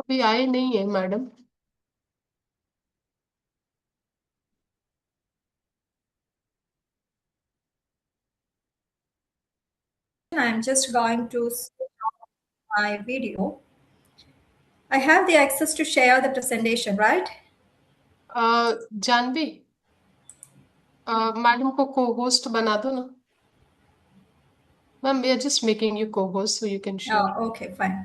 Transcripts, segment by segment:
अभी आए नहीं है madam. I'm just going to switch off my video. I have the access to share the presentation, right? Janvi, madam को को host बना दो ना। Ma'am, we are just making you को host so you can share. Oh, okay, fine.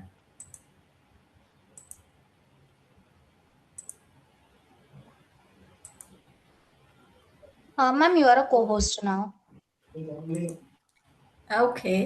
Ma'am, you are a co-host now. Okay.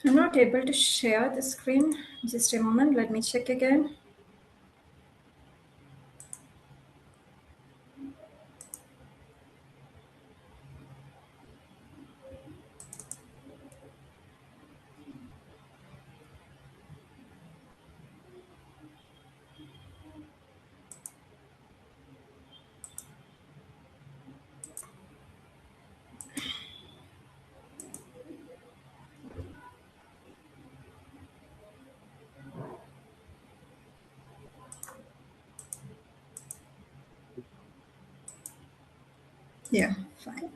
I'm not able to share the screen. Just a moment. Let me check again. Yeah, fine.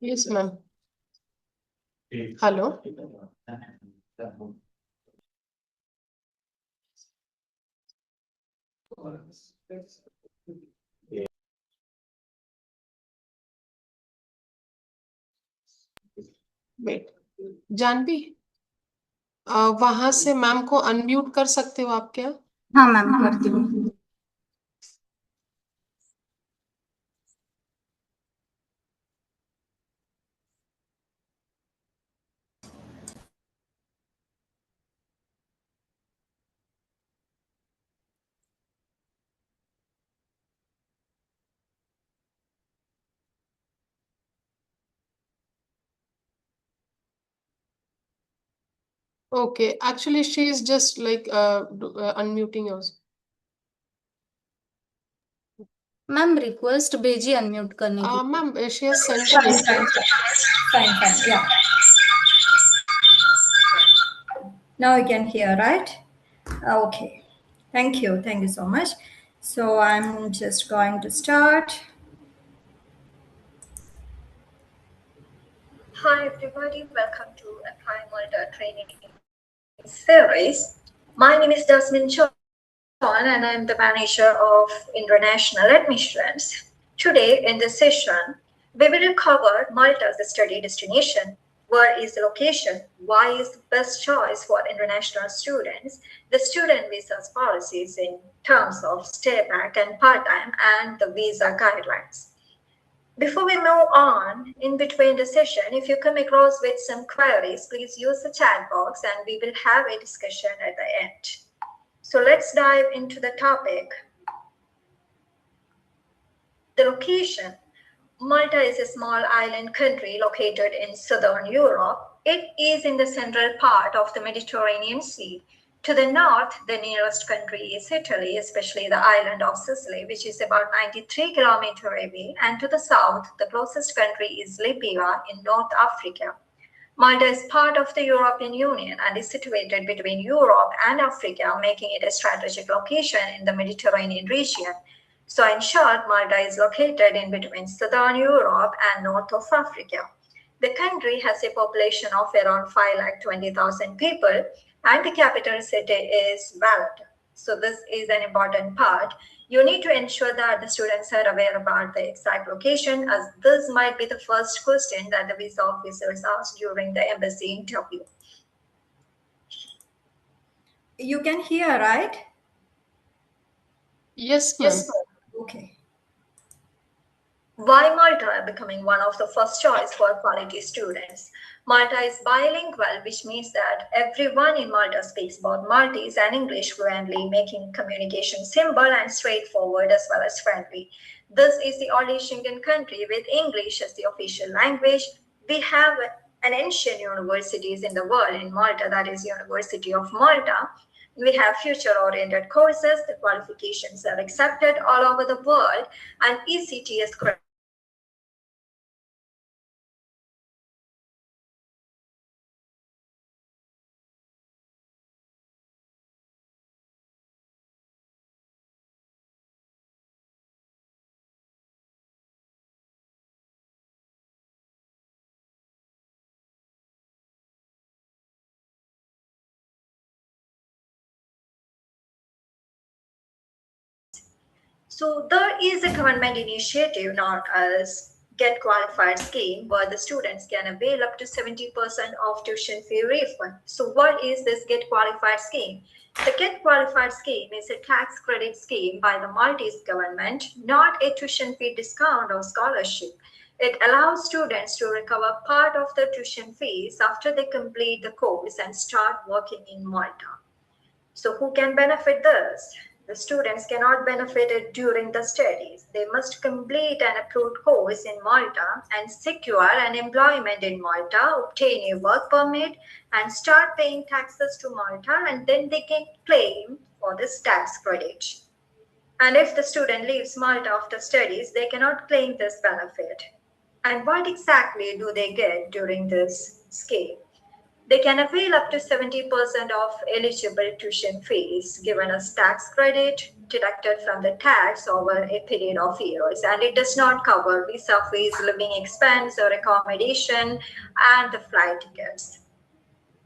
Yes ma'am. Hello. Wait, Janvi, वहां से ma'am को unmute कर सकते हो आप क्या? हाँ ma'am, करती हूँ। Okay, actually she is just like unmuting yours. Ma'am, request भेजी अनम्यूट करने की। Ma'am, she has sent a Fine, fine, request. fine, fine. Yeah. Now you can hear, right? Okay. Thank you. Thank you so much. So I'm just going to start. Hi, everybody. Welcome to Apply Malta Training Series. My name is Jasmine John, and I'm the manager of international admissions. Today, in this session, we will cover Malta as a study destination. Where is the location? Why is the best choice for international students? The student visas policies in terms of stay back and part-time, and the visa guidelines. Before we move on, in between the session, if you come across with some queries, please use the chat box and we will have a discussion at the end. So let's dive into the topic. The location. Malta is a small island country located in southern Europe. It is in the central part of the Mediterranean Sea. To the north, the nearest country is Italy, especially the island of Sicily, which is about 93 kilometers away. And to the south, the closest country is Libya in North Africa. Malta is part of the European Union and is situated between Europe and Africa, making it a strategic location in the Mediterranean region. So in short, Malta is located in between southern Europe and north of Africa. The country has a population of around 5,20,000 people, and the capital city is Malta. So this is an important part. You need to ensure that the students are aware about the exact location, as this might be the first question that the visa officers ask during the embassy interview. You can hear, right? Yes, ma'am. Yes, ma'am. Okay. Why Malta becoming one of the first choice for quality students? Malta is bilingual, which means that everyone in Malta speaks both Maltese and English fluently, making communication simple and straightforward as well as friendly. This is the only Schengen country with English as the official language. We have an ancient universities in the world in Malta, that is University of Malta. We have future-oriented courses. The qualifications are accepted all over the world, and ECTS So there is a government initiative known as Get Qualified scheme where the students can avail up to 70% of tuition fee refund. So what is this Get Qualified scheme? The Get Qualified scheme is a tax credit scheme by the Maltese government, not a tuition fee discount or scholarship. It allows students to recover part of the tuition fees after they complete the course and start working in Malta. So who can benefit this? The students cannot benefit it during the studies. They must complete an approved course in Malta and secure an employment in Malta, obtain a work permit, and start paying taxes to Malta, and then they can claim for this tax credit. And if the student leaves Malta after studies, they cannot claim this benefit. And what exactly do they get during this scheme? They can avail up to 70% of eligible tuition fees given as tax credit deducted from the tax over a period of years. And it does not cover visa fees, living expense or accommodation, and the flight tickets.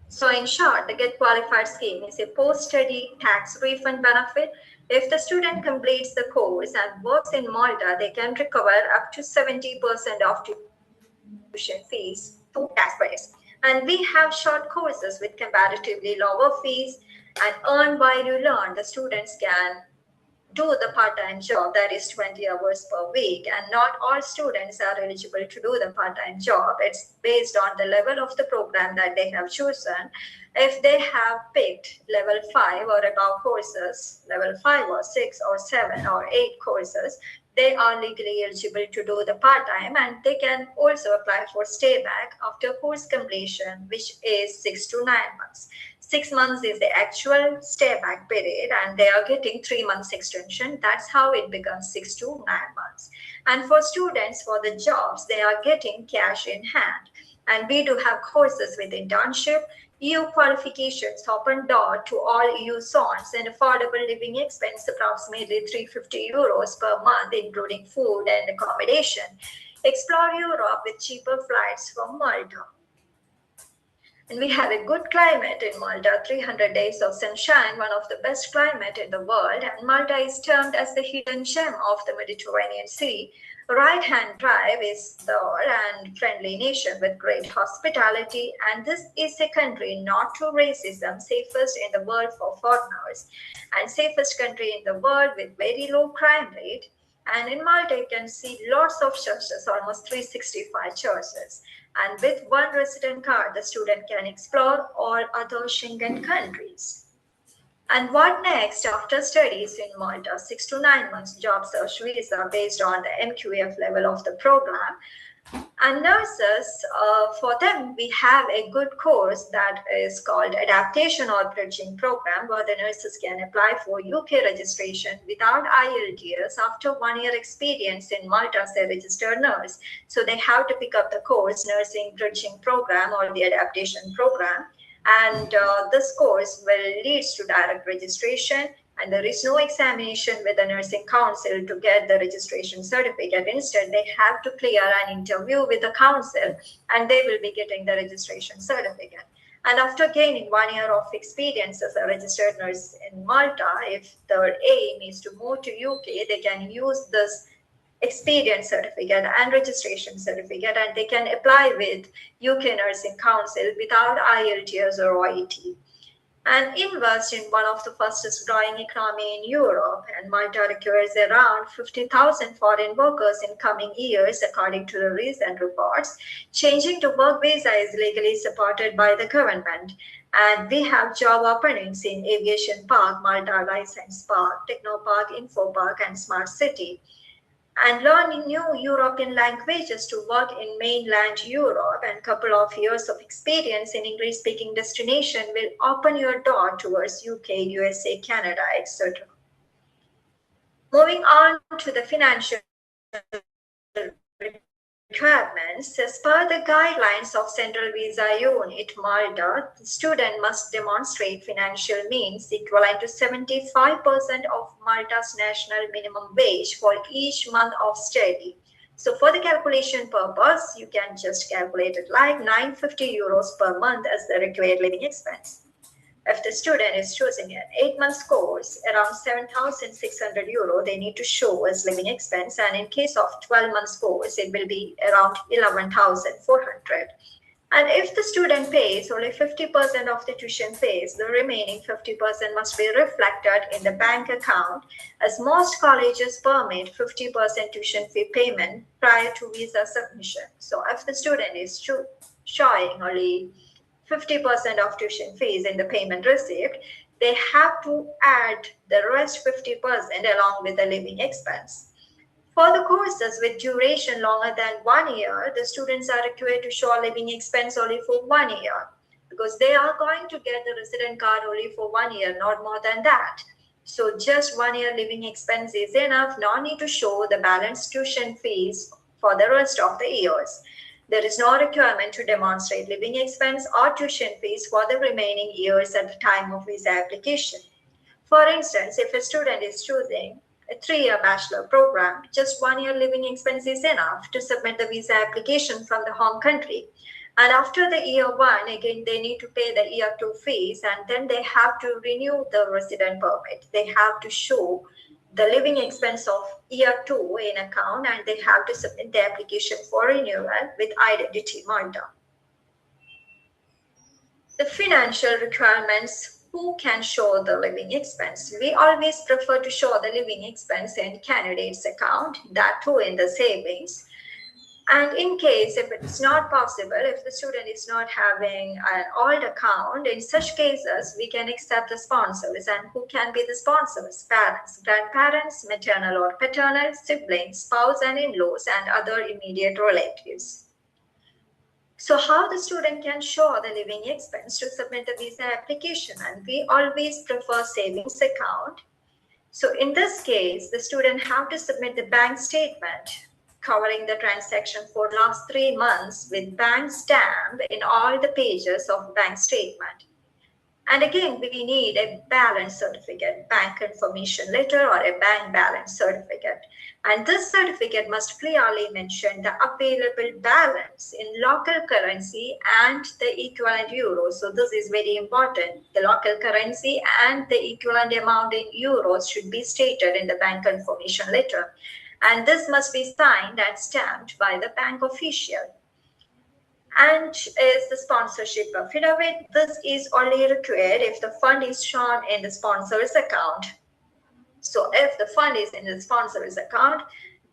So in short, the Get Qualified scheme is a post-study tax refund benefit. If the student completes the course and works in Malta, they can recover up to 70% of tuition fees through tax credits. And we have short courses with comparatively lower fees, and earn while you learn. The students can do the part-time job, that is 20 hours per week, and not all students are eligible to do the part-time job. It's based on the level of the program that they have chosen. If they have picked level 5 or above courses, level 5 or 6 or 7 or 8 courses, they are legally eligible to do the part-time, and they can also apply for stay back after course completion, which is 6 to 9 months. 6 months is the actual stay back period, and they are getting 3 months extension. That's how it becomes 6 to 9 months. And for students, for the jobs, they are getting cash in hand. And we do have courses with internship. EU qualifications open door to all EU zones and affordable living expense approximately 350 euros per month, including food and accommodation. Explore Europe with cheaper flights from Malta. And we have a good climate in Malta, 300 days of sunshine, one of the best climate in the world. And Malta is termed as the hidden gem of the Mediterranean Sea. Right-hand drive is the and friendly nation with great hospitality. And this is a country not to racism, safest in the world for foreigners, and safest country in the world with very low crime rate. And in Malta, you can see lots of churches, almost 365 churches. And with one resident card, the student can explore all other Schengen countries. And what next after studies in Malta? 6 to 9 months job search visa based on the MQF level of the program. And nurses, for them, we have a good course that is called Adaptation or Bridging Program, where the nurses can apply for UK registration without IELTS after 1 year experience in Malta as a registered nurse. So they have to pick up the course, Nursing Bridging Program or the Adaptation Program. And this course will lead to direct registration, and there is no examination with the nursing council to get the registration certificate. Instead, they have to clear an interview with the council and they will be getting the registration certificate. And after gaining 1 year of experience as a registered nurse in Malta, if their aim is to move to UK, they can use this experience certificate and registration certificate, and they can apply with UK Nursing Council without IELTS or OET. And invest in one of the fastest growing economy in Europe. And Malta requires around 50,000 foreign workers in coming years, according to the recent reports. Changing to work visa is legally supported by the government. And we have job openings in Aviation Park, Malta License Park, Techno Park, Info Park, and Smart City. And learning new European languages to work in mainland Europe and couple of years of experience in English-speaking destination will open your door towards UK, USA, Canada, etc. Moving on to the financial requirements, as per the guidelines of Central Visa Unit Malta, the student must demonstrate financial means equivalent to 75% of Malta's national minimum wage for each month of study. So for the calculation purpose, you can just calculate it like 950 euros per month as the required living expense. If the student is choosing an 8-month course, around 7,600 euro they need to show as living expense, and in case of 12 months course, it will be around 11,400. And if the student pays only 50% of the tuition fees, the remaining 50% must be reflected in the bank account, as most colleges permit 50% tuition fee payment prior to visa submission. So if the student is showing only 50% of tuition fees in the payment receipt, they have to add the rest 50% along with the living expense. For the courses with duration longer than 1 year, the students are required to show living expense only for 1 year, because they are going to get the resident card only for 1 year, not more than that. So just 1 year living expense is enough, no need to show the balance tuition fees for the rest of the years. There is no requirement to demonstrate living expense or tuition fees for the remaining years at the time of visa application. For instance, if a student is choosing a 3-year bachelor program, just 1 year living expense is enough to submit the visa application from the home country. And after the year 1, again, they need to pay the year 2 fees, and then they have to renew the resident permit. They have to show the living expense of year 2 in account, and they have to submit the application for renewal with Identity Malta. The financial requirements: who can show the living expense? We always prefer to show the living expense in candidate's account, that too in the savings. And in case if it's not possible, if the student is not having an old account, in such cases, we can accept the sponsors. And who can be the sponsors? Parents, grandparents, maternal or paternal, siblings, spouse and in-laws, and other immediate relatives. So how the student can show the living expense to submit the visa application? And we always prefer savings account. So in this case, the student have to submit the bank statement covering the transaction for last 3 months with bank stamp in all the pages of bank statement. And again, we need a balance certificate, bank confirmation letter or a bank balance certificate. And this certificate must clearly mention the available balance in local currency and the equivalent euros. So this is very important. The local currency and the equivalent amount in euros should be stated in the bank confirmation letter. And this must be signed and stamped by the bank official. And is the sponsorship affidavit. This is only required if the fund is shown in the sponsor's account. So if the fund is in the sponsor's account,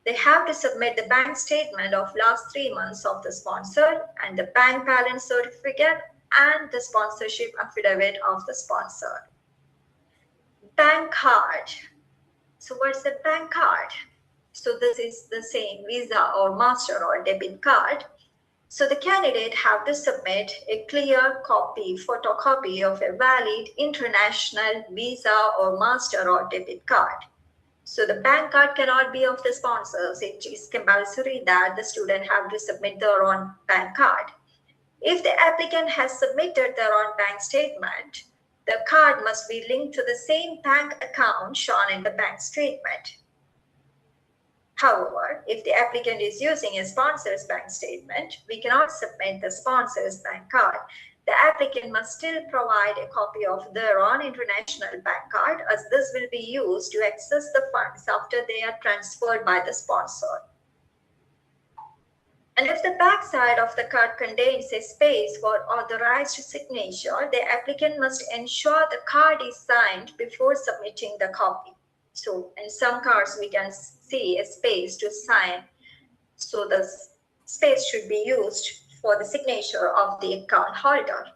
they have to submit the bank statement of last 3 months of the sponsor and the bank balance certificate and the sponsorship affidavit of the sponsor. Bank card. So what's the bank card? So this is the same Visa or Master or debit card. So the candidate have to submit a clear copy, photocopy of a valid international Visa or Master or debit card. So the bank card cannot be of the sponsors. It is compulsory that the student have to submit their own bank card. If the applicant has submitted their own bank statement, the card must be linked to the same bank account shown in the bank statement. However, if the applicant is using a sponsor's bank statement, we cannot submit the sponsor's bank card. The applicant must still provide a copy of their own international bank card, as this will be used to access the funds after they are transferred by the sponsor. And if the back side of the card contains a space for authorized signature, the applicant must ensure the card is signed before submitting the copy. So in some cards, we can see a space to sign. So the space should be used for the signature of the account holder.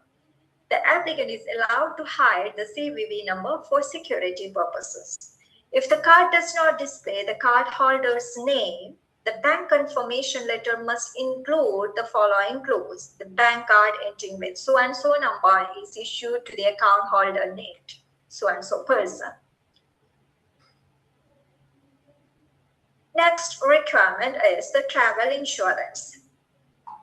The applicant is allowed to hide the CVV number for security purposes. If the card does not display the card holder's name, the bank confirmation letter must include the following clause. The bank card ending with so-and-so number is issued to the account holder named so-and-so person. Next requirement is the travel insurance.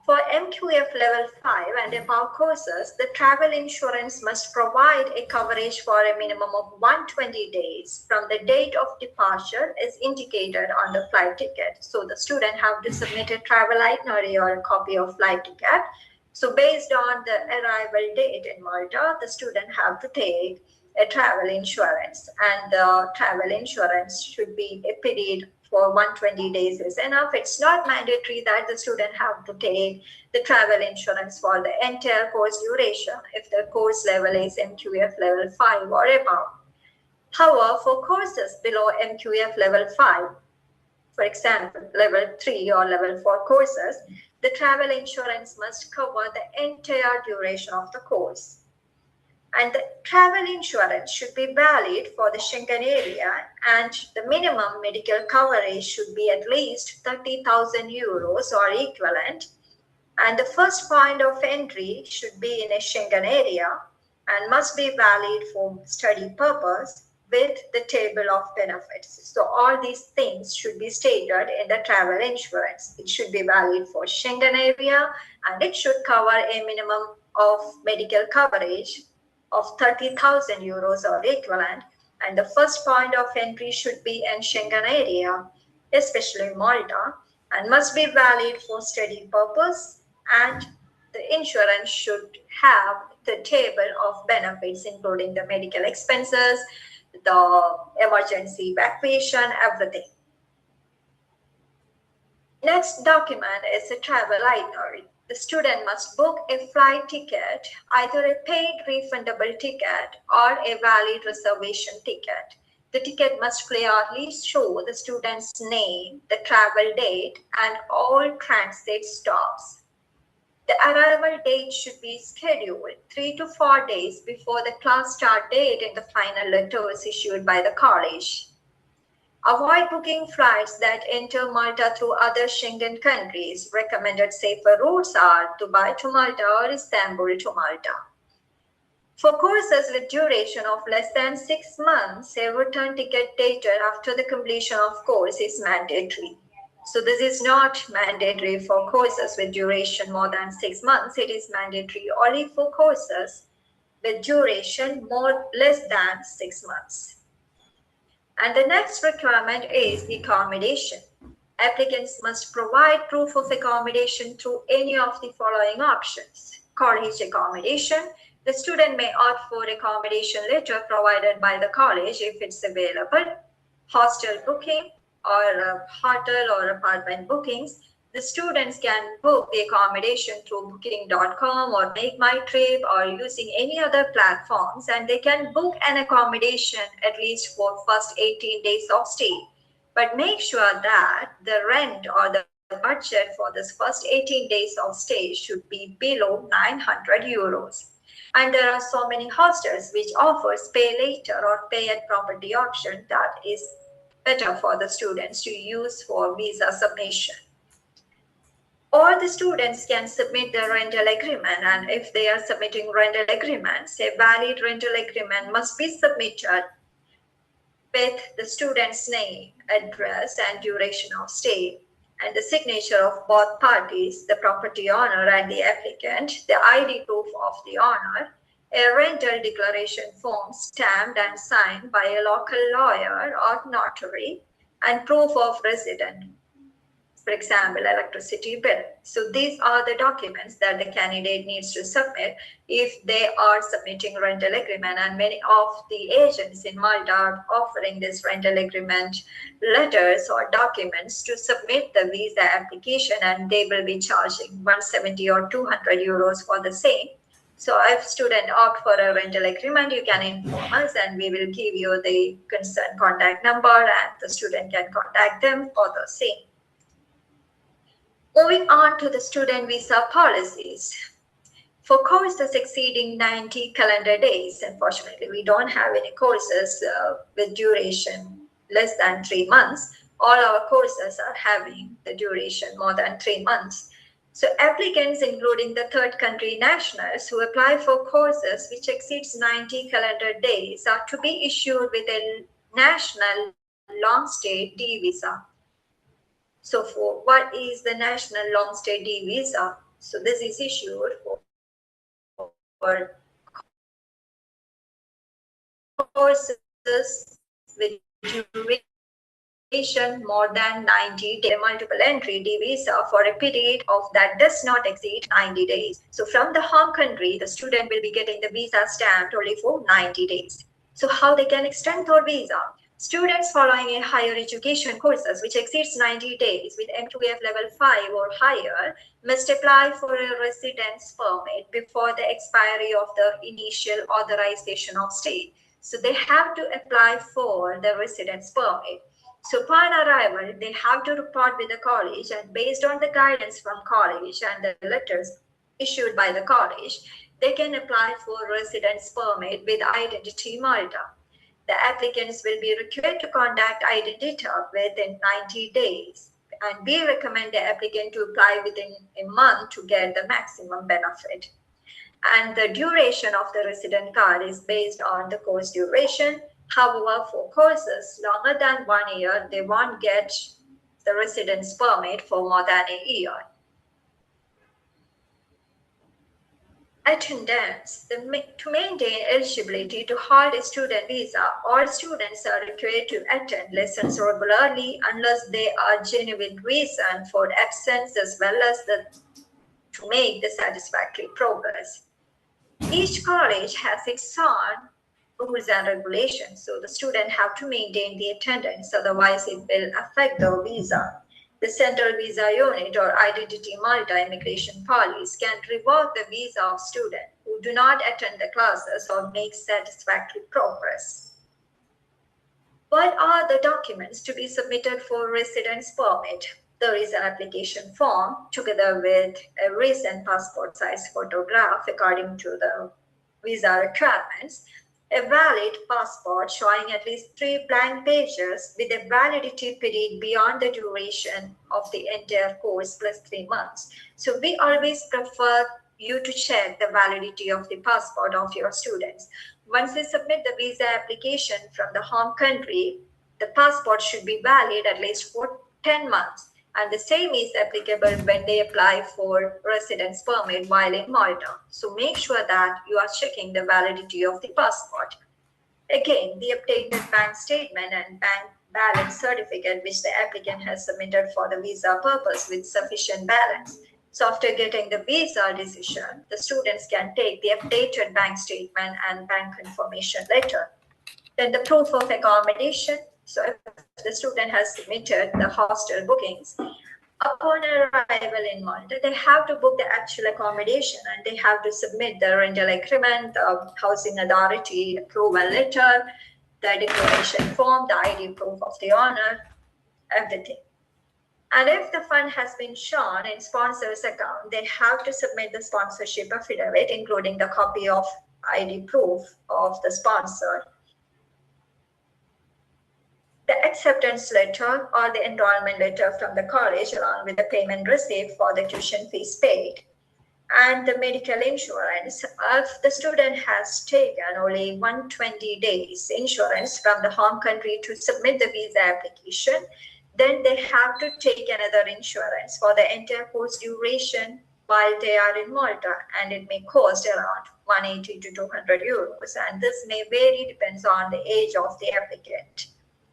For MQF level 5 and above courses, the travel insurance must provide a coverage for a minimum of 120 days from the date of departure as indicated on the flight ticket. So the student have to submit a travel itinerary or a copy of flight ticket. So based on the arrival date in Malta, the student have to take a travel insurance, and the travel insurance should be a period for 120 days is enough. It's not mandatory that the student have to take the travel insurance for the entire course duration if the course level is MQF level 5 or above. However, for courses below MQF level 5, for example, level 3 or level 4 courses, the travel insurance must cover the entire duration of the course. And the travel insurance should be valid for the Schengen area, and the minimum medical coverage should be at least 30,000 euros or equivalent. And the first point of entry should be in a Schengen area and must be valid for study purpose with the table of benefits. So all these things should be stated in the travel insurance. It should be valid for Schengen area, and it should cover a minimum of medical coverage of 30,000 euros or equivalent, and the first point of entry should be in Schengen area, especially Malta, and must be valid for study purpose, and the insurance should have the table of benefits including the medical expenses, the emergency evacuation, everything. Next document is a travel itinerary. The student must book a flight ticket, either a paid refundable ticket or a valid reservation ticket. The ticket must clearly show the student's name, the travel date, and all transit stops. The arrival date should be scheduled 3 to 4 days before the class start date in the final letters issued by the college. Avoid booking flights that enter Malta through other Schengen countries. Recommended safer routes are Dubai to Malta or Istanbul to Malta. For courses with duration of less than 6 months, a return ticket dated after the completion of course is mandatory. So this is not mandatory for courses with duration more than 6 months. It is mandatory only for courses with duration less than 6 months. And the next requirement is the accommodation. Applicants must provide proof of accommodation through any of the following options. College accommodation. The student may opt for accommodation letter provided by the college if it's available. Hostel booking or hotel or apartment bookings. The students can book the accommodation through booking.com or Make My Trip or using any other platforms, and they can book an accommodation at least for first 18 days of stay. But make sure that the rent or the budget for this first 18 days of stay should be below 900 euros. And there are so many hostels which offers pay later or pay at property option that is better for the students to use for visa submission. Or the students can submit their rental agreement, and if they are submitting rental agreements, a valid rental agreement must be submitted with the student's name, address, and duration of stay, and the signature of both parties, the property owner and the applicant, the ID proof of the owner, a rental declaration form stamped and signed by a local lawyer or notary, and proof of residence, for example, electricity bill. So these are the documents that the candidate needs to submit if they are submitting rental agreement. And many of the agents in Malta are offering this rental agreement letters or documents to submit the visa application, and they will be charging 170 or 200 euros for the same. So if student opt for a rental agreement, you can inform us and we will give you the concerned contact number, and the student can contact them for the same. Moving on to the student visa policies. For courses exceeding 90 calendar days, unfortunately, we don't have any courses with duration less than 3 months. All our courses are having the duration more than 3 months. So applicants, including the third country nationals who apply for courses which exceeds 90 calendar days, are to be issued with a national long-stay D visa. So for what is the national long-stay D visa? So this is issued for courses with duration more than 90 days, multiple entry D visa for a period of that does not exceed 90 days. So from the home country, the student will be getting the visa stamped only for 90 days. So how they can extend their visa? Students following a higher education courses which exceeds 90 days with M2F level 5 or higher must apply for a residence permit before the expiry of the initial authorization of stay. So they have to apply for the residence permit. So upon arrival, they have to report with the college, and based on the guidance from college and the letters issued by the college, they can apply for residence permit with Identity Malta. The applicants will be required to contact Identity within 90 days, and we recommend the applicant to apply within a month to get the maximum benefit. And the duration of the resident card is based on the course duration. However, for courses longer than 1 year, they won't get the residence permit for more than a year. Attendance. To maintain eligibility to hold a student visa, all students are required to attend lessons regularly unless there are genuine reason for absence, as well as to make the satisfactory progress. Each college has its own rules and regulations, so the student have to maintain the attendance, otherwise it will affect the visa. The Central Visa Unit or Identity Malta Immigration Police can revoke the visa of students who do not attend the classes or make satisfactory progress. What are the documents to be submitted for residence permit? There is an application form together with a recent passport size photograph according to the visa requirements, a valid passport showing at least 3 blank pages with a validity period beyond the duration of the entire course plus 3 months. So we always prefer you to check the validity of the passport of your students. Once they submit the visa application from the home country, the passport should be valid at least for 10 months. And the same is applicable when they apply for residence permit while in Malta. So make sure that you are checking the validity of the passport. Again, the updated bank statement and bank balance certificate which the applicant has submitted for the visa purpose with sufficient balance. So after getting the visa decision, the students can take the updated bank statement and bank confirmation letter. Then the proof of accommodation. So if the student has submitted the hostel bookings, upon arrival in Malta, they have to book the actual accommodation and they have to submit the rental agreement, the housing authority approval letter, the declaration form, the ID proof of the owner, everything. And if the fund has been shown in sponsor's account, they have to submit the sponsorship affidavit, including the copy of ID proof of the sponsor, the acceptance letter or the enrollment letter from the college along with the payment receipt for the tuition fees paid, and the medical insurance. If the student has taken only 120 days insurance from the home country to submit the visa application, then they have to take another insurance for the entire course duration while they are in Malta, and it may cost around 180 to 200 euros, and this may vary depends on the age of the applicant.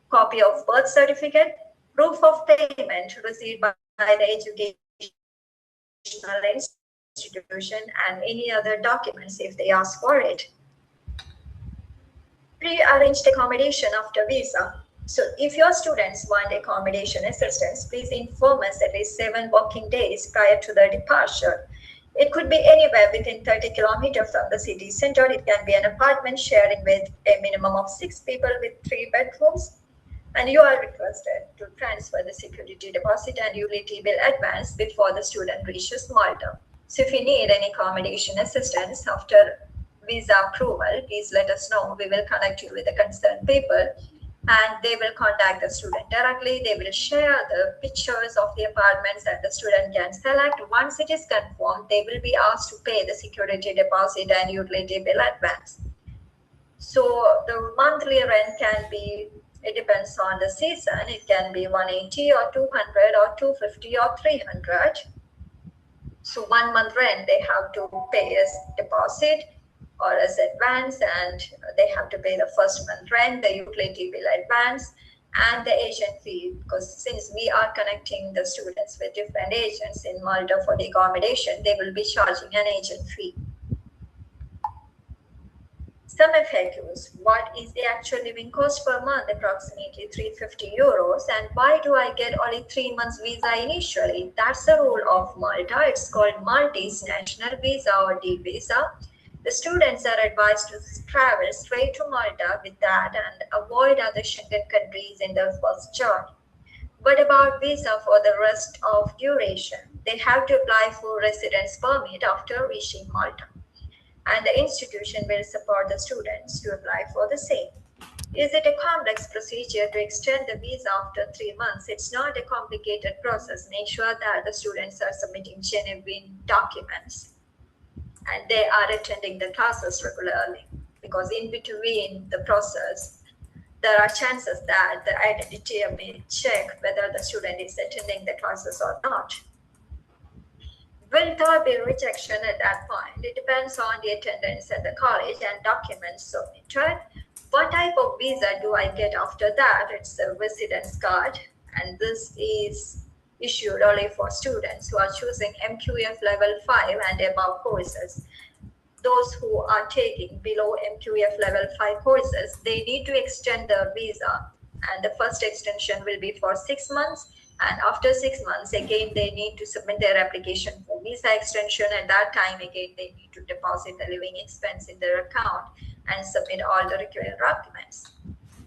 Copy of birth certificate, proof of payment received by the educational institution, and any other documents if they ask for it. Pre-arranged accommodation after visa. So if your students want accommodation assistance, please inform us at least 7 working days prior to their departure. It could be anywhere within 30 kilometers from the city center. It can be an apartment sharing with a minimum of 6 people with 3 bedrooms. And you are requested to transfer the security deposit and utility bill advance before the student reaches Malta. So if you need any accommodation assistance after visa approval, please let us know. We will connect you with the concerned people and they will contact the student directly. They will share the pictures of the apartments that the student can select. Once it is confirmed, they will be asked to pay the security deposit and utility bill advance. So the monthly rent can be, it depends on the season. It can be 180 or 200 or 250 or 300. So 1 month rent they have to pay as deposit or as advance, and they have to pay the first month rent, the utility bill advance, and the agent fee, because since we are connecting the students with different agents in Malta for the accommodation, they will be charging an agent fee. Some FAQs. What is the actual living cost per month? Approximately 350 euros. And why do I get only 3 months visa initially? That's the rule of Malta. It's called Maltese National Visa or D visa. The students are advised to travel straight to Malta with that and avoid other Schengen countries in their first journey. What about visa for the rest of duration? They have to apply for residence permit after reaching Malta, and the institution will support the students to apply for the same. Is it a complex procedure to extend the visa after 3 months? It's not a complicated process. Make sure that the students are submitting genuine documents and they are attending the classes regularly, because in between the process, there are chances that the identity may check whether the student is attending the classes or not. Will there be rejection at that point? It depends on the attendance at the college and documents submitted. What type of visa do I get after that? It's a residence card, and this is issued only for students who are choosing MQF level 5 and above courses. Those who are taking below MQF level 5 courses, they need to extend their visa, and the first extension will be for 6 months. And after 6 months, again, they need to submit their application for visa extension. At that time, again, they need to deposit the living expense in their account and submit all the required documents.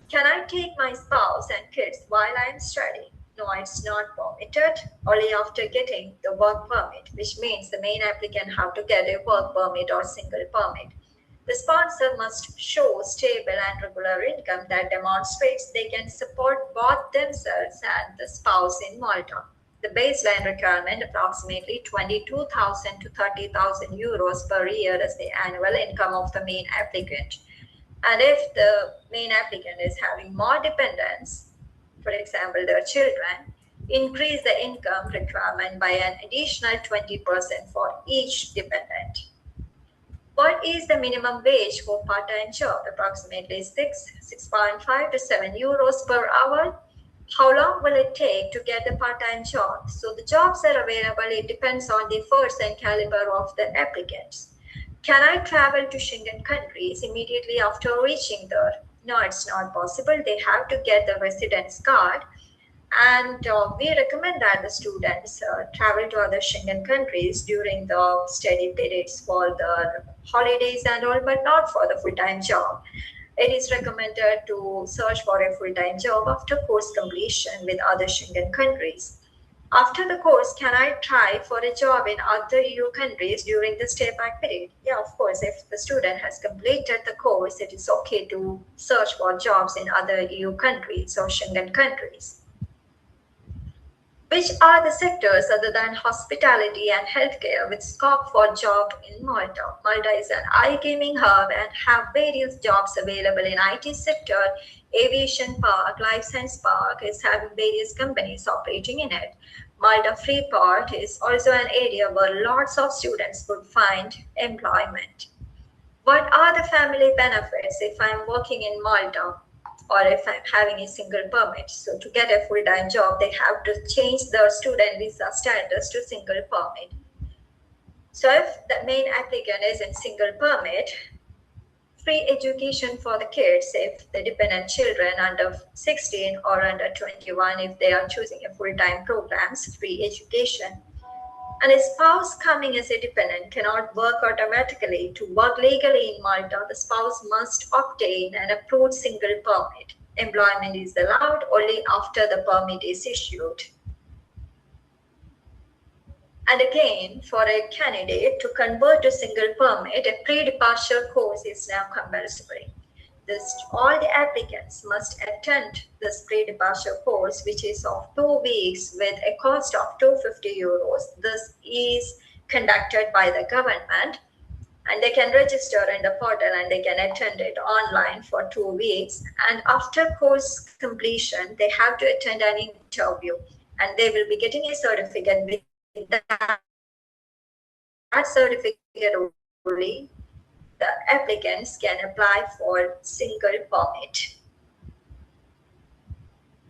Can I take my spouse and kids while I am studying? No, it's not permitted, only after getting the work permit, which means the main applicant have to get a work permit or single permit. The sponsor must show stable and regular income that demonstrates they can support both themselves and the spouse in Malta. The baseline requirement approximately 22,000 to 30,000 euros per year is the annual income of the main applicant. And if the main applicant is having more dependents, for example, their children, increase the income requirement by an additional 20% for each dependent. What is the minimum wage for part-time job? Approximately 6.5 to 7 euros per hour. How long will it take to get a part-time job? So the jobs are available. It depends on the efforts and caliber of the applicants. Can I travel to Schengen countries immediately after reaching there? No, it's not possible. They have to get the residence card. And we recommend that the students travel to other Schengen countries during the study periods for the holidays and all, but not for the full-time job. It is recommended to search for a full-time job after course completion with other Schengen countries. After the course, can I try for a job in other EU countries during the stay back period? Yeah, of course, if the student has completed the course, it is okay to search for jobs in other EU countries or Schengen countries. Which are the sectors other than hospitality and healthcare with scope for job in Malta? Malta is an iGaming hub and have various jobs available in IT sector. Aviation Park, Life Science Park is having various companies operating in it. Malta Freeport is also an area where lots of students could find employment. What are the family benefits if I'm working in Malta or if I'm having a single permit? So to get a full-time job, they have to change their student visa status to single permit. So if the main applicant is in single permit, free education for the kids if the dependent children under 16 or under 21, if they are choosing a full-time programs, free education. And a spouse coming as a dependent cannot work automatically. To work legally in Malta, the spouse must obtain an approved single permit. Employment is allowed only after the permit is issued. And again, for a candidate to convert to single permit, a pre-departure course is now compulsory. All the applicants must attend this pre-departure course, which is of 2 weeks with a cost of 250 euros. This is conducted by the government, and they can register in the portal and they can attend it online for 2 weeks. And after course completion, they have to attend an interview, and they will be getting a certificate. With that certificate only, the applicants can apply for single permit.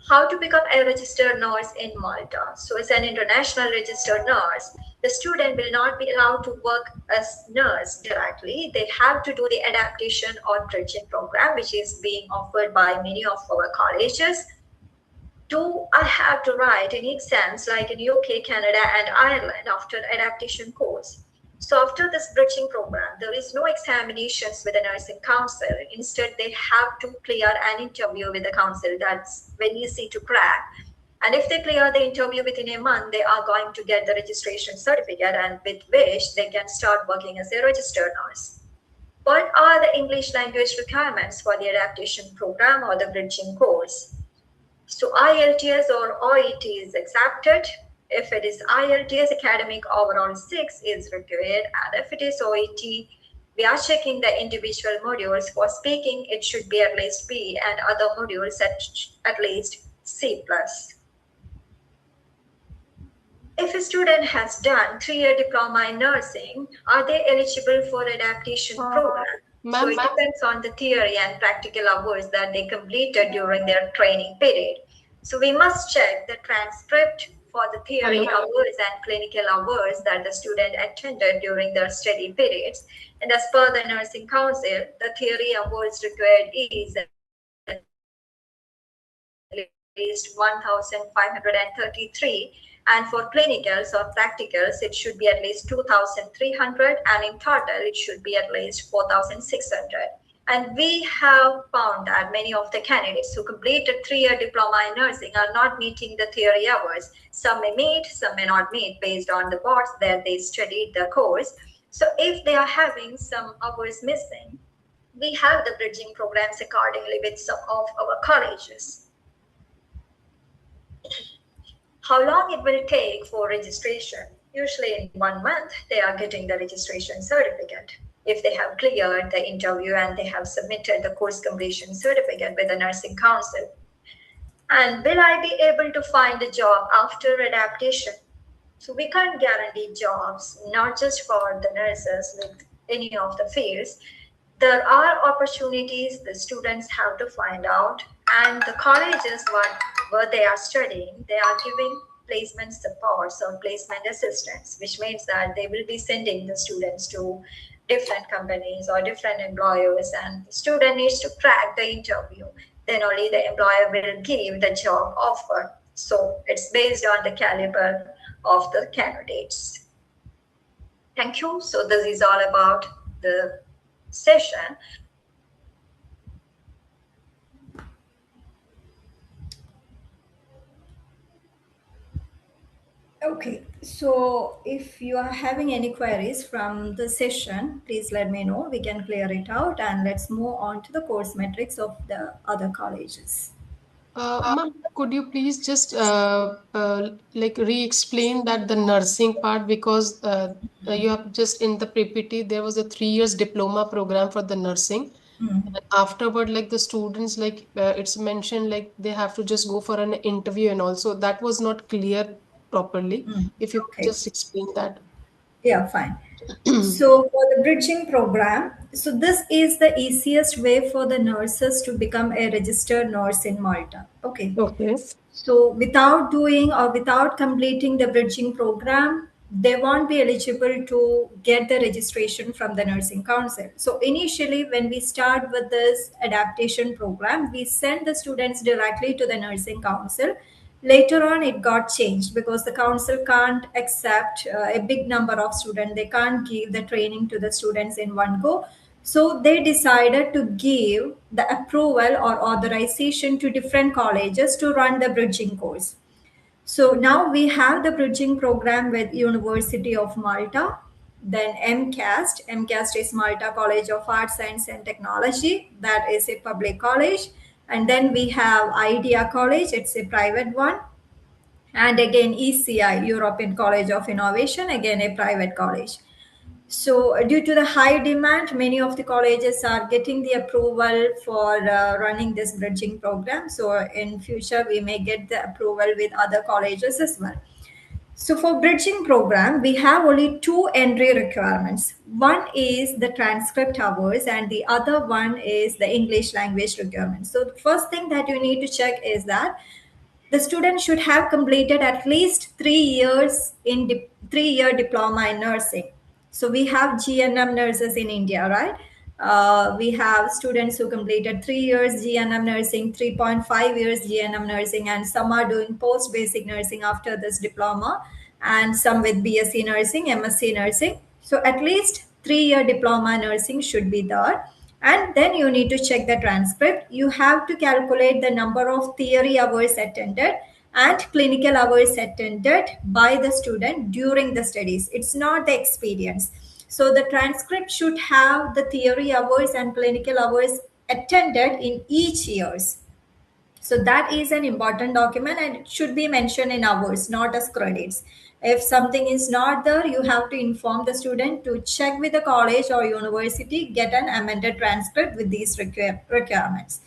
How to become a registered nurse in Malta? So as an international registered nurse, the student will not be allowed to work as nurse directly. They have to do the adaptation or bridging program, which is being offered by many of our colleges. Do I have to write any exams like in UK, Canada, and Ireland after adaptation course? So after this bridging program, there is no examinations with the nursing council. Instead, they have to clear an interview with the council. That's very easy to crack. And if they clear the interview within a month, they are going to get the registration certificate, and with which they can start working as a registered nurse. What are the English language requirements for the adaptation program or the bridging course? So IELTS or OET is accepted. If it is IELTS, academic overall 6 is required, and if it is OET, we are checking the individual modules. For speaking, it should be at least B, and other modules at least C+. If a student has done 3-year diploma in nursing, are they eligible for adaptation program? So it depends on the theory and practical hours that they completed during their training period. So we must check the transcript for the theory hours and clinical hours that the student attended during their study periods. And as per the Nursing Council, the theory hours required is at least 1,533. And for clinicals or practicals, it should be at least 2,300, and in total, it should be at least 4,600. And we have found that many of the candidates who completed 3-year diploma in nursing are not meeting the theory hours. Some may meet, some may not meet based on the boards that they studied the course. So if they are having some hours missing, we have the bridging programs accordingly with some of our colleges. How long it will take for registration? Usually in 1 month, they are getting the registration certificate. If they have cleared the interview and they have submitted the course completion certificate with the Nursing Council. And will I be able to find a job after adaptation? So we can't guarantee jobs, not just for the nurses with any of the fields. There are opportunities the students have to find out, and the colleges what they are studying, they are giving placement supports or placement assistance, which means that they will be sending the students to different companies or different employers, and the student needs to crack the interview. Then only the employer will give the job offer. So it's based on the caliber of the candidates. Thank you. So this is all about the session. Okay, so if you are having any queries from the session, please let me know. We can clear it out and let's move on to the course metrics of the other colleges. Ma'am, could you please just like re-explain that the nursing part, because you have just in the PPT there was a 3 years diploma program for the nursing, Mm. and afterward like the students like it's mentioned like they have to just go for an interview, and also that was not clear properly. Mm. If you could Okay, just explain that. yeah, fine. So for the bridging program, so this is the easiest way for the nurses to become a registered nurse in Malta. Okay. Okay. So without doing or without completing the bridging program, they won't be eligible to get the registration from the nursing council. So initially, when we start with this adaptation program, we send the students directly to the nursing council. Later on, it got changed because the council can't accept a big number of students. They can't give the training to the students in one go. So they decided to give the approval or authorization to different colleges to run the bridging course. So now we have the bridging program with University of Malta, then MCAST. MCAST is Malta College of Arts, Science and Technology. That is a public college. And then we have IDEA College. It's a private one. And again, ECI, European College of Innovation, again a private college. So, due to the high demand, many of the colleges are getting the approval for running this bridging program. So, in future, we may get the approval with other colleges as well. So, for bridging program, we have only two entry requirements. One is the transcript hours, and the other one is the English language requirement. So, the first thing that you need to check is that the student should have completed at least 3 years in 3 year diploma in nursing. So we have GNM nurses in India, right? We have students who completed 3 years GNM nursing, 3.5 years GNM nursing, and some are doing post basic nursing after this diploma, and some with BSc nursing, MSc nursing. So at least 3 year diploma nursing should be there. And then you need to check the transcript. You have to calculate the number of theory hours attended and clinical hours attended by the student during the studies. It's not the experience. So the transcript should have the theory hours and clinical hours attended in each years. So that is an important document and it should be mentioned in hours, not as credits. If something is not there, you have to inform the student to check with the college or university, get an amended transcript with these requirements.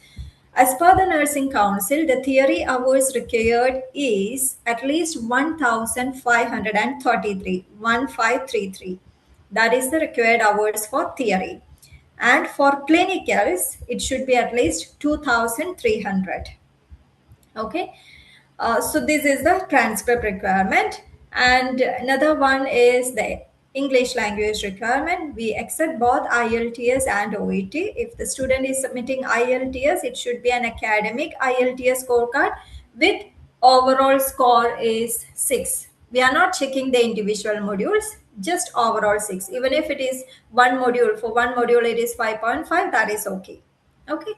As per the Nursing Council, the theory hours required is at least 1,533, 1533. That is the required hours for theory. And for clinicals, it should be at least 2,300. Okay, so this is the transcript requirement, and another one is the English language requirement. We accept both IELTS and OET. If the student is submitting IELTS, it should be an academic IELTS scorecard with overall score is 6. We are not checking the individual modules, just overall 6. Even if it is one module, for one module it is 5.5, that is okay. Okay,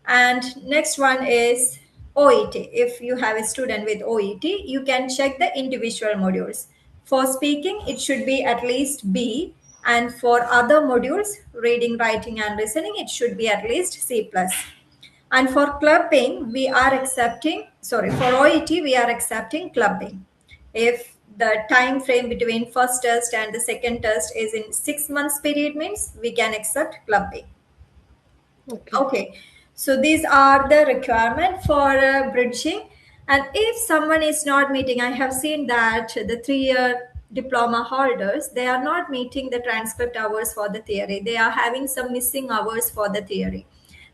and next one is OET. If you have a student with OET, you can check the individual modules. For speaking, it should be at least B. And for other modules, reading, writing, and listening, it should be at least C+. And for clubbing, we are accepting, sorry, for OET, we are accepting clubbing. If the time frame between first test and the second test is in 6 months period, means we can accept clubbing. Okay. Okay. So these are the requirement for bridging. And if someone is not meeting, I have seen that the 3-year diploma holders, they are not meeting the transcript hours for the theory. They are having some missing hours for the theory.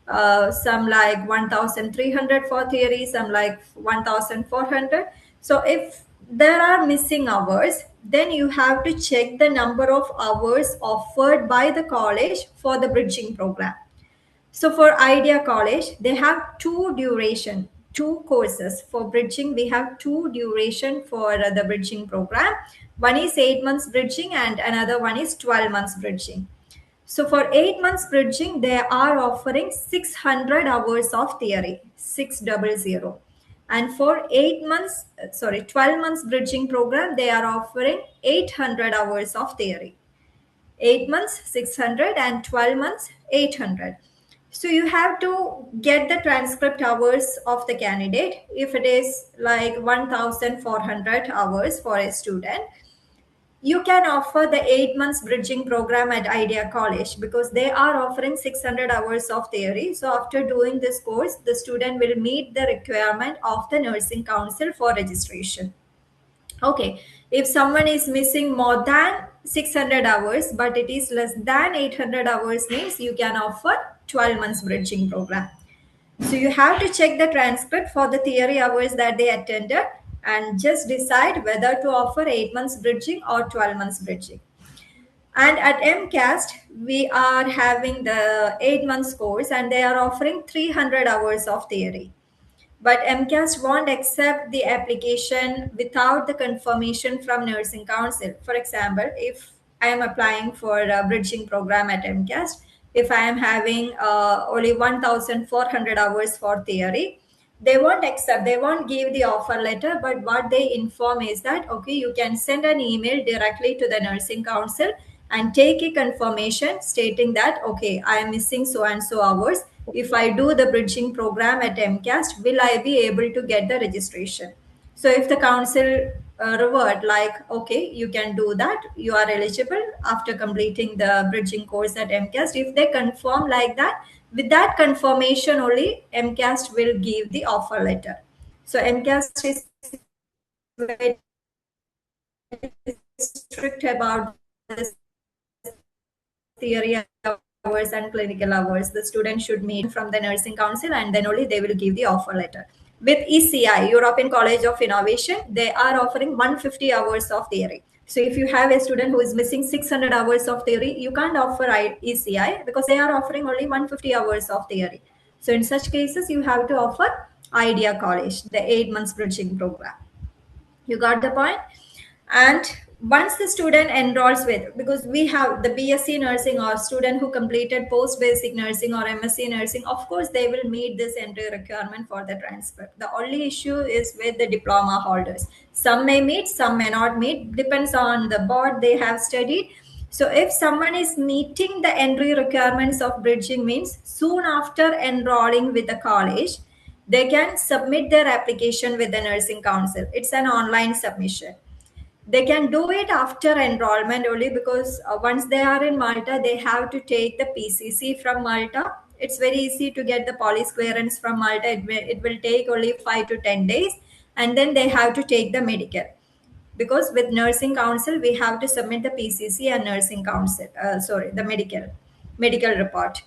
Some like 1,300 for theory, some like 1,400. So if there are missing hours, then you have to check the number of hours offered by the college for the bridging program. So for Idea College, they have two courses for bridging. We have two duration for the bridging program. One is 8 months bridging and another one is 12 months bridging. So for 8 months bridging, they are offering 600 hours of theory, 600. And for 12 months bridging program, they are offering 800 hours of theory. 8 months 600 and 12 months 800. So you have to get the transcript hours of the candidate. If it is like 1,400 hours for a student, you can offer the 8 months bridging program at Idea College because they are offering 600 hours of theory. So after doing this course, the student will meet the requirement of the nursing council for registration. Okay, if someone is missing more than 600 hours, but it is less than 800 hours, means you can offer 12 months bridging program. So you have to check the transcript for the theory hours that they attended and just decide whether to offer 8 months bridging or 12 months bridging. And at MCAST, we are having the 8 months course and they are offering 300 hours of theory. But MCAST won't accept the application without the confirmation from nursing council. For example, if I am applying for a bridging program at MCAST, if I am having only 1,400 hours for theory, they won't accept, they won't give the offer letter. But what they inform is that, okay, you can send an email directly to the nursing council and take a confirmation stating that, okay, I am missing so and so hours. If I do the bridging program at MCAST, will I be able to get the registration? So if the council revert like, okay, you can do that, you are eligible after completing the bridging course at MCAST. If they confirm like that, with that confirmation only, MCAST will give the offer letter. So MCAST is very strict about this theory hours and clinical hours. The student should meet from the nursing council and then only they will give the offer letter. With ECI, European College of Innovation, they are offering 150 hours of theory. So if you have a student who is missing 600 hours of theory, you can't offer ECI because they are offering only 150 hours of theory. So in such cases, you have to offer Idea College, the 8 months bridging program. You got the point? And once the student enrolls with, because we have the BSc nursing or student who completed post basic nursing or MSc nursing, of course they will meet this entry requirement for the transfer. The only issue is with the diploma holders. Some may meet, some may not meet, depends on the board they have studied. So if someone is meeting the entry requirements of bridging, means soon after enrolling with the college, they can submit their application with the nursing council. It's an online submission. They can do it after enrollment only because once they are in Malta, they have to take the PCC from Malta. It's very easy to get the police clearance from Malta. It will take only 5 to 10 days. And then they have to take the medical. Because with nursing council, we have to submit the PCC and nursing council, the medical report.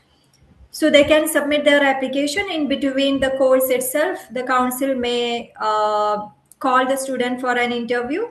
So they can submit their application. In between the course itself, the council may call the student for an interview.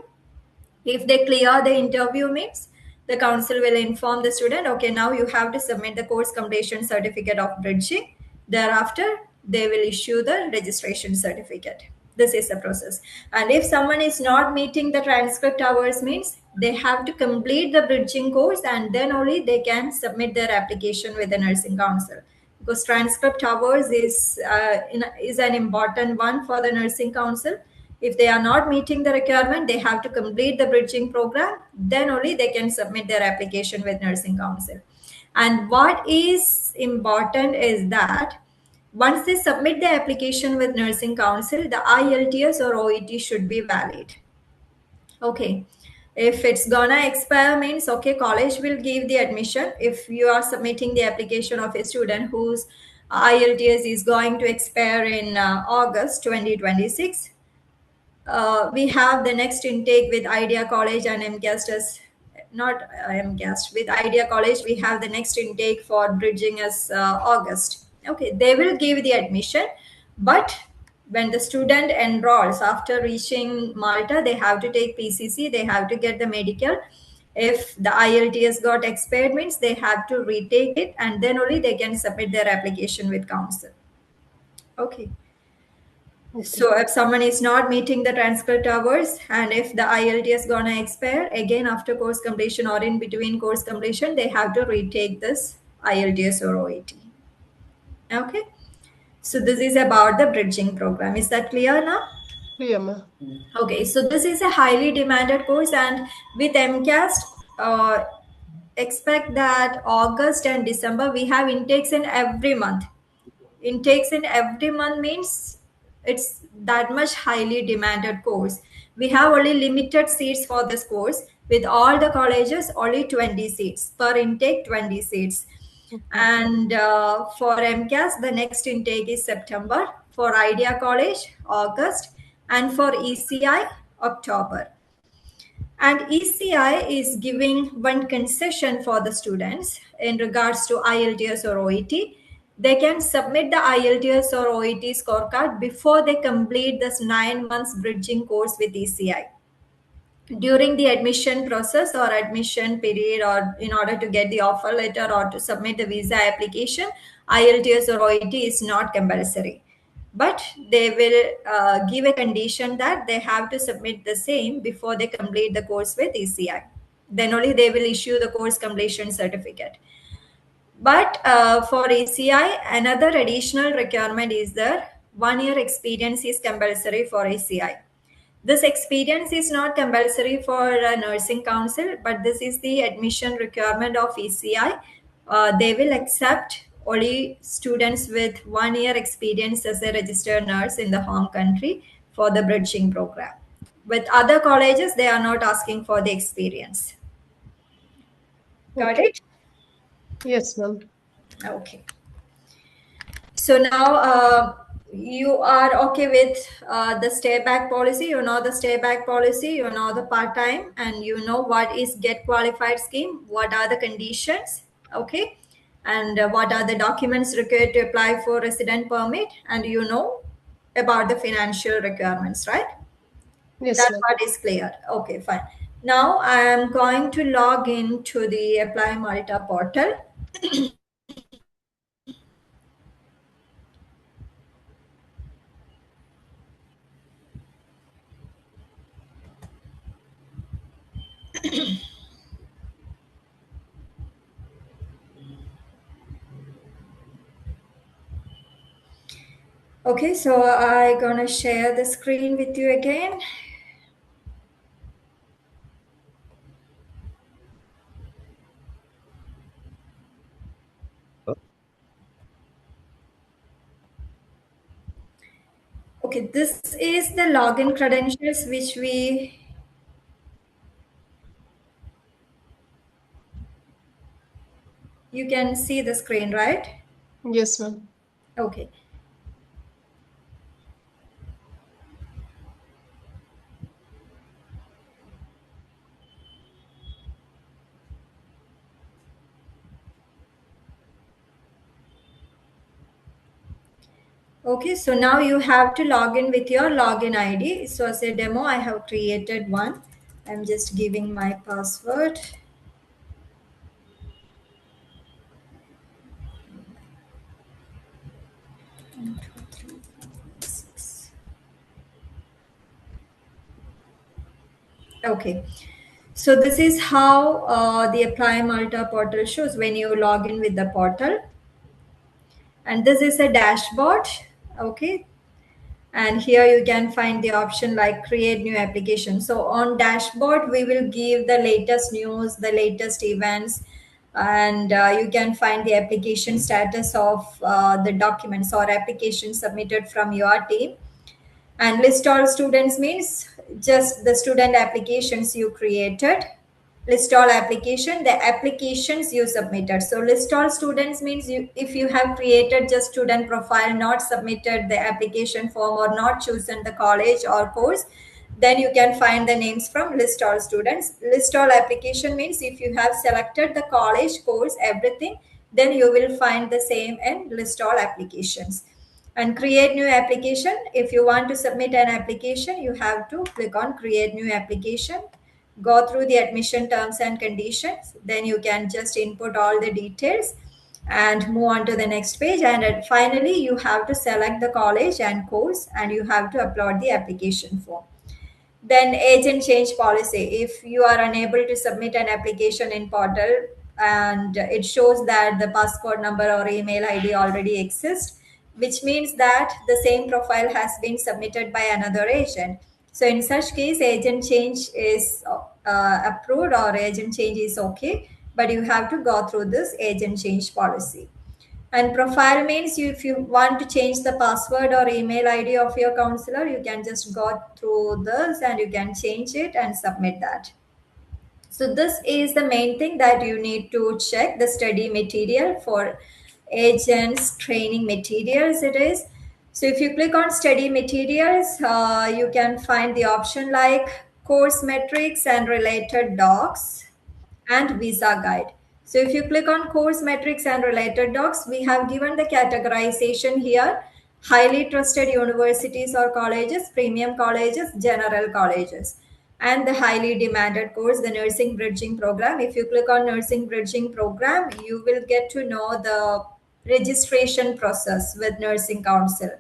If they clear the interview, means the council will inform the student, okay, now you have to submit the course completion certificate of bridging. Thereafter, they will issue the registration certificate. This is the process. And if someone is not meeting the transcript hours, means they have to complete the bridging course and then only they can submit their application with the nursing council. Because transcript hours is an important one for the nursing council. If they are not meeting the requirement, they have to complete the bridging program. Then only they can submit their application with nursing council. And what is important is that once they submit the application with nursing council, the IELTS or OET should be valid. Okay. If it's gonna expire, means okay, college will give the admission. If you are submitting the application of a student whose IELTS is going to expire in August 2026. We have the next intake with Idea College and MCAST as not MCAST with Idea College. We have the next intake for bridging as August. Okay, they will give the admission, but when the student enrolls after reaching Malta, they have to take PCC, they have to get the medical. If the IELTS got expired, means they have to retake it, and then only they can submit their application with council. Okay. Okay. So if someone is not meeting the transcript hours, and if the IELTS gonna expire, again after course completion or in between course completion, they have to retake this IELTS or OET. Okay. So this is about the bridging program. Is that clear now? Clear, ma'am. Okay, so this is a highly demanded course, and with MCAST, expect that August and December we have intakes in every month. Intakes in every month means it's that much highly demanded course. We have only limited seats for this course. With all the colleges, only 20 seats per intake, 20 seats. Okay. And for MCAS, the next intake is September. For Idea College, August. And for ECI, October. And ECI is giving one concession for the students in regards to IELTS or OET. They can submit the IELTS or OET scorecard before they complete this 9 months bridging course with ECI. During the admission process or admission period, or in order to get the offer letter or to submit the visa application, IELTS or OET is not compulsory, but they will give a condition that they have to submit the same before they complete the course with ECI. Then only they will issue the course completion certificate. But for ECI, another additional requirement is that 1 year experience is compulsory for ECI. This experience is not compulsory for a nursing council, but this is the admission requirement of ECI. They will accept only students with 1 year experience as a registered nurse in the home country for the bridging program. With other colleges, they are not asking for the experience. Got Okay. it? Yes, ma'am. Okay. So now you are okay with the stay back policy. You know the stay back policy, you know the part time, and you know what is get qualified scheme, what are the conditions, okay, and what are the documents required to apply for resident permit, and you know about the financial requirements, right? Yes, That ma'am. part is clear. Okay, fine. Now I am going to log into the Apply Malta portal. Okay, so I'm gonna share the screen with you again. Okay, this is the login credentials which you can see the screen, right? Yes, ma'am. Okay. Okay, so now you have to log in with your login ID. So as a demo, I have created one. I'm just giving my password. Okay, so this is how the Apply Malta portal shows when you log in with the portal. And this is a dashboard, okay? And here you can find the option like create new application. So on dashboard, we will give the latest news, the latest events, and you can find the application status of the documents or applications submitted from your team. And list all students means just the student applications you created. list all application, the applications you submitted. So list all students means you, if you have created just student profile, not submitted the application form or not chosen the college or course, then you can find the names from list all students. List all application means if you have selected the college, course, everything, then you will find the same in list all applications. And create new application, if you want to submit an application, you have to click on create new application, go through the admission terms and conditions, then you can just input all the details and move on to the next page. And finally you have to select the college and course, and you have to upload the application form. Then agent change policy, if you are unable to submit an application in portal and it shows that the passport number or email id already exists, which means that the same profile has been submitted by another agent. So in such case agent change is approved or agent change is okay, but you have to go through this agent change policy. And profile means you, if you want to change the password or email ID of your counselor, you can just go through this and you can change it and submit that. So this is the main thing that you need to check, the study material for agents training materials it is. So if you click on study materials, you can find the option like course metrics and related docs and visa guide. So if you click on course metrics and related docs, we have given the categorization here: highly trusted universities or colleges, premium colleges, general colleges, and the highly demanded course, the nursing bridging program. If you click on nursing bridging program, you will get to know the registration process with nursing council.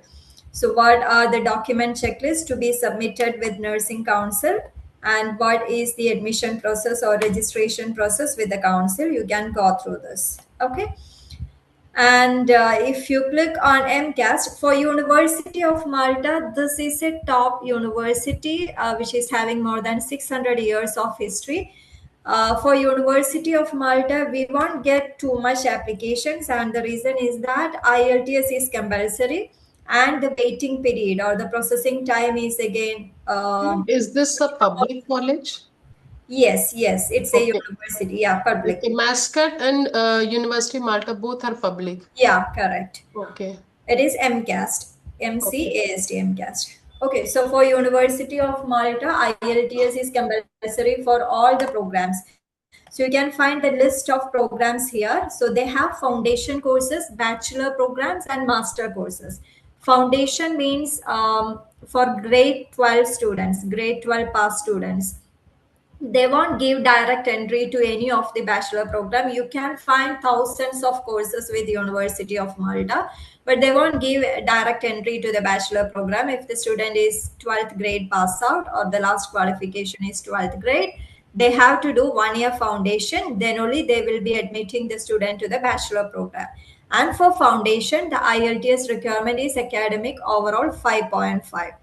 So what are the document checklists to be submitted with nursing council, and what is the admission process or registration process with the council? You can go through this. Okay. And if you click on MCAST for University of Malta, this is a top university which is having more than 600 years of history. For University of Malta, we won't get too much applications, and the reason is that IELTS is compulsory, and the waiting period or the processing time is again. Is this a public college? Yes, it's a Okay. university. Yeah, public. Okay. Mascot and University Malta both are public. Yeah, correct. Okay. It is MCAST, Okay. MCAST, MCAST. Okay, so for University of Malta, IELTS is compulsory for all the programs. So you can find the list of programs here. So they have foundation courses, bachelor programs, and master courses. Foundation means for grade 12 students, grade 12 pass students. They won't give direct entry to any of the bachelor program. You can find thousands of courses with University of Malta, but they won't give direct entry to the bachelor program. If the student is 12th grade pass out or the last qualification is 12th grade, they have to do 1 year foundation, then only they will be admitting the student to the bachelor program. And for foundation, the IELTS requirement is academic overall 5.5.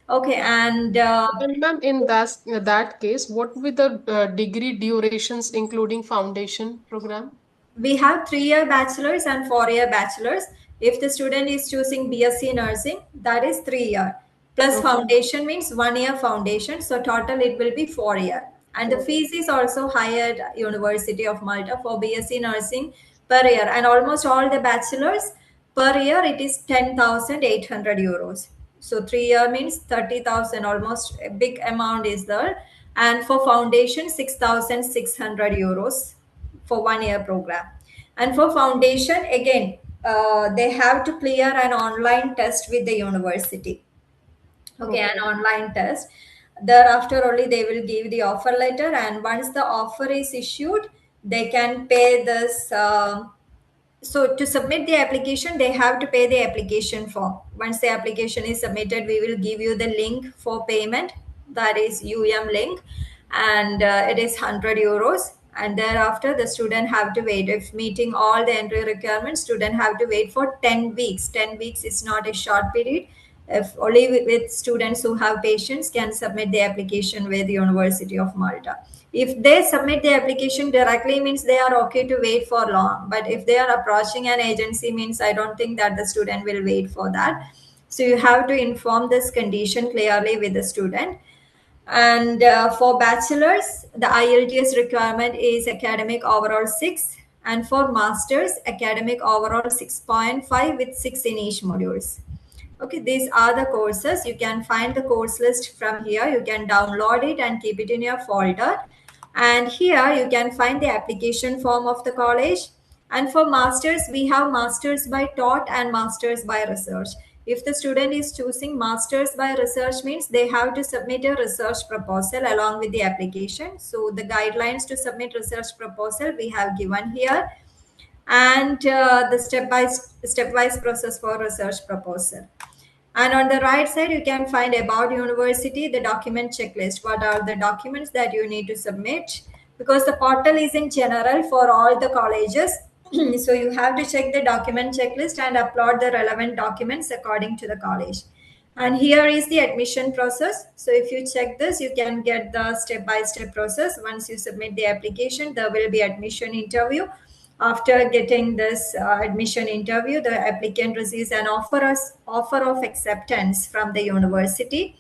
Okay, and And ma'am, in that case, what will be the degree durations including foundation program? we have 3 year bachelor's and 4 year bachelor's. If the student is choosing BSc nursing, that is 3 year. Plus Okay. foundation means 1 year foundation. So total it will be 4 year. And the Okay. fees is also higher at University of Malta for BSc nursing per year. And almost all the bachelors per year it is 10,800 euros. So 3 year means 30,000, almost a big amount is there. And for foundation 6,600 euros for 1 year program. And for foundation, again, they have to clear an online test with the university. Okay, an Okay. online test. Thereafter, only they will give the offer letter, and once the offer is issued, they can pay this. So to submit the application, they have to pay the application form. Once the application is submitted, we will give you the link for payment. That is link, and it is 100 euros. And thereafter, the student have to wait. If meeting all the entry requirements, student have to wait for 10 weeks. 10 weeks is not a short period. If only with students who have patience can submit the application with the University of Malta. If they submit the application directly, means they are okay to wait for long, but if they are approaching an agency, means I don't think that the student will wait for that. So you have to inform this condition clearly with the student. And for bachelors, the IELTS requirement is academic overall 6, and for masters, academic overall 6.5 with 6 in each modules. Okay, these are the courses. You can find the course list from here. You can download it and keep it in your folder. And here you can find the application form of the college. And for masters, we have masters by taught and masters by research. If the student is choosing masters by research, means they have to submit a research proposal along with the application. So the guidelines to submit research proposal we have given here, and the step-wise process for research proposal. And on the right side, you can find about university, the document checklist. What are the documents that you need to submit? Because the portal is in general for all the colleges. So you have to check the document checklist and upload the relevant documents according to the college. And here is the admission process. So if you check this, you can get the step-by-step process. Once you submit the application, there will be admission interview. After getting this admission interview, the applicant receives an offer of acceptance from the university.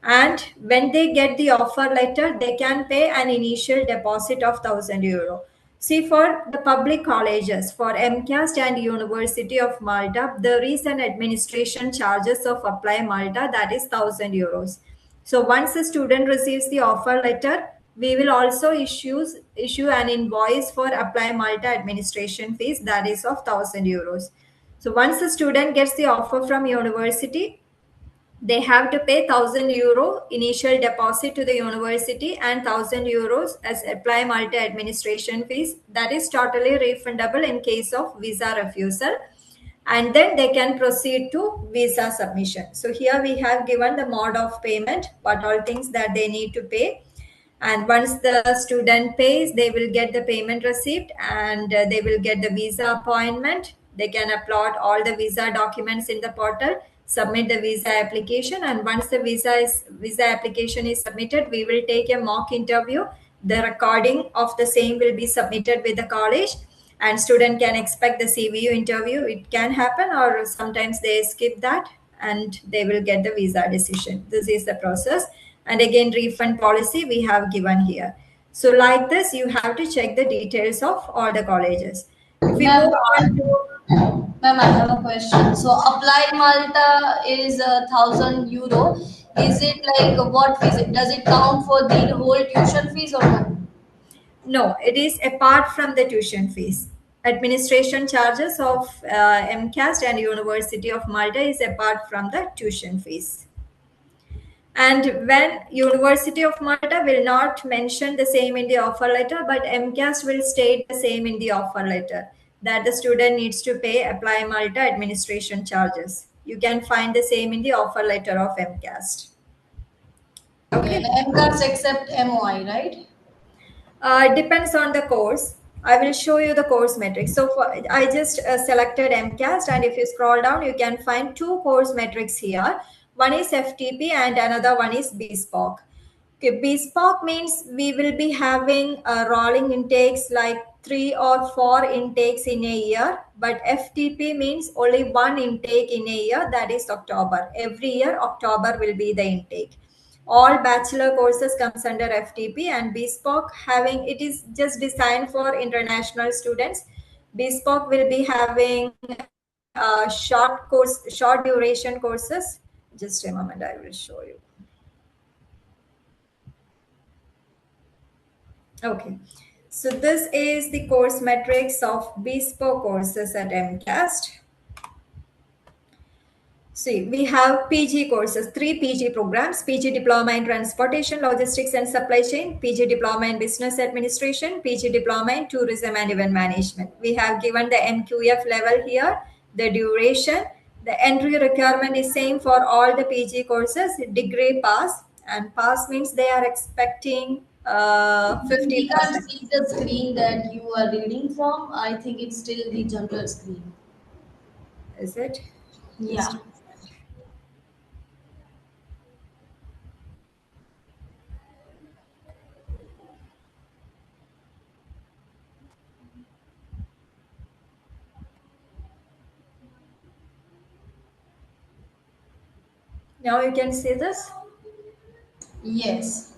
And when they get the offer letter, they can pay an initial deposit of €1,000. See, for the public colleges, for MCAST and University of Malta, there is an administration charges of Apply Malta, that is €1,000. So once the student receives the offer letter, we will also issue an invoice for Apply Malta administration fees, that is of €1,000. So once the student gets the offer from university, they have to pay €1,000 initial deposit to the university and €1,000 as Apply Malta administration fees. That is totally refundable in case of visa refusal. And then they can proceed to visa submission. So here we have given the mode of payment, what all things that they need to pay. And once the student pays, they will get the payment receipt, and they will get the visa appointment. They can upload all the visa documents in the portal, submit the visa application, and once the visa application is submitted, we will take a mock interview. The recording of the same will be submitted with the college, and student can expect the CVU interview. It can happen, or sometimes they skip that and they will get the visa decision. This is the process. And again, refund policy we have given here. So like this, you have to check the details of all the colleges. If we Ma'am, move on to, ma'am, I have a question. So, Apply Malta is €1,000. Is it like what fees? Does it count for the whole tuition fees or no? no, it is apart from the tuition fees. Administration charges of MCAST and University of Malta is apart from the tuition fees. And when University of Malta will not mention the same in the offer letter, but MCAST will state the same in the offer letter, that the student needs to pay Apply Malta administration charges. You can find the same in the offer letter of MCAST. Okay, Okay. and MCAS except MOI, right? Depends on the course. I will show you the course metrics. So I just selected MCAST, and if you scroll down, you can find two course metrics here. One is FTP and another one is Bespoke. Okay, Bespoke means we will be having rolling intakes, like 3 or 4 intakes in a year. But FTP means only one intake in a year, that is October. Every year, October will be the intake. All bachelor courses comes under FTP, and Bespoke having, it is just designed for international students. Bespoke will be having short duration courses. Just a moment, I will show you. Okay, so this is the course metrics of Bespoke courses at MCAST. See, we have PG courses, 3 PG programs: PG Diploma in Transportation, Logistics and Supply Chain, PG Diploma in Business Administration, PG Diploma in Tourism and Event Management. We have given the MQF level here, the duration. The entry requirement is same for all the PG courses, degree pass, and pass means they are expecting We can't 50%. see the screen that you are reading from. I think it's still the general screen. Is it? Yeah. Now you can see this. Yes.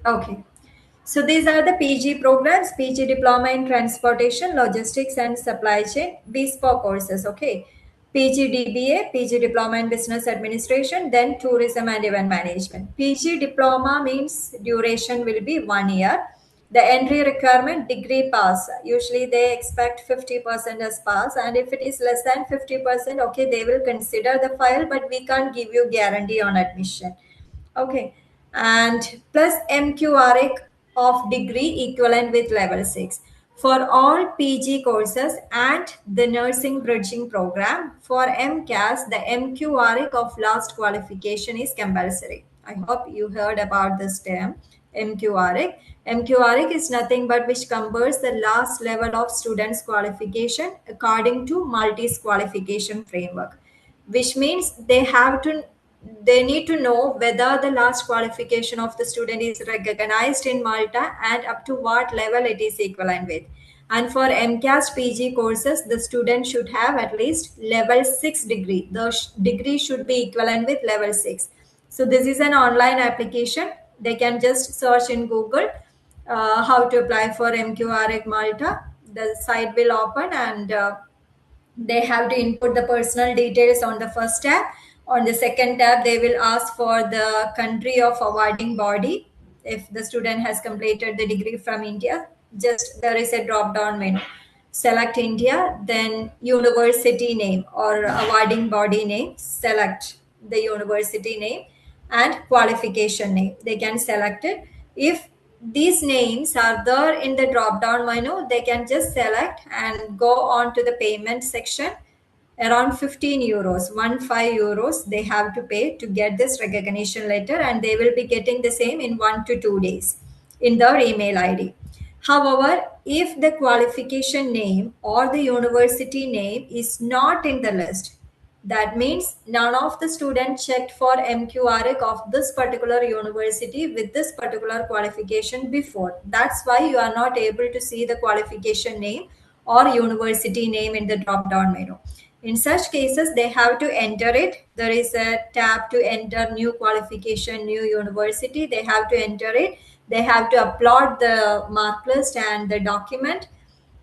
Okay. So these are the PG programs, PG Diploma in Transportation, Logistics and Supply Chain, bespoke courses, okay. PG DBA, PG Diploma in Business Administration, then Tourism and Event Management. PG Diploma means duration will be 1 year. The entry requirement, degree pass. Usually they expect 50% as pass, and if it is less than 50%, okay, they will consider the file, but we can't give you guarantee on admission. Okay. And plus MQRA of degree equivalent with level 6. For all PG courses and the nursing bridging program, for MCAS, the MQRA of last qualification is compulsory. I hope you heard about this term, MQRA. MQRA is nothing but which covers the last level of students' qualification according to Maltese qualification framework, which means they need to know whether the last qualification of the student is recognized in Malta and up to what level it is equivalent with. And for MCAS PG courses, the student should have at least level 6 degree. The degree should be equivalent with level 6. So this is an online application. They can just search in Google how to apply for MQREC Malta. The site will open, and they have to input the personal details on the first tab. On the second tab, they will ask for the country of awarding body. If the student has completed the degree from India, just there is a drop down menu. Select India, then university name or awarding body name. Select the university name and qualification name. They can select it. If these names are there in the drop down menu, they can just select and go on to the payment section. Around 15 euros, 15 euros they have to pay to get this recognition letter, and they will be getting the same in 1 to 2 days in their email ID. However, if the qualification name or the university name is not in the list, that means none of the students checked for MQREC of this particular university with this particular qualification before. That's why you are not able to see the qualification name or university name in the drop down menu. In such cases, they have to enter it. There is a tab to enter new qualification, new university. They have to enter it. They have to upload the mark list and the document.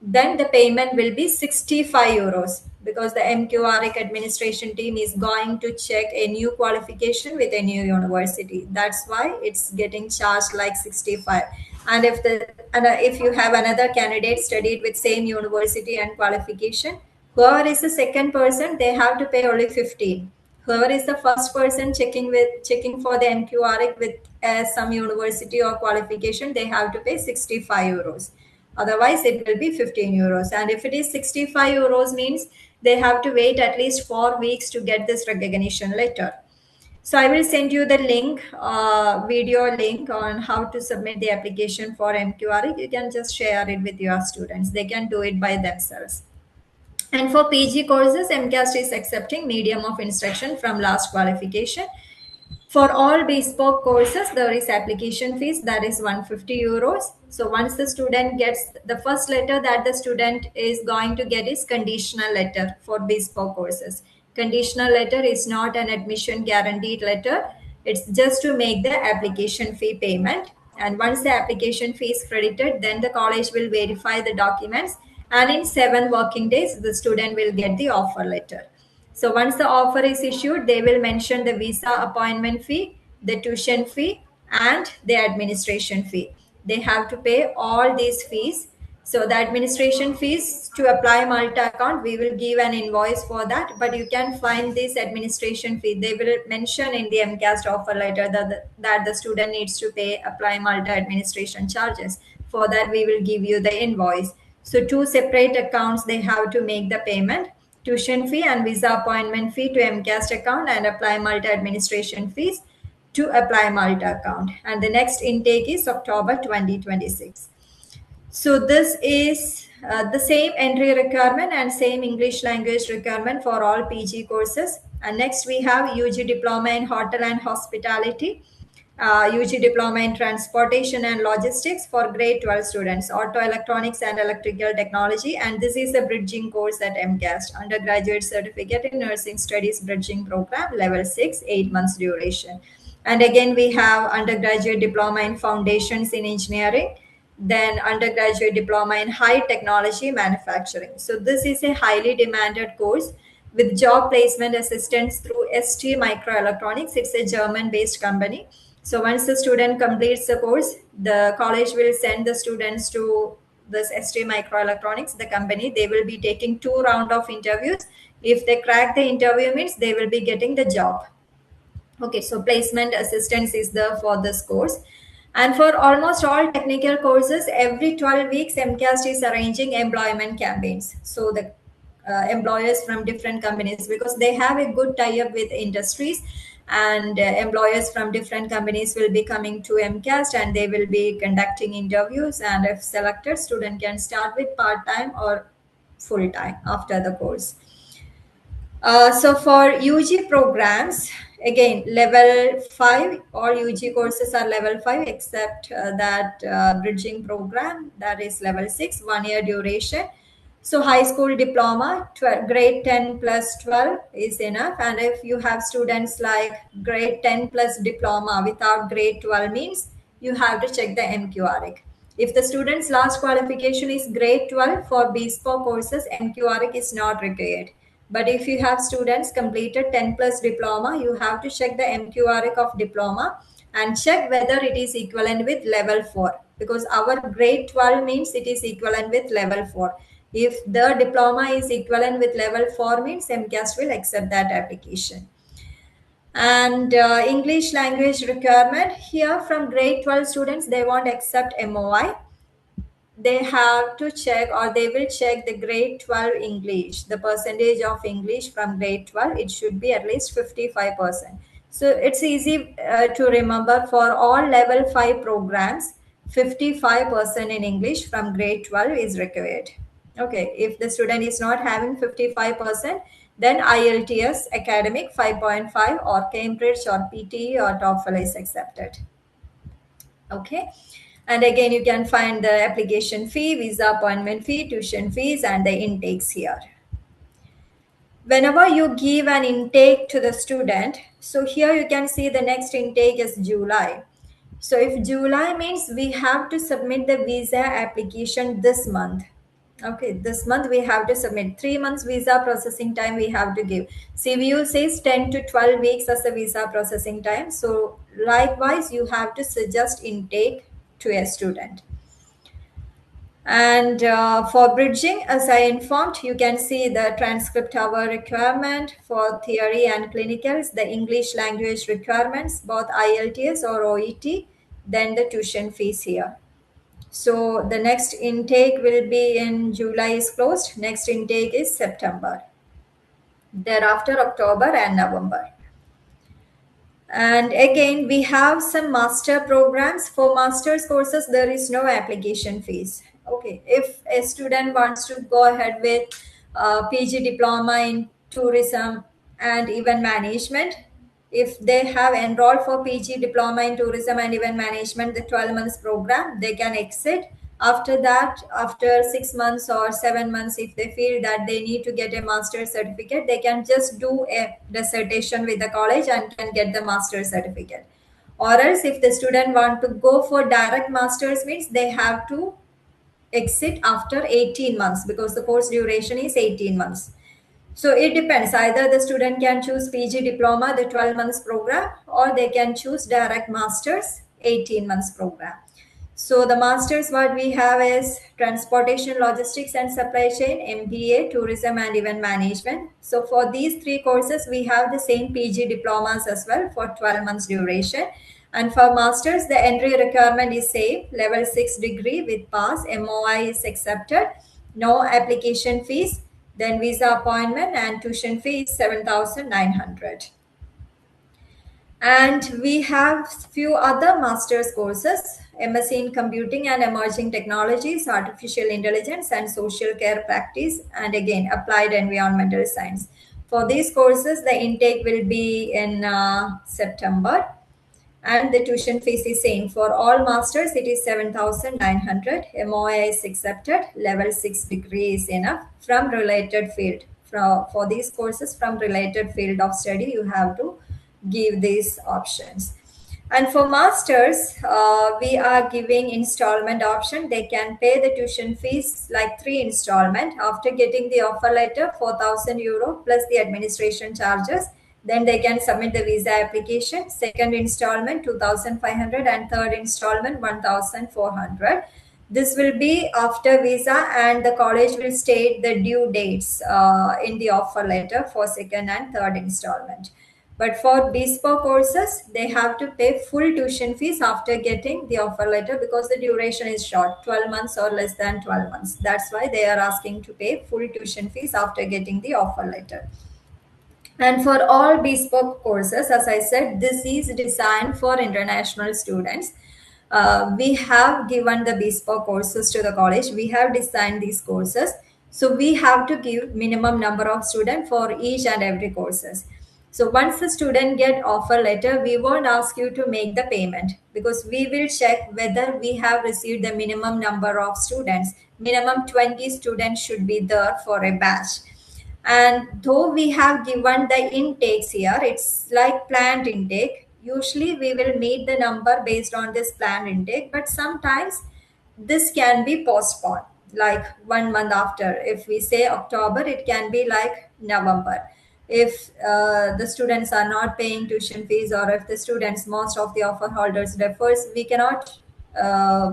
Then the payment will be 65 euros, because the MQREC administration team is going to check a new qualification with a new university. That's why it's getting charged like 65. And if you have another candidate studied with same university and qualification, whoever is the second person, they have to pay only 15. Whoever is the first person checking for the MQREC with some university or qualification, they have to pay 65 euros. Otherwise, it will be 15 euros. And if it is 65 euros, means they have to wait at least 4 weeks to get this recognition letter. So I will send you the link, video link on how to submit the application for MQRE. You can just share it with your students. They can do it by themselves. And for PG courses, MCAST is accepting medium of instruction from last qualification. For all bespoke courses, there is application fees, that is 150 euros. So once the student gets the first letter that the student is going to get is conditional letter for bespoke courses. Conditional letter is not an admission guaranteed letter. It's just to make the application fee payment. And once the application fee is credited, then the college will verify the documents. And in 7 working days, the student will get the offer letter. So once the offer is issued, they will mention the visa appointment fee, the tuition fee, and the administration fee. They have to pay all these fees. So the administration fees to apply Malta account, we will give an invoice for that. But you can find this administration fee. They will mention in the MCAST offer letter that the student needs to pay apply Malta administration charges. For that, we will give you the invoice. So 2 separate accounts, they have to make the payment. Tuition fee and visa appointment fee to MCAST account, and apply Malta administration fees to apply Malta account. And the next intake is October 2026. So this is the same entry requirement and same English language requirement for all PG courses. And next we have UG Diploma in Hotel and Hospitality, UG Diploma in Transportation and Logistics for grade 12 students, Auto Electronics and Electrical Technology. And this is a bridging course at MCAST, Undergraduate Certificate in Nursing Studies Bridging Program, Level 6, 8 months duration. And again, we have undergraduate diploma in foundations in engineering, then undergraduate diploma in high technology manufacturing. So this is a highly demanded course with job placement assistance through ST Microelectronics. It's a German-based company. So once the student completes the course, the college will send the students to this ST Microelectronics, the company. They will be taking 2 rounds of interviews. If they crack the interview, means they will be getting the job. Okay, so placement assistance is there for this course. And for almost all technical courses, every 12 weeks, MCAST is arranging employment campaigns. So the employers from different companies, because they have a good tie-up with industries, and employers from different companies will be coming to MCAST and they will be conducting interviews. And if selected, student can start with part-time or full-time after the course. So for UG programs, again, level 5, all UG courses are level 5 except that bridging program, that is level 6, 1 year duration. So high school diploma, grade 10 plus 12 is enough. And if you have students like grade 10 plus diploma without grade 12 means you have to check the MQRIC. If the student's last qualification is grade 12 for bespoke courses, MQRIC is not required. But if you have students completed 10 plus diploma, you have to check the MQRIC of diploma and check whether it is equivalent with level 4, because our grade 12 means it is equivalent with level 4. If the diploma is equivalent with level 4 means MCAST will accept that application. And English language requirement, here from grade 12 students, they won't accept MOI. They have to check, or they will check the grade 12 English, the percentage of English from grade 12, it should be at least 55%. So it's easy to remember, for all level 5 programs, 55% in English from grade 12 is required. Okay, if the student is not having 55%, then IELTS academic 5.5 or Cambridge or PTE or TOEFL is accepted. Okay, and again you can find the application fee, visa appointment fee, tuition fees, and the intakes here. Whenever you give an intake to the student, so here you can see the next intake is July. So if July means we have to submit the visa application this month. Okay, this month we have to submit 3 months visa processing time we have to give. CVU says 10 to 12 weeks as the visa processing time. So likewise, you have to suggest intake to a student. And for bridging, as I informed, you can see the transcript hour requirement for theory and clinicals, the English language requirements, both IELTS or OET, then the tuition fees here. So the next intake will be in July is closed. Next intake is September. Thereafter, October and November. And again, we have some master programs. For master's courses, there is no application fees. Okay, if a student wants to go ahead with PG diploma in tourism and event management, if they have enrolled for PG diploma in tourism and event management, the 12 months program, they can exit. After that, after 6 months or 7 months, if they feel that they need to get a master's certificate, they can just do a dissertation with the college and can get the master's certificate. Or else, if the student want to go for direct master's, means they have to exit after 18 months, because the course duration is 18 months. So it depends. Either the student can choose PG diploma, the 12 months program, or they can choose direct masters, 18 months program. So the masters what we have is transportation, logistics and supply chain, MBA, tourism and event management. So for these 3 courses, we have the same PG diplomas as well for 12 months duration. And for masters, the entry requirement is same, level 6 degree with pass, MOI is accepted, no application fees, then visa appointment and tuition fee is 7,900. And we have few other master's courses, MSc in Computing and Emerging Technologies, Artificial Intelligence and Social Care Practice, and again, Applied Environmental Science. For these courses, the intake will be in September, and the tuition fees is same. For all masters, it is 7,900. MOI is accepted. Level 6 degree is enough from related field. For these courses from related field of study, you have to give these options. And for masters, we are giving installment option. They can pay the tuition fees like three installment after getting the offer letter, 4,000 euro plus the administration charges. Then they can submit the visa application. Second installment 2,500 and third installment 1,400. This will be after visa, and the college will state the due dates in the offer letter for second and third installment. But for bespoke courses, they have to pay full tuition fees after getting the offer letter because the duration is short, 12 months or less than 12 months. That's why they are asking to pay full tuition fees after getting the offer letter. And for all bespoke courses, as I said, this is designed for international students. We have given the bespoke courses to the college. We have designed these courses. So we have to give minimum number of students for each and every courses. So once the student get offer letter, we won't ask you to make the payment because we will check whether we have received the minimum number of students. Minimum 20 students should be there for a batch. And though we have given the intakes here, it's like planned intake. Usually we will meet the number based on this planned intake, but sometimes this can be postponed like 1 month after. If we say October, it can be like November. If the students are not paying tuition fees, or if the students, most of the offer holders refers, we cannot uh,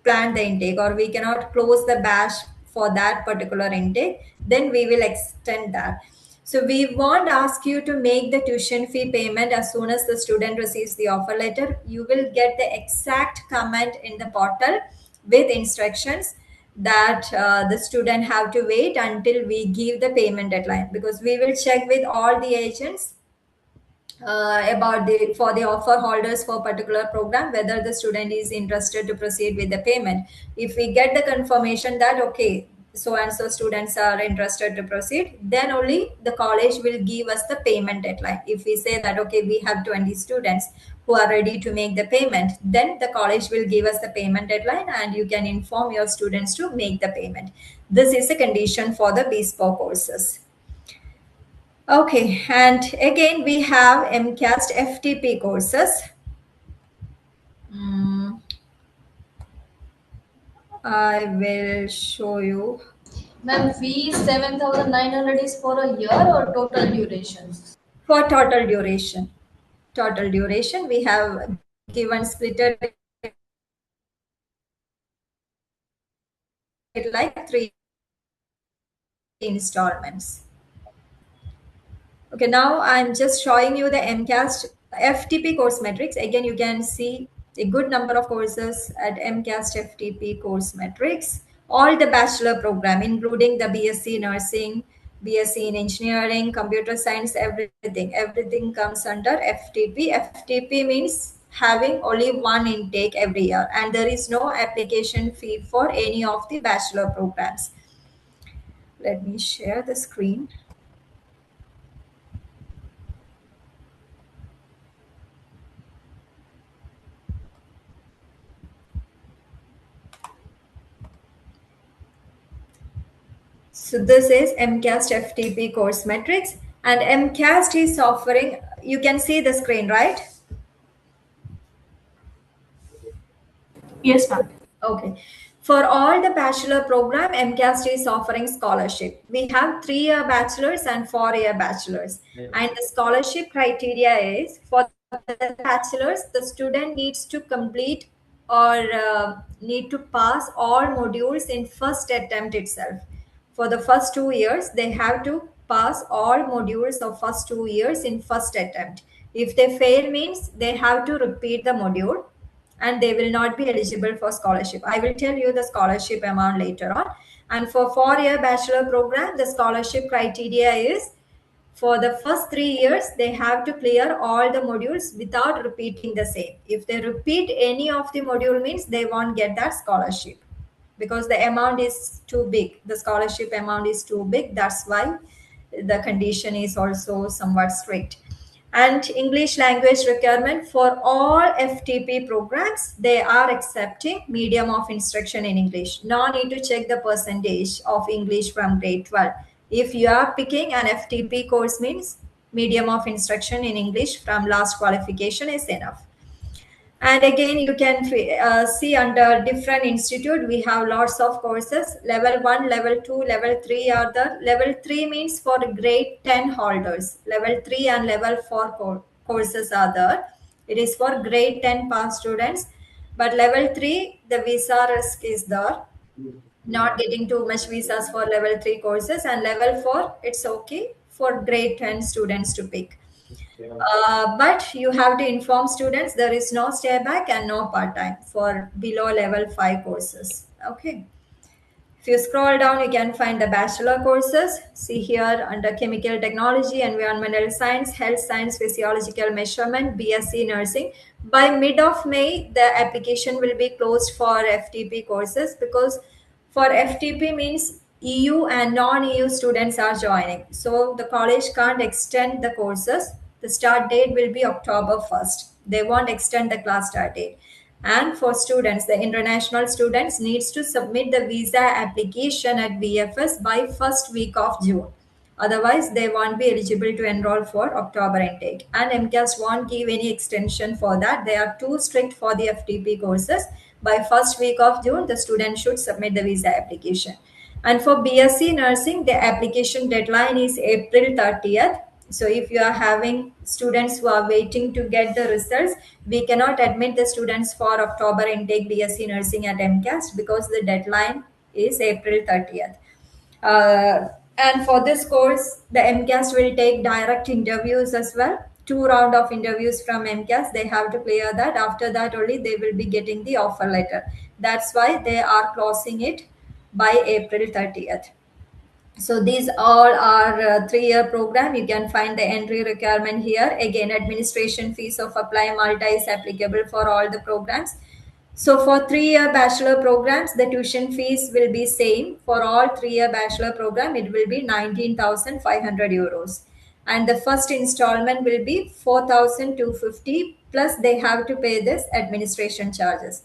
plan the intake, or we cannot close the batch for that particular intake, then we will extend that. So we won't ask you to make the tuition fee payment as soon as the student receives the offer letter. You will get the exact comment in the portal with instructions that the student have to wait until we give the payment deadline, because we will check with all the agents about the for the offer holders for particular program whether the student is interested to proceed with the payment. If we get the confirmation that okay, so and so students are interested to proceed, then only the college will give us the payment deadline. If we say that okay, we have 20 students who are ready to make the payment, then the college will give us the payment deadline and you can inform your students to make the payment. This is a condition for the bespoke courses. Okay, and again we have MCAST FTP courses. Mm, I will show you. Ma'am, fees 7,900 is for a year or total duration? For total duration. Total duration, we have given splitted it like three installments. Okay, now I'm just showing you the MCAST FTP course metrics. Again, you can see a good number of courses at MCAST FTP course metrics. All the bachelor program, including the BSc nursing, BSc in engineering, computer science, everything comes under FTP. FTP means having only one intake every year, and there is no application fee for any of the bachelor programs. Let me share the screen. So this is MCAST FTP course metrics, and MCAST is offering, you can see the screen, right? Yes, ma'am. Okay. For all the bachelor program, MCAST is offering scholarship. We have 3-year bachelors and 4-year bachelors. And the scholarship criteria is for the bachelors, the student needs to complete or need to pass all modules in first attempt itself. For the first 2 years, they have to pass all modules of first 2 years in first attempt. If they fail means they have to repeat the module and they will not be eligible for scholarship. I will tell you the scholarship amount later on. And for 4-year bachelor program, the scholarship criteria is for the first 3 years, they have to clear all the modules without repeating the same. If they repeat any of the module means they won't get that scholarship because the amount is too big. The scholarship amount is too big. That's why the condition is also somewhat strict. And English language requirement for all FTP programs, they are accepting medium of instruction in English. No need to check the percentage of English from grade 12. If you are picking an FTP course means medium of instruction in English from last qualification is enough. And again, you can see under different institute, we have lots of courses. Level 1, level 2, level 3 are the. Level 3 means for grade 10 holders. Level 3 and level 4 courses are there. It is for grade 10 pass students. But level 3, the visa risk is there. Not getting too much visas for level 3 courses. And level 4, it's okay for grade 10 students to pick. But you have to inform students there is no stay back and no part time for below level 5 courses. Okay. If you scroll down, you can find the bachelor courses. See here under chemical technology, environmental science, health science, physiological measurement, BSc nursing. By mid of May, the application will be closed for FTP courses because for FTP means EU and non-EU students are joining. So the college can't extend the courses. The start date will be October 1st. They won't extend the class start date. And for students, the international students needs to submit the visa application at VFS by first week of June. Otherwise, they won't be eligible to enroll for October intake. And MCAS won't give any extension for that. They are too strict for the FTP courses. By first week of June, the student should submit the visa application. And for BSc nursing, the application deadline is April 30th. So if you are having students who are waiting to get the results, we cannot admit the students for October intake BSc nursing at MCAS because the deadline is April 30th. And for this course, the MCAS will take direct interviews as well. 2 rounds of interviews from MCAS. They have to clear that. After that, only they will be getting the offer letter. That's why they are closing it by April 30th. So these all are 3-year program. You can find the entry requirement here. Again, administration fees of Apply Malta is applicable for all the programs. So for 3-year bachelor programs, the tuition fees will be same. For all 3-year bachelor program, it will be 19,500 euros. And the first installment will be 4,250 plus they have to pay this administration charges.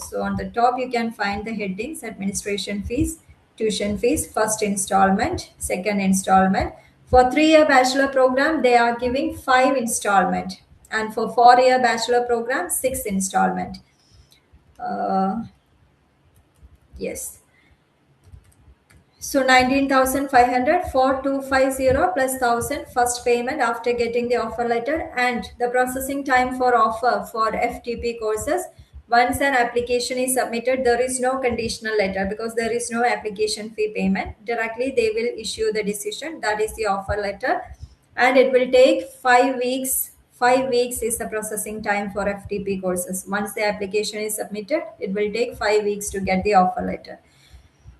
So on the top, you can find the headings: administration fees, tuition fees, first installment, second installment. For 3-year bachelor program, they are giving 5 installment. And for 4-year bachelor program, 6 installment. Yes. So 19,500, 4,250 plus 1,000 first payment after getting the offer letter, and the processing time for offer for FTP courses. Once an application is submitted, there is no conditional letter because there is no application fee payment. Directly, they will issue the decision. That is the offer letter. And it will take 5 weeks. 5 weeks is the processing time for FTP courses. Once the application is submitted, it will take 5 weeks to get the offer letter.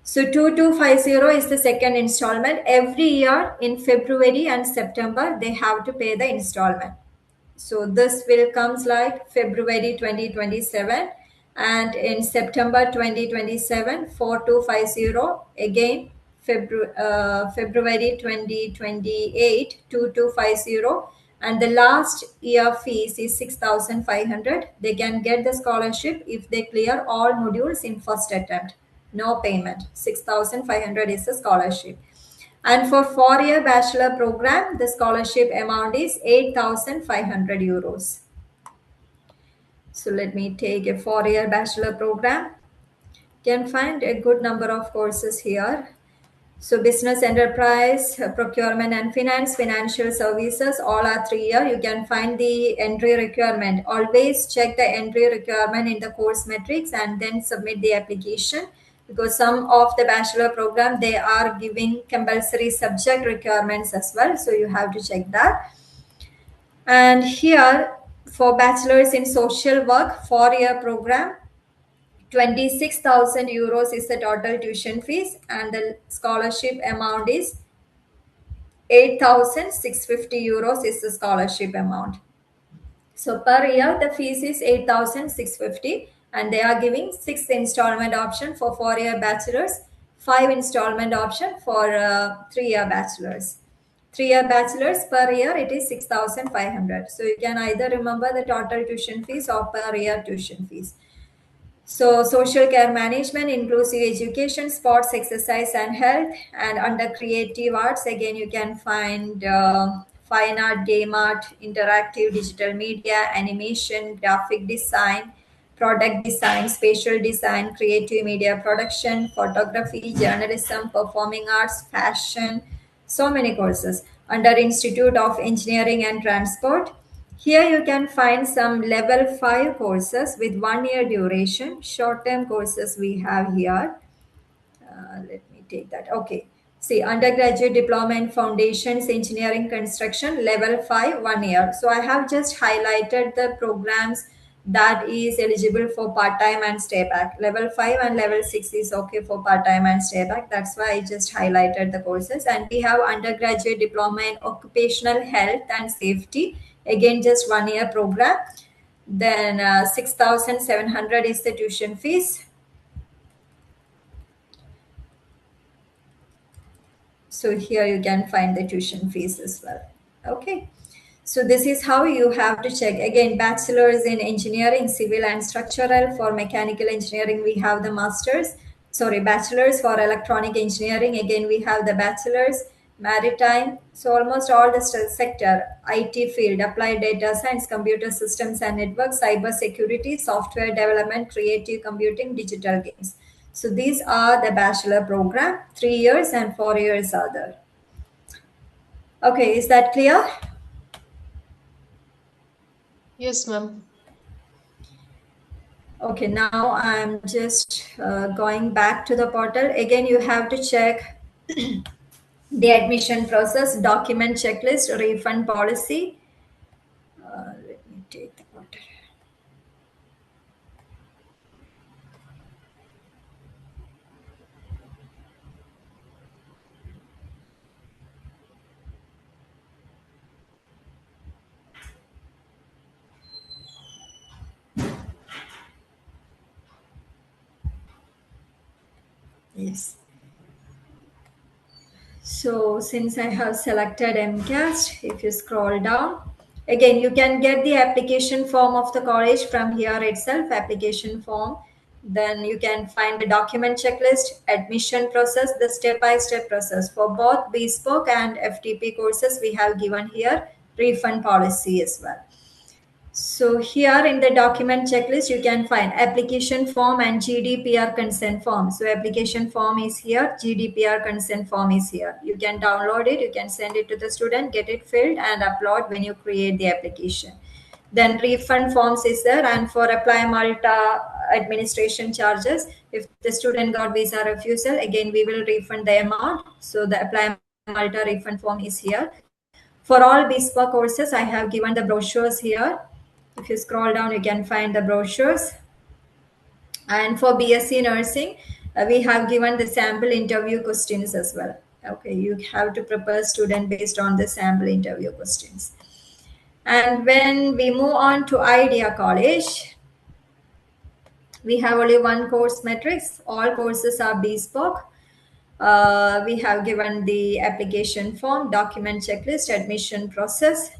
So 2250 is the second installment. Every year in February and September, they have to pay the installment. So this will comes like February 2027 and in September 2027, 4250 again. February 2028, 2250, and the last year fees is 6,500. They can get the scholarship if they clear all modules in first attempt. No payment. 6,500 is the scholarship. And for 4-year bachelor program, the scholarship amount is 8,500 euros. So let me take a 4-year bachelor program. You can find a good number of courses here. So business enterprise, procurement and finance, financial services, all are 3-year. You can find the entry requirement. Always check the entry requirement in the course metrics and then submit the application, because some of the bachelor program, they are giving compulsory subject requirements as well. So you have to check that. And here for bachelors in social work, 4-year program, 26,000 euros is the total tuition fees and the scholarship amount is 8,650 euros is the scholarship amount. So per year the fees is 8,650 and they are giving 6 installment option for 4-year bachelors, 5 installment option for 3-year bachelors. 3-year bachelors per year it is 6,500. So you can either remember the total tuition fees or per year tuition fees. So social care management, inclusive education, sports, exercise and health. And under creative arts, again, you can find fine art, game art, interactive digital media, animation, graphic design, product design, spatial design, creative media production, photography, journalism, performing arts, fashion, so many courses. Under Institute of Engineering and Transport, here you can find some level 5 courses with 1 year duration. Short term courses we have here. Let me take that. Okay. See, undergraduate diploma in foundations, engineering, construction, level 5, 1 year. So I have just highlighted the programs that is eligible for part-time and stay back. Level 5 and level 6 is okay for part-time and stay back. That's why I just highlighted the courses. And we have undergraduate diploma in occupational health and safety. Again, just 1 year program. Then 6,700 is the tuition fees. So here you can find the tuition fees as well. Okay. So this is how you have to check. Again, bachelor's in engineering, civil and structural. For mechanical engineering, we have the master's. Sorry, bachelor's. For electronic engineering, again, we have the bachelor's. Maritime. So almost all the sector, IT field, applied data science, computer systems and networks, cyber security, software development, creative computing, digital games. So these are the bachelor program, 3 years and 4 years are there. Okay, is that clear? Yes, ma'am. Okay, now I'm just going back to the portal. Again, you have to check the admission process, document checklist, refund policy. Let me take the portal. Yes. So since I have selected MCAST, if you scroll down, again, you can get the application form of the college from here itself, application form. Then you can find the document checklist, admission process, the step-by-step process. For both bespoke and FTP courses, we have given here refund policy as well. So here in the document checklist, you can find application form and GDPR consent form. So application form is here, GDPR consent form is here. You can download it, you can send it to the student, get it filled and upload when you create the application. Then refund forms is there, and for Apply Malta administration charges, if the student got visa refusal, again we will refund the amount. So the Apply Malta refund form is here. For all bespoke courses, I have given the brochures here. If you scroll down, you can find the brochures. And for BSc nursing, we have given the sample interview questions as well. Okay, you have to prepare student based on the sample interview questions. And when we move on to Idea College, we have only one course matrix. All courses are bespoke. We have given the application form, document checklist, admission process.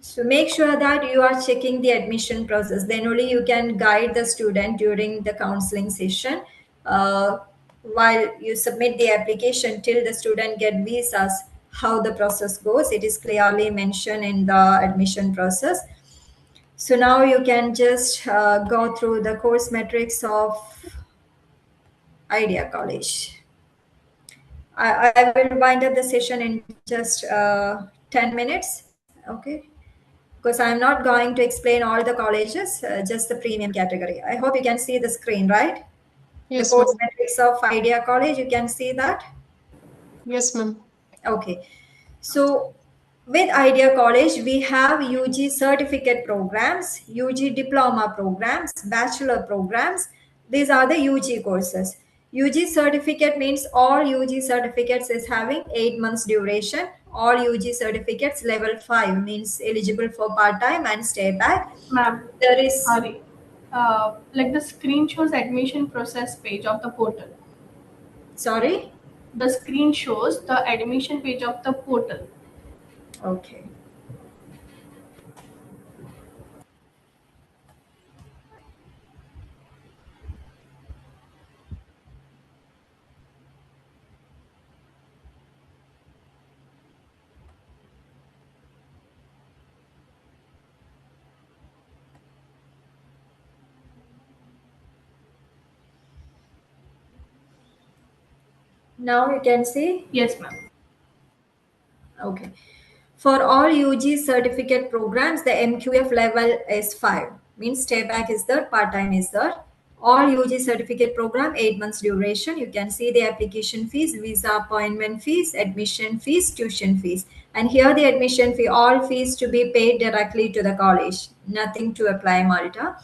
So make sure that you are checking the admission process. Then only you can guide the student during the counseling session. While you submit the application till the student get visas, how the process goes, it is clearly mentioned in the admission process. So now you can just go through the course metrics of Idea College. I will wind up the session in just 10 minutes. Okay. Because I'm not going to explain all the colleges, just the premium category. I hope you can see the screen, right? The Yes, course ma'am. metrics of Idea College, you can see that? Yes, ma'am. Okay. So with Idea College, we have UG certificate programs, UG diploma programs, bachelor programs. These are the UG courses. UG certificate means all UG certificates is having 8 months duration. All UG certificates level 5 means eligible for part-time and stay back. Ma'am, There is, sorry. Like the screen shows admission process page of the portal. sorry? The screen shows the admission page of the portal. Okay. Now you can see. Yes, ma'am. Okay. For all UG certificate programs, the MQF level is 5. Means stay back is there, part-time is there. All UG certificate program, 8 months duration. You can see the application fees, visa appointment fees, admission fees, tuition fees. And here the admission fee, all fees to be paid directly to the college. Nothing to apply Malta.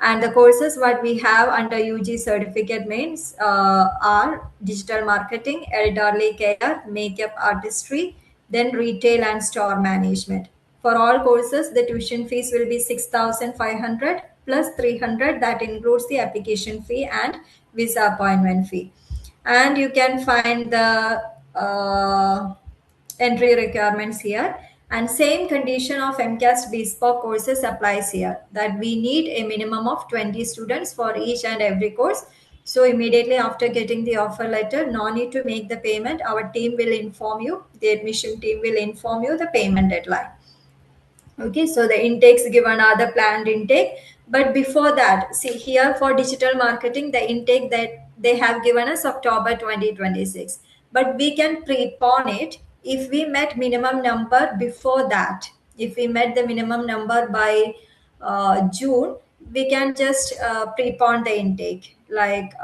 And the courses what we have under UG certificate means are digital marketing, elderly care, makeup artistry, then retail and store management. For all courses, the tuition fees will be 6,500 plus 300. That includes the application fee and visa appointment fee. And you can find the entry requirements here, and same condition of MCAS bespoke courses applies here, that we need a minimum of 20 students for each and every course. So immediately after getting the offer letter, no need to make the payment. Our team will inform you, the admission team will inform you the payment deadline. Okay, so the intakes given are the planned intake, but before that, see here for digital marketing, the intake that they have given us October 2026, but we can prepone it if we met minimum number before that. If we met the minimum number by June, we can just prepone the intake, like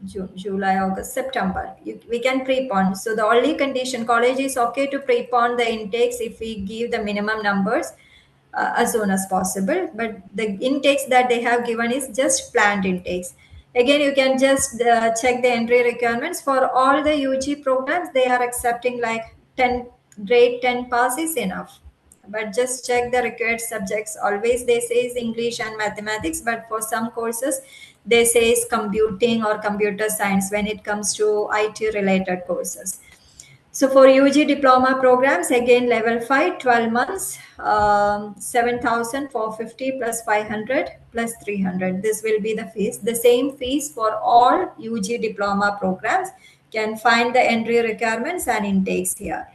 June, July, August, September. We can prepone. So the only condition, college is okay to prepone the intakes if we give the minimum numbers as soon as possible. But the intakes that they have given is just planned intakes. Again, you can just check the entry requirements for all the UG programs. They are accepting like 10 grade 10 pass is enough, but just check the required subjects. Always they say is English and mathematics, but for some courses they say is computing or computer science when it comes to IT related courses. So for UG diploma programs, again level 5, 12 months, 7,450 plus 500 plus 300. This will be the fees. The same fees for all UG diploma programs. Can find the entry requirements and intakes here.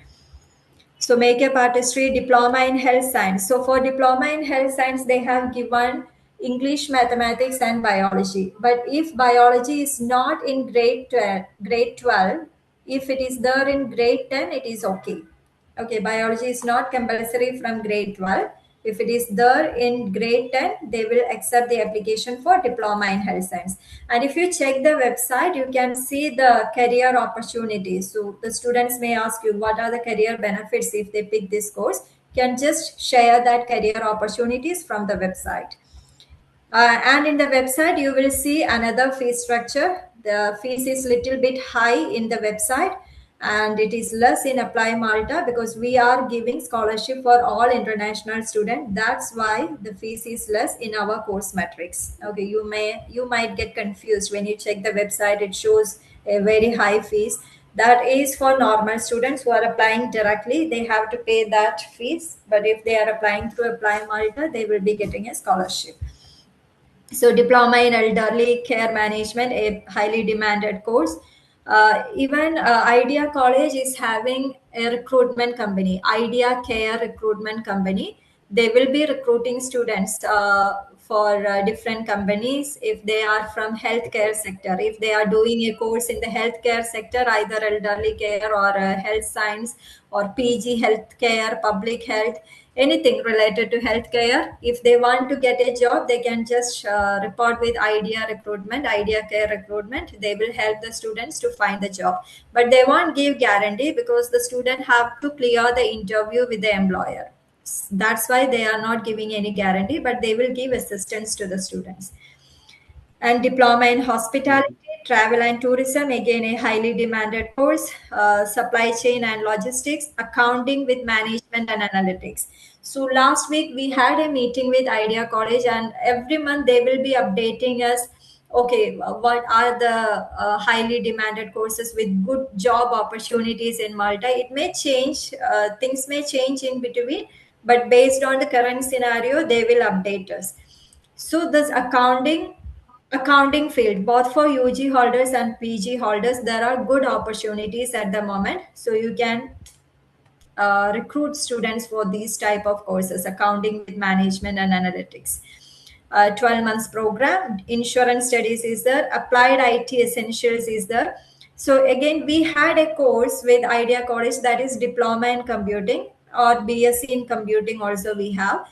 So makeup artistry, diploma in health science. So for diploma in health science, they have given English, mathematics, and biology. But if biology is not in grade 12, if it is there in grade 10, it is okay. Okay, biology is not compulsory from grade 12. If it is there in grade 10, they will accept the application for diploma in health science. And if you check the website, you can see the career opportunities. So the students may ask you, what are the career benefits if they pick this course? You can just share that career opportunities from the website. And in the website, you will see another fee structure. The fees is little bit high in the website, and it is less in Apply Malta because we are giving scholarship for all international students. That's why the fees is less in our course metrics. Okay, you might get confused when you check the website. It shows a very high fees. That is for normal students who are applying directly. They have to pay that fees. But if they are applying through Apply Malta, they will be getting a scholarship. So diploma in elderly care management, a highly demanded course. Even Idea College is having a recruitment company, Idea Care Recruitment Company. They will be recruiting students for different companies if they are from healthcare sector. If they are doing a course in the healthcare sector, either elderly care or health science or PG healthcare, public health, anything related to healthcare. If they want to get a job, they can just report with Idea Recruitment, Idea Care Recruitment. They will help the students to find the job, but they won't give guarantee because the student have to clear the interview with the employer. That's why they are not giving any guarantee, but they will give assistance to the students. And diploma in hospitality, travel and tourism, again a highly demanded course. Supply chain and logistics, accounting with management and analytics. So last week we had a meeting with Idea College, and every month they will be updating us, okay, what are the highly demanded courses with good job opportunities in Malta. It may change, things may change in between, but based on the current scenario, they will update us. So this accounting field, both for UG holders and PG holders, there are good opportunities at the moment. So you can recruit students for these type of courses, accounting with management and analytics. 12 months program, insurance studies is there, applied IT essentials is there, So again, we had a course with Idea College, that is diploma in computing, or BSc in computing also we have.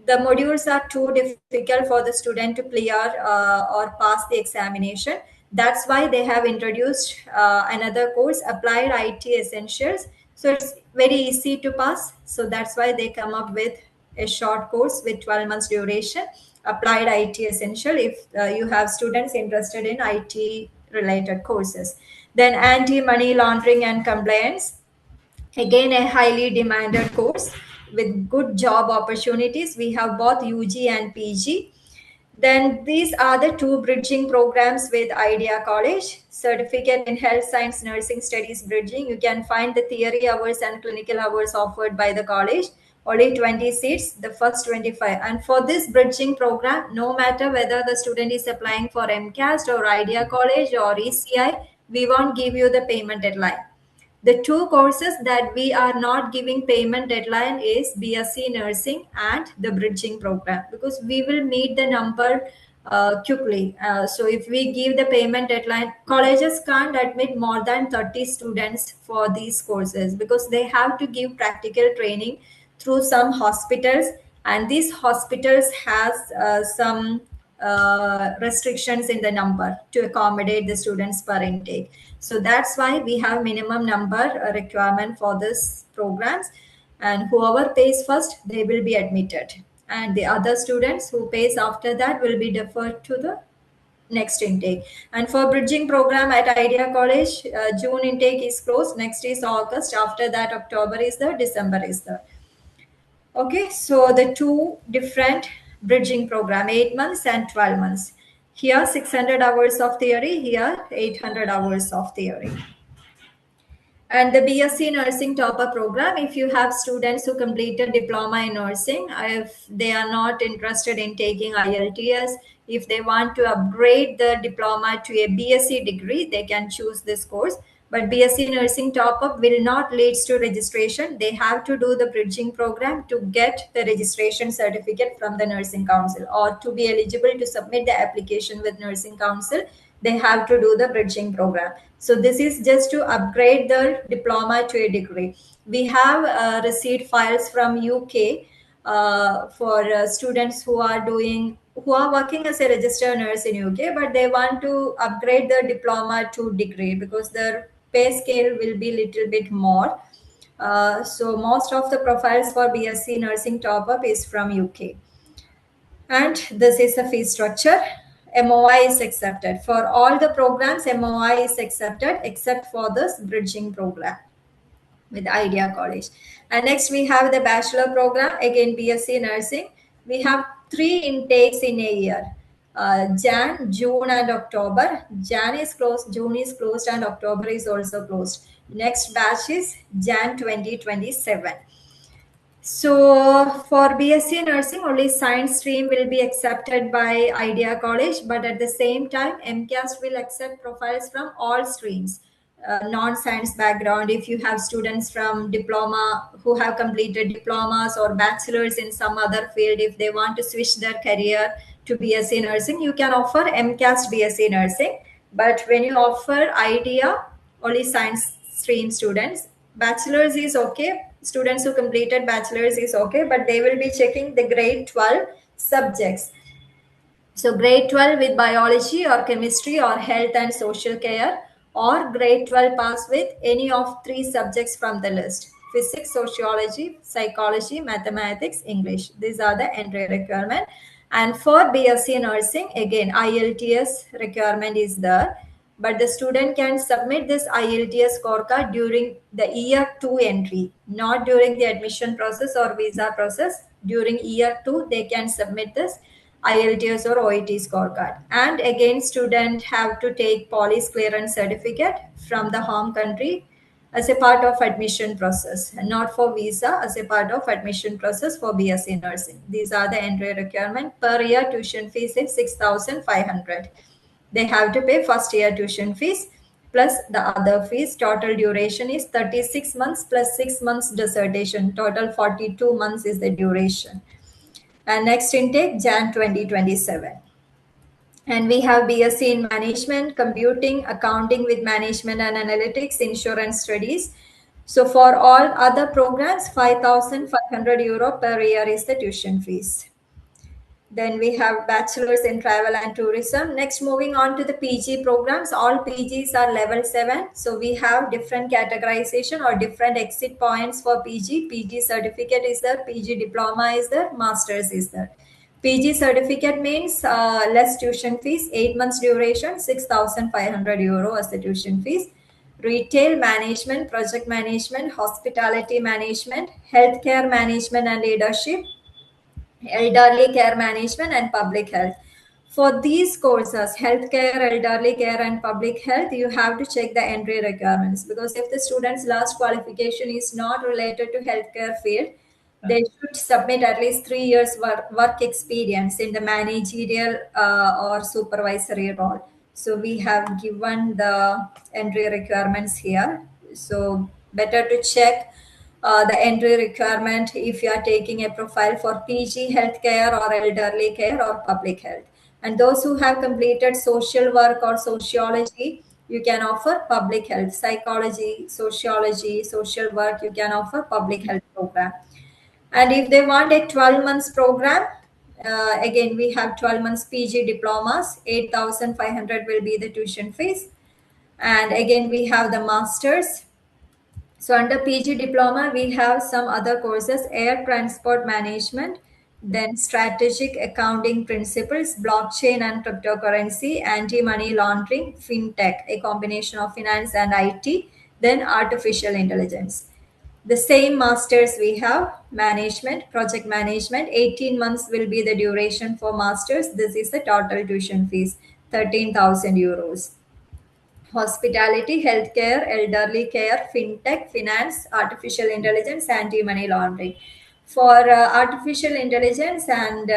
The modules are too difficult for the student to clear or pass the examination. That's why they have introduced another course, Applied IT Essentials. So it's very easy to pass. So that's why they come up with a short course with 12 months duration, Applied IT Essential, if you have students interested in IT related courses. Then anti-money laundering and compliance, again a highly demanded course with good job opportunities. We have both UG and PG. Then these are the two bridging programs with Idea College. Certificate in Health Science Nursing Studies Bridging. You can find the theory hours and clinical hours offered by the college. Only 20 seats, the first 25. And for this bridging program, no matter whether the student is applying for MCAST or Idea College or ECI, we won't give you the payment deadline. The two courses that we are not giving payment deadline is BSc Nursing and the bridging program, because we will meet the number quickly. So if we give the payment deadline, colleges can't admit more than 30 students for these courses, because they have to give practical training through some hospitals, and these hospitals has some restrictions in the number to accommodate the students per intake. So that's why we have minimum number requirement for this programs, and whoever pays first, they will be admitted, and the other students who pays after that will be deferred to the next intake. And for bridging program at Idea College, June intake is closed, next is August, after that October is there, December is there. Okay, so the two different bridging program, 8 months and 12 months. Here 600 hours of theory, here 800 hours of theory. And the BSc Nursing Topper program, if you have students who completed diploma in nursing, if they are not interested in taking IELTS, if they want to upgrade the diploma to a BSc degree, they can choose this course. But BSc Nursing Top-Up will not lead to registration. They have to do the bridging program to get the registration certificate from the Nursing Council, or to be eligible to submit the application with Nursing Council, they have to do the bridging program. So this is just to upgrade the diploma to a degree. We have received files from UK for students who are working as a registered nurse in UK, but they want to upgrade their diploma to degree because their pay scale will be little bit more. So most of the profiles for BSc nursing top up is from UK. And this is the fee structure. MOI is accepted. For all the programs, MOI is accepted except for this bridging program with Idea College. And next we have the bachelor program, again BSc Nursing. We have 3 intakes in a year. Jan, June and October. Jan is closed, June is closed and October is also closed. Next batch is Jan 2027. So for BSc Nursing, only science stream will be accepted by Idea College, but at the same time, MCAST will accept profiles from all streams. Non-science background, if you have students from diploma who have completed diplomas or bachelors in some other field, if they want to switch their career to BSc Nursing, you can offer MCAST BSc Nursing. But when you offer Idea, only science stream students. Bachelor's is okay. Students who completed bachelor's is okay, but they will be checking the grade 12 subjects. So grade 12 with biology or chemistry or health and social care, or grade 12 pass with any of 3 subjects from the list: physics, sociology, psychology, mathematics, English. These are the entry requirement. And for BSc nursing, again IELTS requirement is there, but the student can submit this IELTS scorecard during the year 2 entry, not during the admission process or visa process. During year 2, they can submit this IELTS or OET scorecard. And again, student have to take police clearance certificate from the home country as a part of admission process, and not for visa, as a part of admission process for BSc nursing. These are the entry requirement. Per year tuition fees is 6,500. They have to pay first year tuition fees plus the other fees. Total duration is 36 months plus 6 months dissertation. Total 42 months is the duration. And next intake, Jan 2027. And we have BSc in management, computing, accounting with management and analytics, insurance studies. So for all other programs, 5,500 euro per year is the tuition fees. Then we have bachelor's in travel and tourism. Next, moving on to the PG programs. All PGs are level 7. So we have different categorization or different exit points for PG. PG certificate is there, PG diploma is there, master's is there. PG certificate means less tuition fees, 8 months duration, 6,500 euro as the tuition fees. Retail management, project management, hospitality management, healthcare management and leadership, elderly care management, and public health. For these courses, healthcare, elderly care, and public health, you have to check the entry requirements, because if the student's last qualification is not related to healthcare field, they should submit at least 3 years work experience in the managerial or supervisory role. So we have given the entry requirements here. So better to check the entry requirement if you are taking a profile for PG healthcare or elderly care or public health. And those who have completed social work or sociology, you can offer public health, psychology, sociology, social work, you can offer public health program. And if they want a 12 months program, again, we have 12 months PG diplomas, 8,500 will be the tuition fees. And again, we have the masters. So under PG diploma, we have some other courses: air transport management, then strategic accounting principles, blockchain and cryptocurrency, anti-money laundering, fintech, a combination of finance and IT, then artificial intelligence. The same masters we have: management, project management, 18 months will be the duration for masters. This is the total tuition fees, 13,000 euros. Hospitality, healthcare, elderly care, fintech, finance, artificial intelligence, anti-money laundering. For artificial intelligence and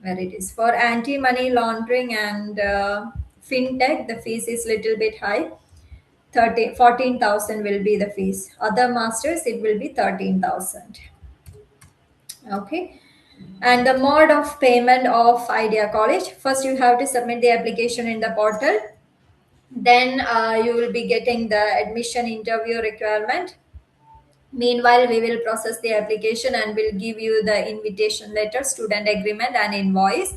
where it is for anti-money laundering and fintech, the fees is little bit high. 14,000 will be the fees. Other masters, it will be 13,000. Okay. And the mode of payment of Idea College: first you have to submit the application in the portal. Then you will be getting the admission interview requirement. Meanwhile, we will process the application and will give you the invitation letter, student agreement, and invoice.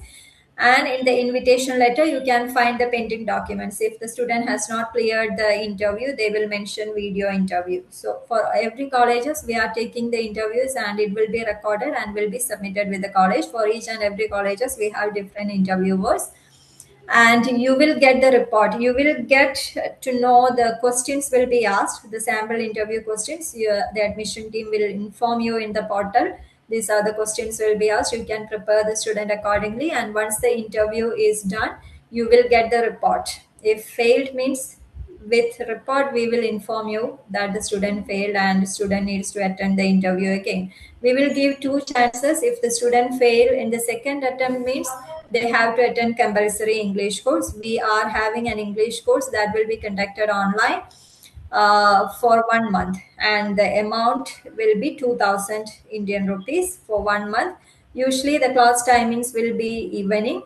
And in the invitation letter, you can find the pending documents. If the student has not cleared the interview, they will mention video interview. So for every colleges, we are taking the interviews and it will be recorded and will be submitted with the college. For each and every colleges, we have different interviewers, and you will get the report. You will get to know the questions will be asked, the sample interview questions. The admission team will inform you in the portal. These are the questions will be asked. You can prepare the student accordingly, and once the interview is done, you will get the report. If failed means, with report we will inform you that the student failed and student needs to attend the interview again. We will give two chances. If the student fail in the second attempt means, they have to attend compulsory English course. We are having an English course that will be conducted online for 1 month, and the amount will be 2,000 Indian rupees for 1 month. Usually the class timings will be evening,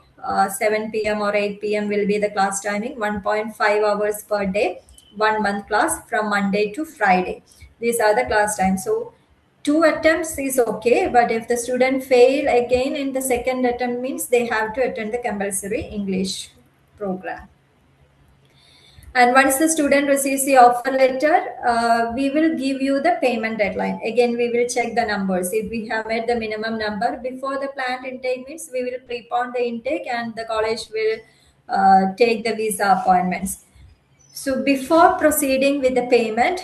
7 p.m. or 8 p.m. will be the class timing, 1.5 hours per day, 1 month class from Monday to Friday. These are the class times. So 2 attempts is okay, but if the student fail again in the second attempt means, they have to attend the compulsory English program. And once the student receives the offer letter, we will give you the payment deadline. Again, we will check the numbers. If we have met the minimum number before the planned intake means, we will prepone the intake and the college will take the visa appointments. So before proceeding with the payment,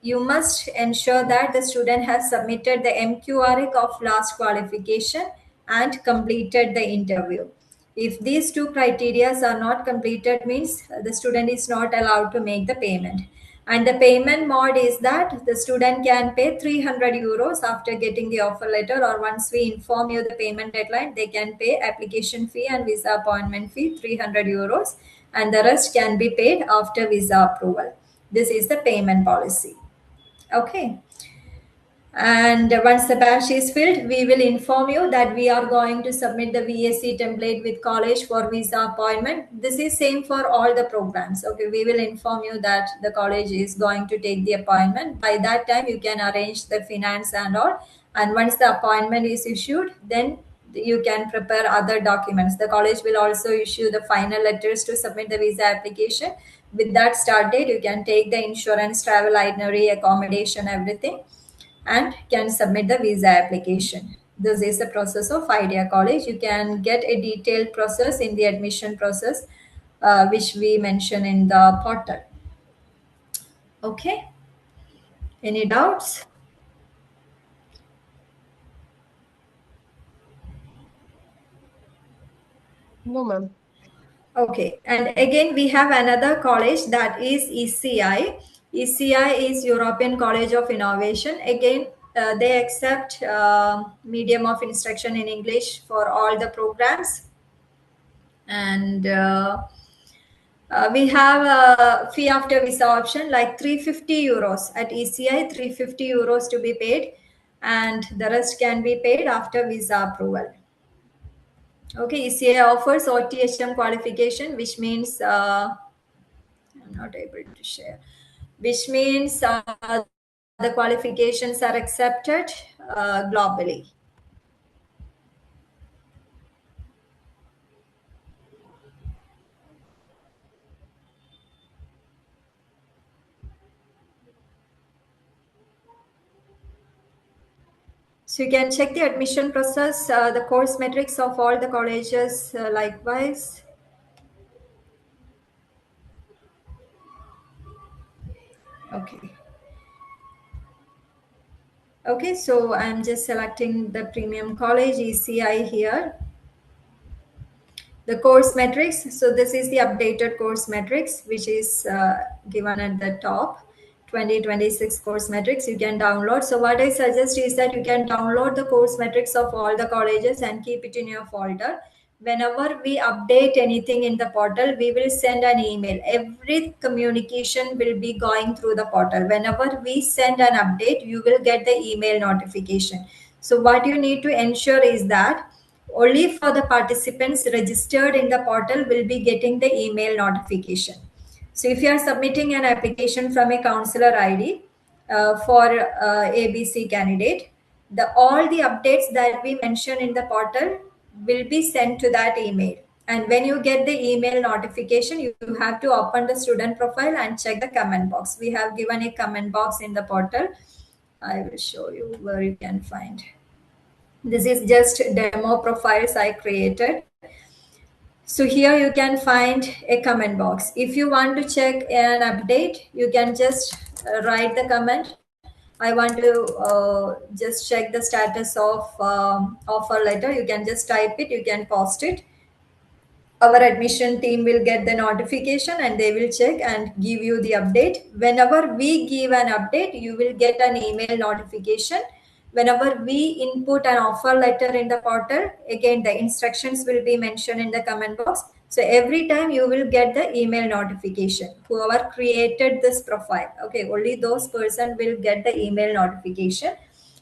you must ensure that the student has submitted the MQRIC of last qualification and completed the interview. If these two criteria are not completed means, the student is not allowed to make the payment. And the payment mode is that the student can pay 300 euros after getting the offer letter, or once we inform you the payment deadline, they can pay application fee and visa appointment fee 300 euros, and the rest can be paid after visa approval. This is the payment policy. Okay. And once the batch is filled, we will inform you that we are going to submit the VSC template with college for visa appointment. This is same for all the programs. Okay, we will inform you that the college is going to take the appointment. By that time, you can arrange the finance and all. And once the appointment is issued, then you can prepare other documents. The college will also issue the final letters to submit the visa application. With that start date, you can take the insurance, travel itinerary, accommodation, everything, and can submit the visa application. This is the process of Idea College. You can get a detailed process in the admission process, which we mention in the portal. Okay. Any doubts? No, ma'am. Okay, and again we have another college, that is ECI. ECI is European College of Innovation. Again, they accept medium of instruction in English for all the programs, and we have a fee after visa option like 350 euros at ECI, 350 euros to be paid, and the rest can be paid after visa approval. Okay, ECI offers OTHM qualification, which means I'm not able to share, which means the qualifications are accepted globally. So you can check the admission process, the course metrics of all the colleges likewise. Okay. Okay, so I'm just selecting the premium college ECI here. The course metrics. So this is the updated course metrics, which is given at the top. 2026 course metrics you can download. So what I suggest is that you can download the course metrics of all the colleges and keep it in your folder. Whenever we update anything in the portal, we will send an email. Every communication will be going through the portal. Whenever we send an update, you will get the email notification. So what you need to ensure is that only for the participants registered in the portal will be getting the email notification. So if you are submitting an application from a counselor ID for ABC candidate, all the updates that we mention in the portal will be sent to that email. And when you get the email notification, you have to open the student profile and check the comment box. We have given a comment box in the portal. I will show you where you can find. This is just demo profiles I created. So here you can find a comment box. If you want to check an update, you can just write the comment. I want to just check the status of offer letter. You can just type it, you can post it. Our admission team will get the notification and they will check and give you the update. Whenever we give an update, you will get an email notification. Whenever we input an offer letter in the portal, again the instructions will be mentioned in the comment box. So every time you will get the email notification. Whoever created this profile, okay, only those person will get the email notification.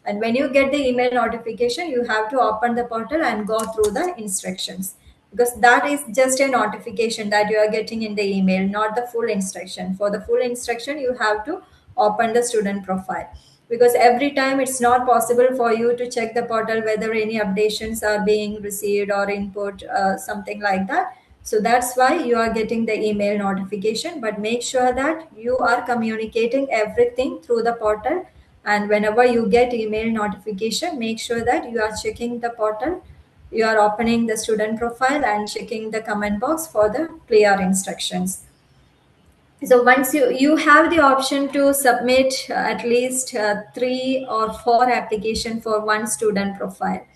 And when you get the email notification, you have to open the portal and go through the instructions, because that is just a notification that you are getting in the email, not the full instruction. For the full instruction, you have to open the student profile, because every time it's not possible for you to check the portal whether any updations are being received or input, something like that. So that's why you are getting the email notification. But make sure that you are communicating everything through the portal, and whenever you get email notification, make sure that you are checking the portal, you are opening the student profile and checking the comment box for the clear instructions. So once you have the option to submit at least 3 or 4 application for one student profile.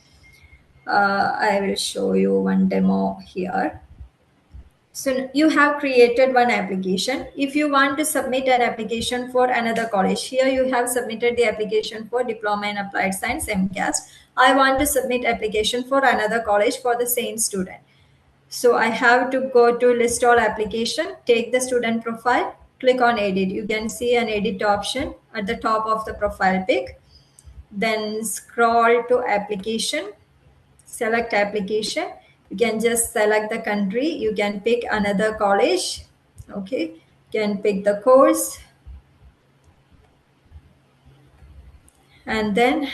I will show you one demo here. So you have created one application. If you want to submit an application for another college, here you have submitted the application for Diploma in Applied Science MCAS. I want to submit application for another college for the same student. So I have to go to list all application, take the student profile, click on edit. You can see an edit option at the top of the profile pic. then scroll to application, select application. You can just select the country, you can pick another college. Okay, you can pick the course, and then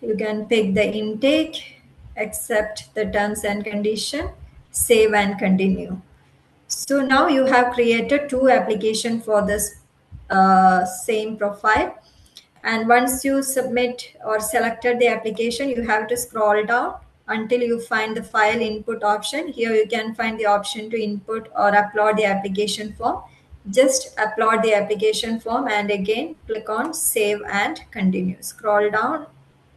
you can pick the intake, accept the terms and condition, save and continue. So now you have created two applications for this same profile. And once you submit or selected the application, you have to scroll down until you find the file input option. Here you can find the option to input or upload the application form. Just upload the application form and again click on save and continue. Scroll down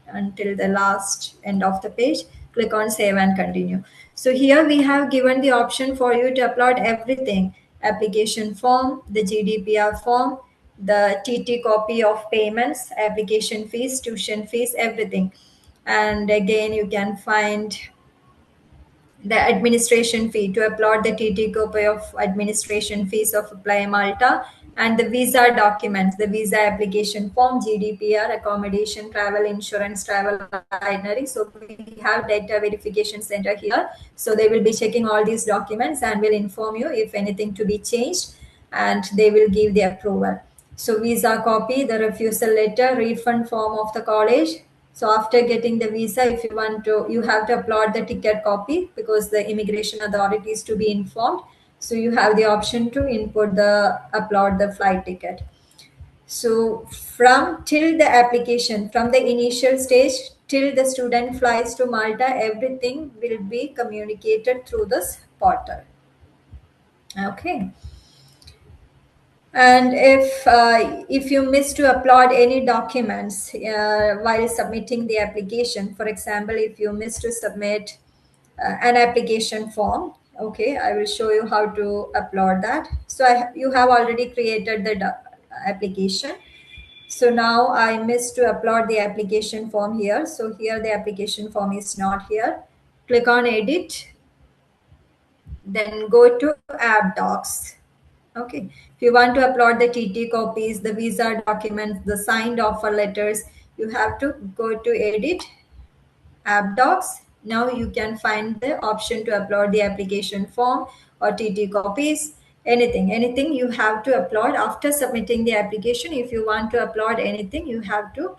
until the last end of the page, click on save and continue. So here we have given the option for you to upload everything: application form, the GDPR form, the TT copy of payments, application fees, tuition fees, everything. And again you can find the administration fee to upload the TT copy of administration fees of Apply Malta, and the visa documents, the visa application form, GDPR, accommodation, travel insurance, travel itinerary. So we have data verification center here. So they will be checking all these documents and will inform you if anything to be changed, and they will give the approval. So visa copy, the refusal letter, refund form of the college. So after getting the visa, if you want to, you have to upload the ticket copy because the immigration authority is to be informed. So you have the option to input the upload the flight ticket. So from till the application, from the initial stage till the student flies to Malta, everything will be communicated through this portal. Okay. And if you miss to upload any documents while submitting the application, for example, if you miss to submit an application form, okay, I will show you how to upload that. So you have already created the application. So now I missed to upload the application form here. So here the application form is not here. Click on edit, then go to app docs. Okay, if you want to upload the TT copies, the visa documents, the signed offer letters, you have to go to edit, app docs. Now you can find the option to upload the application form or TT copies, anything you have to upload after submitting the application. If you want to upload anything, you have to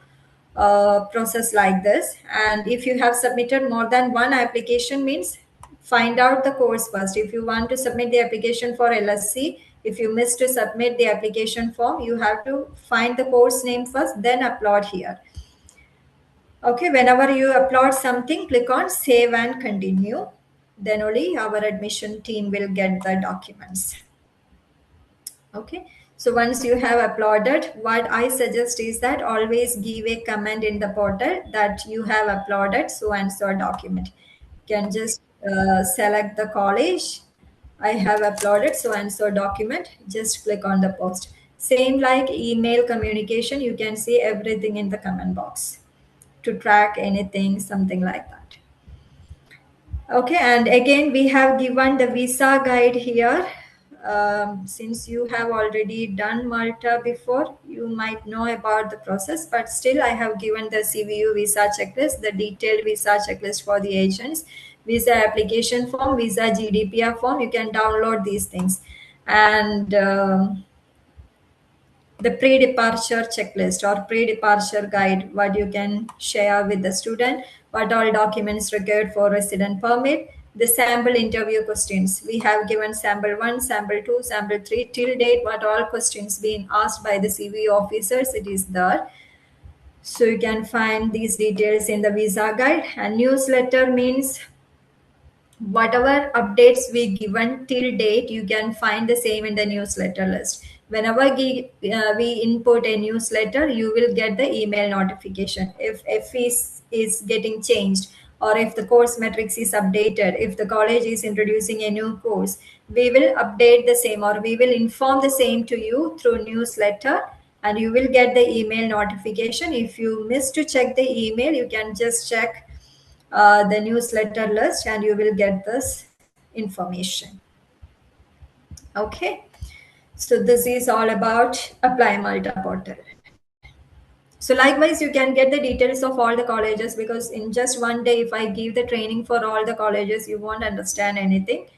process like this. And if you have submitted more than one application, means find out the course first. If you want to submit the application for LSC, if you miss to submit the application form, you have to find the course name first, then upload here. Okay, whenever you upload something, click on save and continue. Then only our admission team will get the documents. Okay, so once you have uploaded, what I suggest is that always give a comment in the portal that you have uploaded so and so document. You can just select the college. I have uploaded so and so document. Just click on the post. Same like email communication, you can see everything in the comment box to track anything, something like that. Okay, and again, we have given the visa guide here. Since you have already done Malta before, you might know about the process, but still I have given the CVU visa checklist, the detailed visa checklist for the agents, visa application form, visa GDPR form. You can download these things. And the pre-departure checklist or pre-departure guide, what you can share with the student, what all documents required for resident permit, the sample interview questions. We have given sample 1, sample 2, sample 3 till date, what all questions being asked by the CV officers, it is there. So you can find these details in the visa guide. And newsletter means whatever updates we given till date, you can find the same in the newsletter list. Whenever we input a newsletter, you will get the email notification if fees is getting changed, or if the course metrics is updated, if the college is introducing a new course, we will update the same, or we will inform the same to you through newsletter, and you will get the email notification. If you miss to check the email, you can just check the newsletter list and you will get this information. Okay, so this is all about Apply Malta portal. So likewise, you can get the details of all the colleges, because in just one day, if I give the training for all the colleges, you won't understand anything.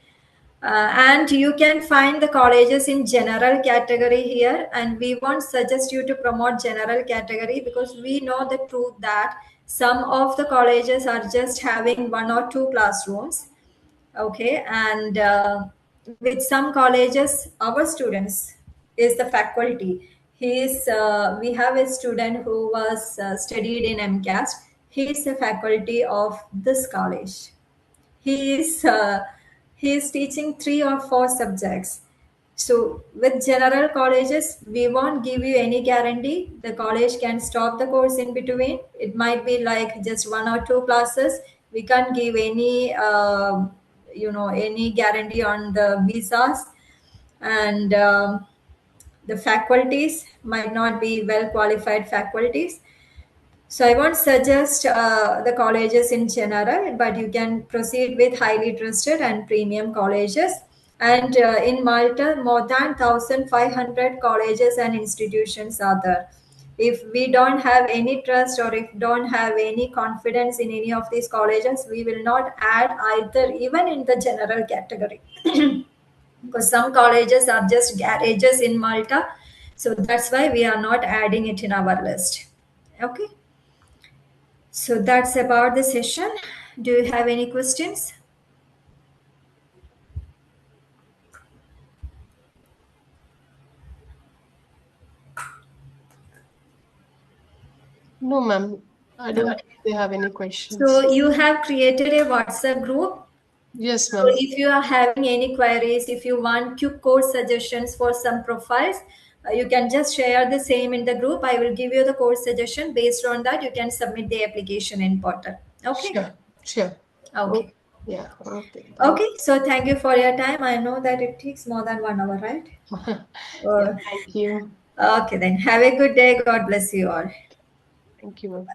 And you can find the colleges in general category here, and we won't suggest you to promote general category, because we know the truth that some of the colleges are just having one or two classrooms. Okay, and with some colleges, our students is the faculty. He is We have a student who was studied in MCAST. He is a faculty of this college. He is uh, he is teaching three or four subjects. So with general colleges, we won't give you any guarantee. The college can stop the course in between. It might be like just one or two classes. We can't give any any guarantee on the visas. And the faculties might not be well qualified faculties. So I won't suggest the colleges in general, but you can proceed with highly trusted and premium colleges. And in Malta, more than 1,500 colleges and institutions are there. If we don't have any trust, or if don't have any confidence in any of these colleges, we will not add either, even in the general category. Because some colleges are just garages in Malta. So that's why we are not adding it in our list. Okay. So that's about the session. Do you have any questions? No, ma'am. I don't Okay. think they have any So questions. you have created a WhatsApp group. Yes, So ma'am. if you are having any queries, if you want quick course suggestions for some profiles, you can just share the same in the group. I will give you the course suggestion. Based on that, you can submit the application in portal. Okay. Sure, sure. Oh, Okay. yeah. Okay. Thank. Okay. So thank you for your time. I know that it takes more than 1 hour, right? Yeah. Uh, Thank you. okay, then have a good day. God bless you all. Thank you, ma'am.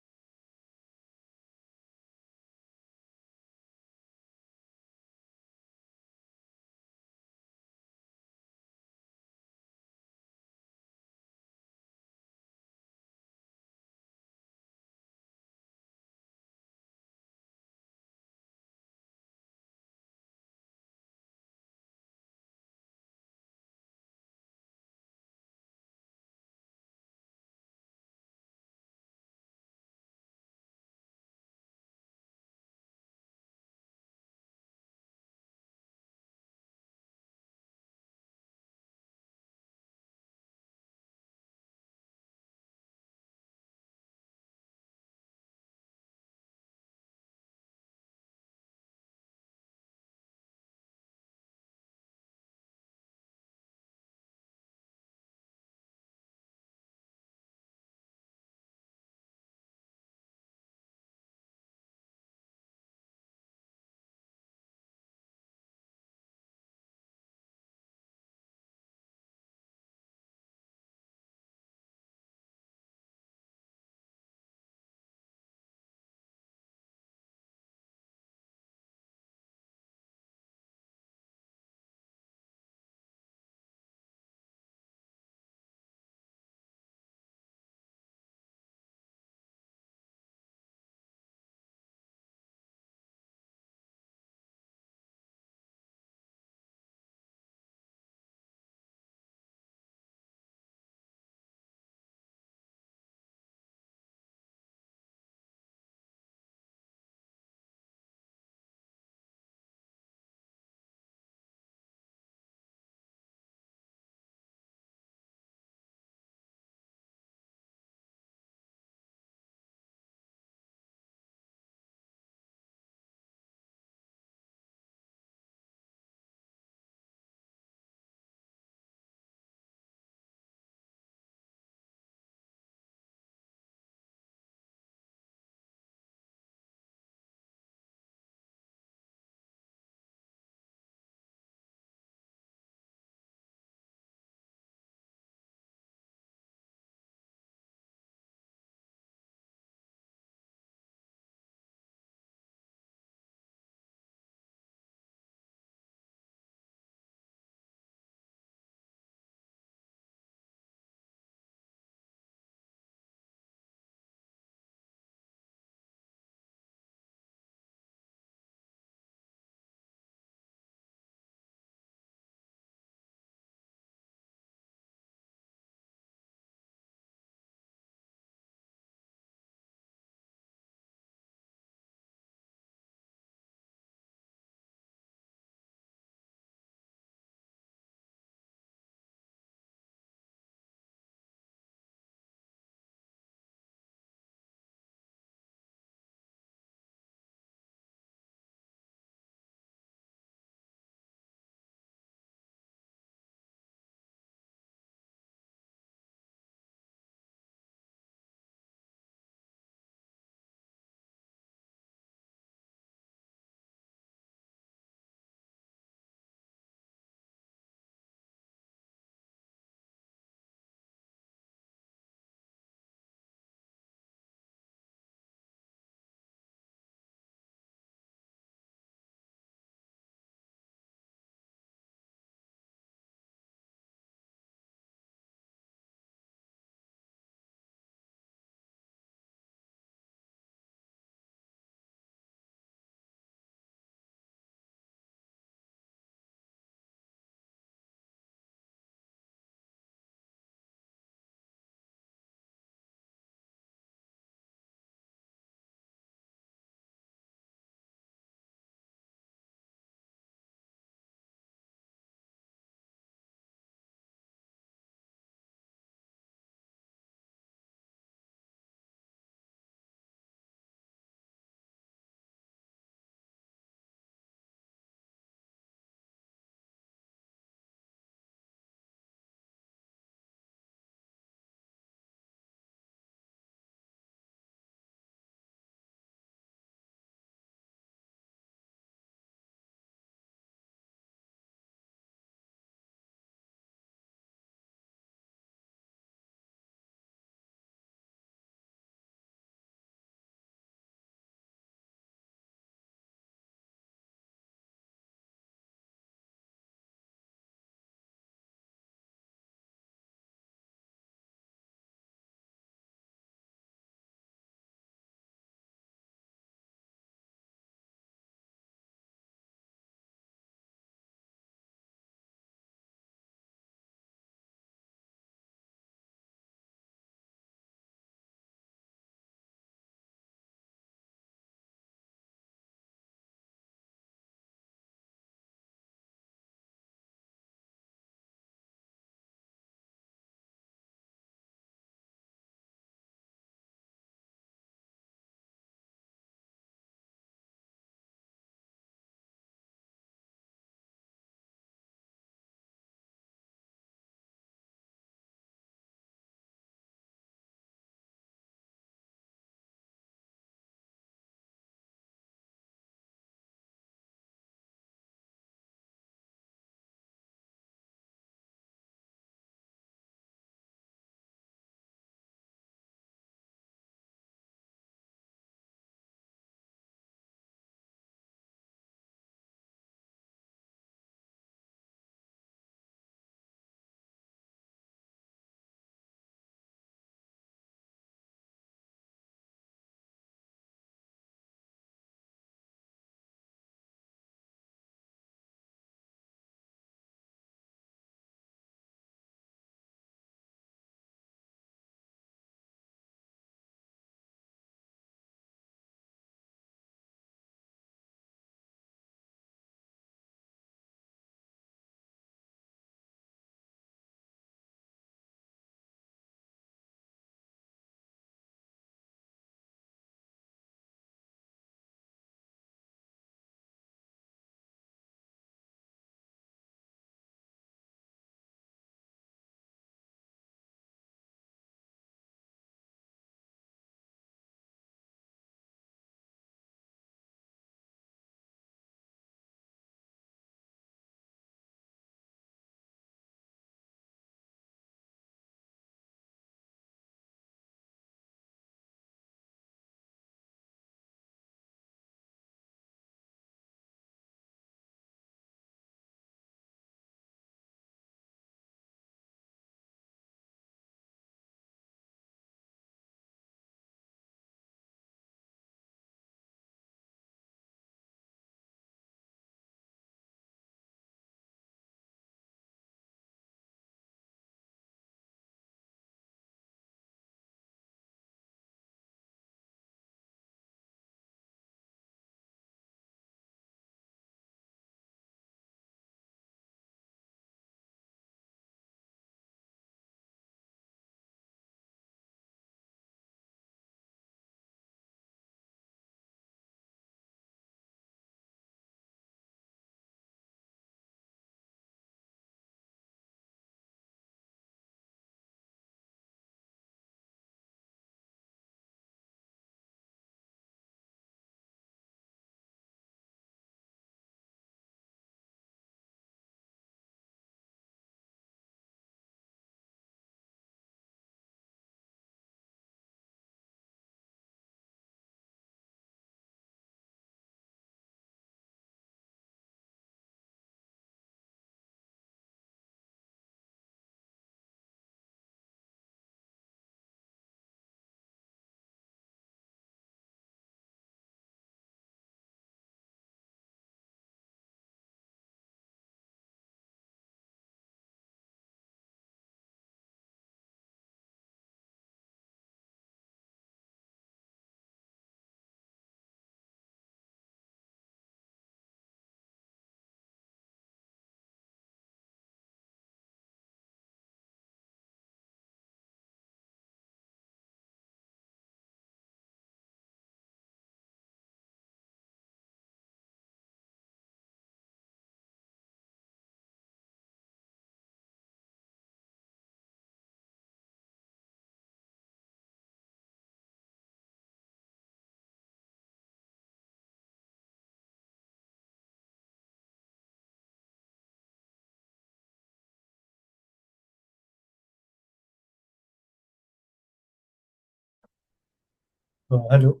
Hello.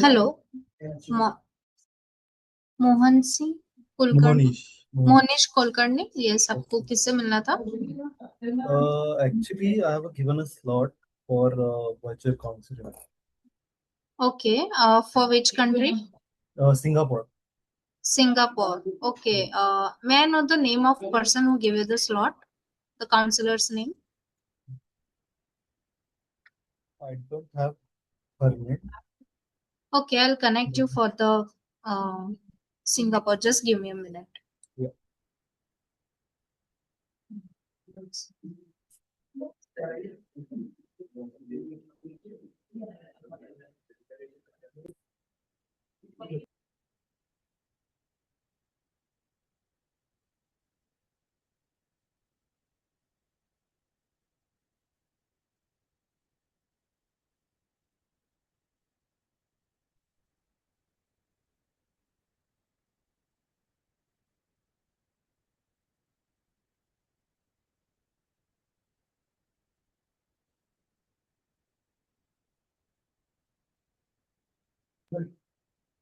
Hello, Mo- Mohan Singh Kulkarni Monish. Mohnish Kulkarni, yes, आपको किससे मिलना था? Actually, I have given a slot for virtual counseling. Okay, for which country? Singapore. Singapore. Okay. May I know the name of person who gave you the slot? The counselor's name? I don't have her name. Okay, I'll connect you for the uh, Singapore. Just give me a minute. Yeah.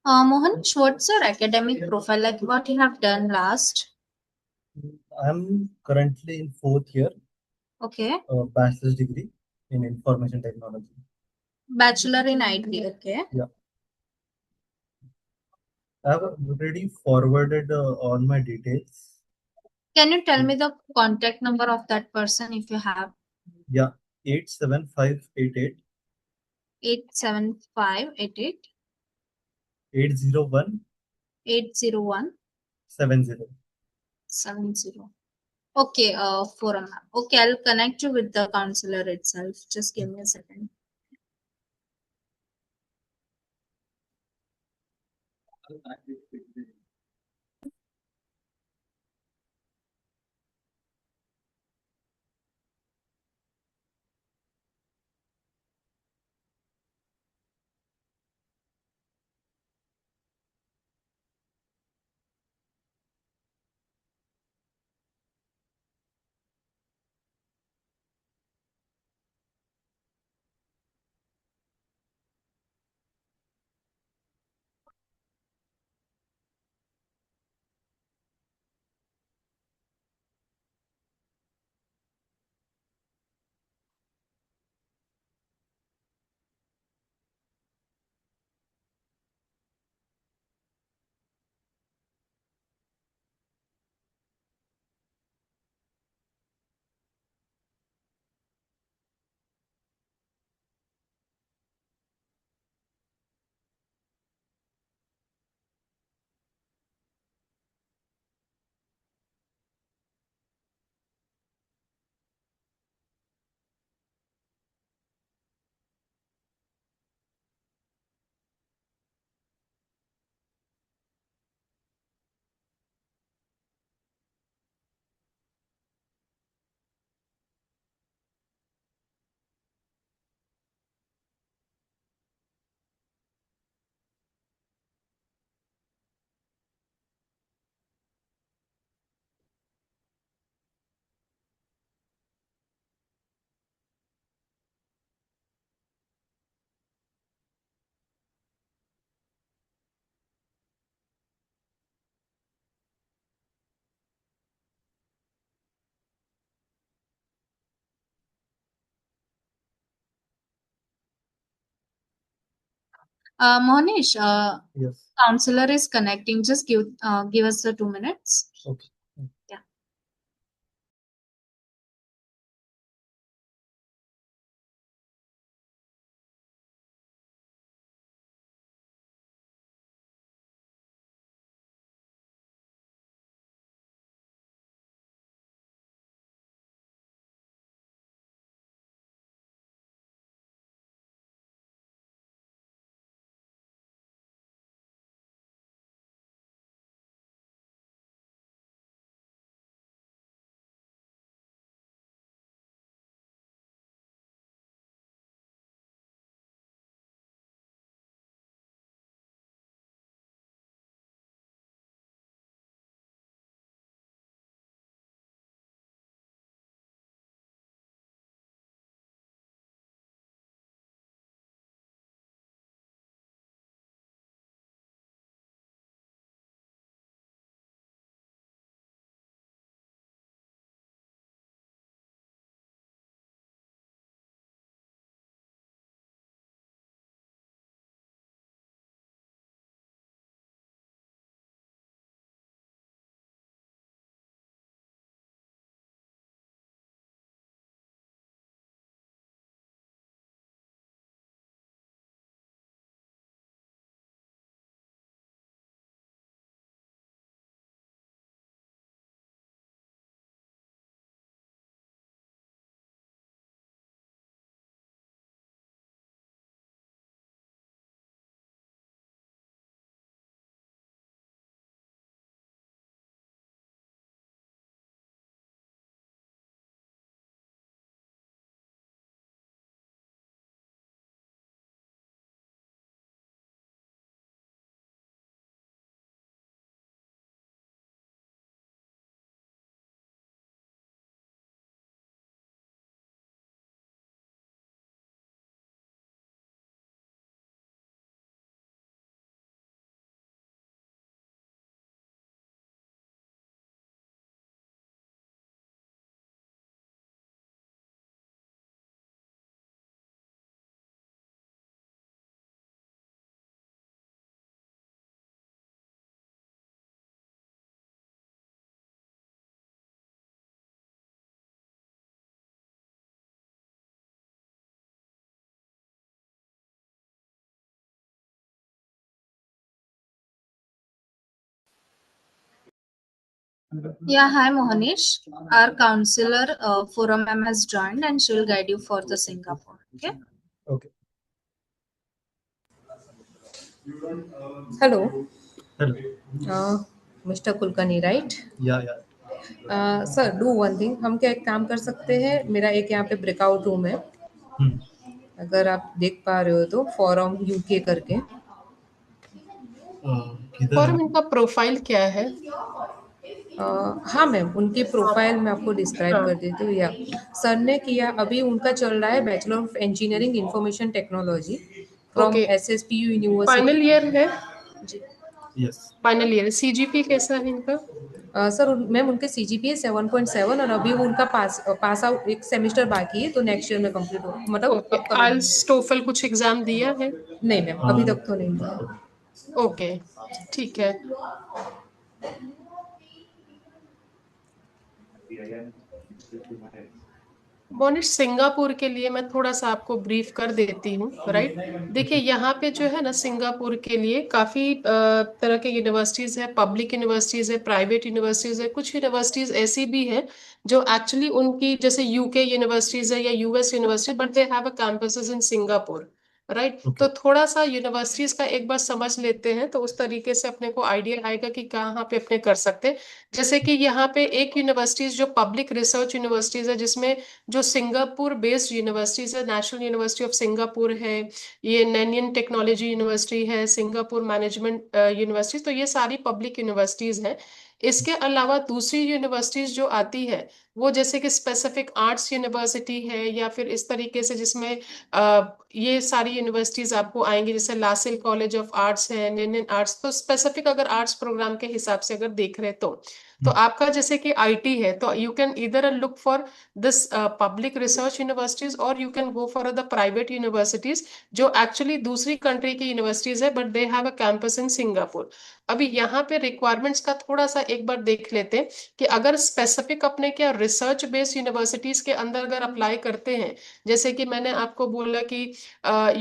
Mohan, what's your academic profile like? What you have done last? I'm currently in fourth year, Okay, bachelor's degree in information technology. bachelor in IT. Okay, Yeah. I have already forwarded all my details. can you tell me the contact number of that person if you have? Yeah, 87588 87588 801 801 70. 70. Okay, for a map. Okay, I'll connect you with the counselor itself. Just give me a second. Mohnish, Yes. counselor is connecting. Just give us the 2 minutes. Okay. Yeah. Yeah, hi Mohanish. Our counselor Forum ma'am has joined and she will guide you for the Singapore. Okay. Okay. Hello, Hello. uh, Mr. Kulkarni, right? Yeah, yeah. Sir do one thing, हम क्या एक काम कर सकते हैं, मेरा एक यहाँ पे ब्रेकआउट रूम है, हम्म, अगर आप देख पा रहे हो तो फॉरम यूके करके। किधर है? फॉरम इनका प्रोफाइल क्या है? हाँ मैम, उनकी प्रोफाइल मैं आपको डिस्क्राइब कर हाँ, देती हूँ। या सर ने किया, अभी उनका चल रहा है bachelor of engineering information technology from okay. SSPU university. Final year है। जी। यस। फाइनल ईयर सीजीपी कैसा है इनका? सर मैम उनके CGPA 7.7 और अभी वो उनका पास आउट एक सेमेस्टर बाकी है, तो नेक्स्ट ईयर में कंप्लीट हो, मतलब ओके। अपकमिंग। आइल्स टोफल कुछ एग्जाम दिया है? नहीं मैम, अभी तक तो नहीं दिया। ओके, ठीक है। मोनिश, सिंगापुर के लिए मैं थोड़ा सा आपको ब्रीफ कर देती हूँ, राइट। देखिए, यहाँ पे जो है ना, सिंगापुर के लिए काफी तरह के यूनिवर्सिटीज है, पब्लिक यूनिवर्सिटीज है, प्राइवेट यूनिवर्सिटीज है, कुछ यूनिवर्सिटीज ऐसी भी है जो एक्चुअली उनकी जैसे यूके यूनिवर्सिटीज है या US university, but they have a campuses in Singapore, right. Okay. तो थोड़ा सा यूनिवर्सिटीज का एक बार समझ लेते हैं तो उस तरीके से अपने को आइडिया आएगा कि कहाँ पे अपने कर सकते हैं। जैसे कि यहाँ पे एक यूनिवर्सिटीज जो पब्लिक रिसर्च यूनिवर्सिटीज है, जिसमें जो सिंगापुर बेस्ड यूनिवर्सिटीज है, नेशनल यूनिवर्सिटी ऑफ सिंगापुर है, ये नैनियन टेक्नोलॉजी यूनिवर्सिटी है, सिंगापुर मैनेजमेंट यूनिवर्सिटी, तो ये सारी पब्लिक यूनिवर्सिटीज हैं। इसके अलावा दूसरी यूनिवर्सिटीज जो आती है, वो जैसे कि स्पेसिफिक आर्ट्स यूनिवर्सिटी है, या फिर इस तरीके से जिसमें ये सारी यूनिवर्सिटीज आपको आएंगी, जैसे लासिल कॉलेज ऑफ आर्ट्स है, नैनियन आर्ट्स, तो स्पेसिफिक अगर आर्ट्स प्रोग्राम के हिसाब से अगर देख रहे तो हम्म, आपका जैसे कि आईटी है, तो यू कैन इधर look for this public research universities or you can go for the private universities जो एक्चुअली दूसरी कंट्री की यूनिवर्सिटीज है, but they have a campus in Singapore. अभी यहाँ पे रिक्वायरमेंट्स का थोड़ा सा एक बार देख लेते हैं कि अगर स्पेसिफिक अपने क्या रिसर्च बेस्ड यूनिवर्सिटीज के अंदर अगर अप्लाई करते हैं, जैसे कि मैंने आपको बोला कि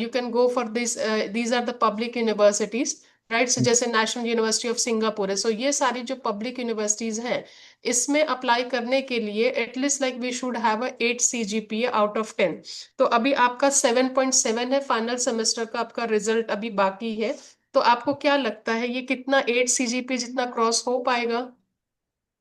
you can go for this, these are the public universities, right. So जैसे नेशनल यूनिवर्सिटी ऑफ सिंगापुर है, सो ये सारी जो पब्लिक यूनिवर्सिटीज हैं, इसमें अप्लाई करने के लिए at least like we should have a 8 CGPA out of 10। तो अभी आपका 7.7 है, फाइनल सेमेस्टर का आपका रिजल्ट अभी बाकी है। तो आपको क्या लगता है ये कितना 8 CGPA जितना क्रॉस हो पाएगा?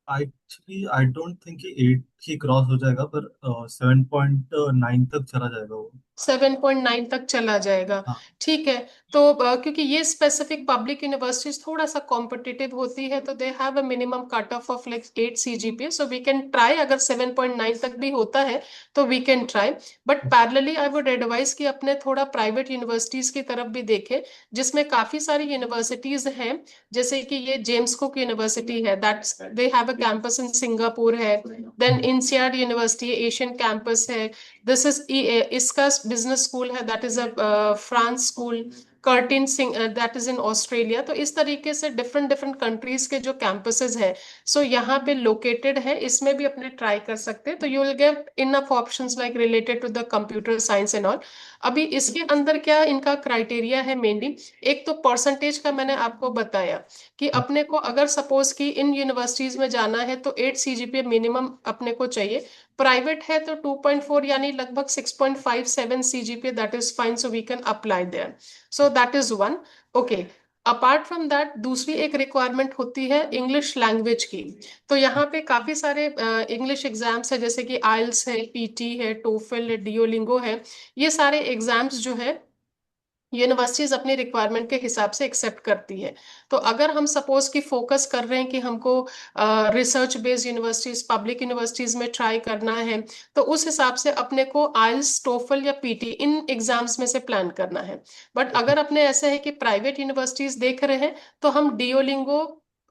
एक्चुअली आई डोंट थिंक कि 8 ही क्रॉस हो जाएगा, पर 7.9 तक चला जाएगा वो। 7.9 तक चला जाएगा, हाँ। ठीक है। तो क्योंकि ये स्पेसिफिक पब्लिक यूनिवर्सिटीज थोड़ा सा कॉम्पिटिटिव होती है, तो they have a minimum cut off of like 8 CGPA, so we can try, अगर 7.9 तक भी होता है तो we can try. But parallelly I would advise कि अपने थोड़ा प्राइवेट यूनिवर्सिटीज की तरफ भी देखें, जिसमें काफी सारी यूनिवर्सिटीज हैं, जैसे कि ये जेम्स कुक यूनिवर्सिटी है, that's they have a campus in Singapore है। Then hmm, INSEAD university Asian campus है। दिस इज इसका बिजनेस स्कूल है, that is a France school. Curtin सिंह, दैट इज इन ऑस्ट्रेलिया। तो इस तरीके से डिफरेंट डिफरेंट कंट्रीज के जो कैंपसेस हैं, सो यहाँ पे लोकेटेड है, इसमें भी अपने ट्राई कर सकते हैं, तो you will get enough options like related to the computer science and all. अभी इसके अंदर क्या इनका क्राइटेरिया है मेनली, एक तो परसेंटेज का मैंने आपको बताया कि अपने को अगर सपोज कि इन यूनिवर्सिटीज में जाना है तो 8 CGPA मिनिमम अपने को चाहिए। प्राइवेट है तो 2.4 यानी लगभग 6.57 CGPA, that is fine, so we can apply there. So that is one. Okay. Apart from that दूसरी एक रिक्वायरमेंट होती है इंग्लिश लैंग्वेज की। तो यहाँ पे काफी सारे इंग्लिश एग्जाम्स है, जैसे कि आइल्स है, पीटी है, टोफल है, डियोलिंगो है। ये सारे एग्जाम्स जो है यूनिवर्सिटीज अपनी रिक्वायरमेंट के हिसाब से एक्सेप्ट करती है। तो अगर हम सपोज कि फोकस कर रहे हैं कि हमको research based universities, public universities में ट्राई करना है, तो उस हिसाब से अपने को आइल्स, टोफल या पीटी इन एग्जाम्स में से प्लान करना है। बट अगर अपने ऐसे है कि प्राइवेट यूनिवर्सिटीज देख रहे हैं, तो हम डियोलिंगो,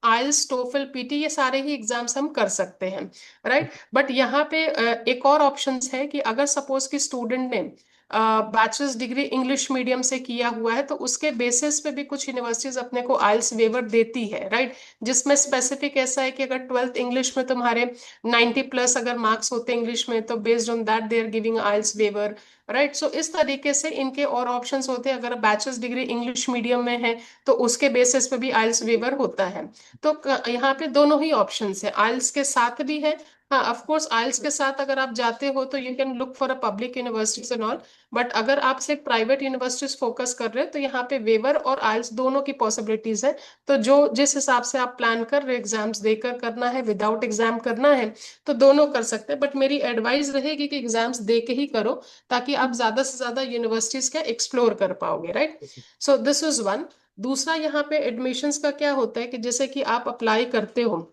आइल्स, टोफल, पीटी ये सारे ही एग्जाम्स हम कर सकते हैं, राइट। बट यहाँ पे एक और ऑप्शंस है कि अगर सपोज कि स्टूडेंट ने बैचलर्स डिग्री इंग्लिश मीडियम से किया हुआ है, तो उसके बेसिस पे भी कुछ यूनिवर्सिटीज अपने को आइल्स वेवर देती है, राइट। जिसमें स्पेसिफिक ऐसा है कि अगर ट्वेल्थ इंग्लिश में तुम्हारे 90+ अगर मार्क्स होते हैं इंग्लिश में, तो based on that they are giving IELTS waiver, right. So इस तरीके से इनके और ऑप्शंस होते हैं। अगर बैचलर्स डिग्री इंग्लिश मीडियम में है तो उसके बेसिस पे भी आइल्स वेवर होता है। तो यहाँ पे दोनों ही ऑप्शंस है, आइल्स के साथ भी है। हाँ, ऑफ कोर्स आइल्स के साथ अगर आप जाते हो तो you can look for a public universities and all. But अगर आप सिर्फ प्राइवेट यूनिवर्सिटीज फोकस कर रहे हो तो यहाँ पे वेवर और आइल्स दोनों की पॉसिबिलिटीज है। तो जो जिस हिसाब से आप प्लान कर रहे हो, एग्जाम्स देकर करना है, विदाउट एग्जाम करना है, तो दोनों कर सकते हैं। बट मेरी एडवाइस रहेगी कि एग्जाम्स दे के ही करो, ताकि आप ज्यादा से ज्यादा यूनिवर्सिटीज का एक्सप्लोर कर पाओगे, right. So this is one. दूसरा यहाँ पे एडमिशन्स का क्या होता है कि जैसे कि आप अप्लाई करते हो,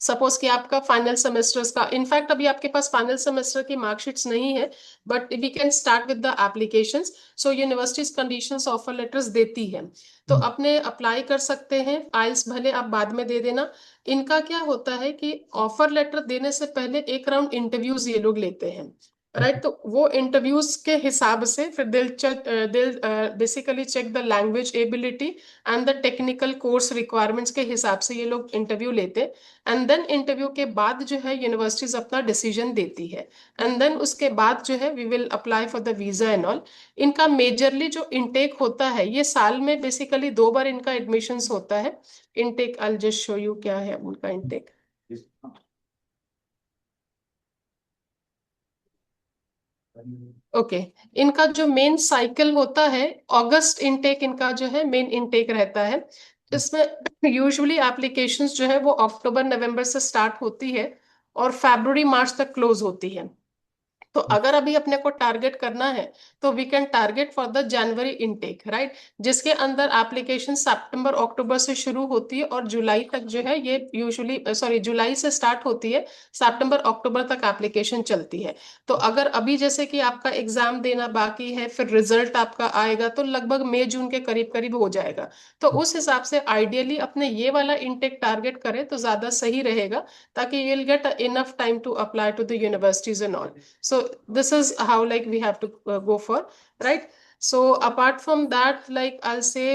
सपोज कि आपका फाइनल सेमेस्टर्स का, इनफैक्ट अभी आपके पास फाइनल सेमेस्टर की मार्कशीट्स नहीं है, but we can start with the applications. So universities conditions offer letters देती है, तो अपने अप्लाई कर सकते हैं। आइल्स भले आप बाद में दे देना। इनका क्या होता है कि ऑफर लेटर देने से पहले एक राउंड इंटरव्यूज ये लोग लेते हैं, राइट। तो वो इंटरव्यूज के हिसाब से फिर दिल basically check the language ability and the technical course requirements के हिसाब से ये लोग इंटरव्यू लेते हैं। एंड देन इंटरव्यू के बाद जो है यूनिवर्सिटीज अपना डिसीजन देती है। एंड देन उसके बाद जो है we will apply for the visa and all. इनका मेजरली जो इनटेक होता है, ये साल में बेसिकली 2 बार इनका एडमिशन्स होता है। Intake I just show you क्या है उनका इनटेक। ओके, इनका जो मेन साइकिल होता है, अगस्त इनटेक इनका जो है मेन इनटेक रहता है। इसमें यूजुअली एप्लीकेशंस जो है वो अक्टूबर नवंबर से स्टार्ट होती है और फरवरी मार्च तक क्लोज होती है। तो अगर अभी अपने को टारगेट करना है तो we can target for the January intake, right. जिसके अंदर एप्लीकेशन सितंबर अक्टूबर से शुरू होती है और जुलाई तक जो है ये यूजुअली, सॉरी, जुलाई से स्टार्ट होती है, सितंबर अक्टूबर तक एप्लीकेशन चलती है। तो अगर अभी जैसे कि आपका एग्जाम देना बाकी है, फिर रिजल्ट आपका आएगा तो लगभग मई जून के करीब करीब हो जाएगा। तो उस हिसाब से आइडियली अपने ये वाला इनटेक टारगेट करें तो ज्यादा सही रहेगा, ताकि you will get enough time to apply to the universities and all. So this is how like we have to go for, right? So apart from that, like I'll say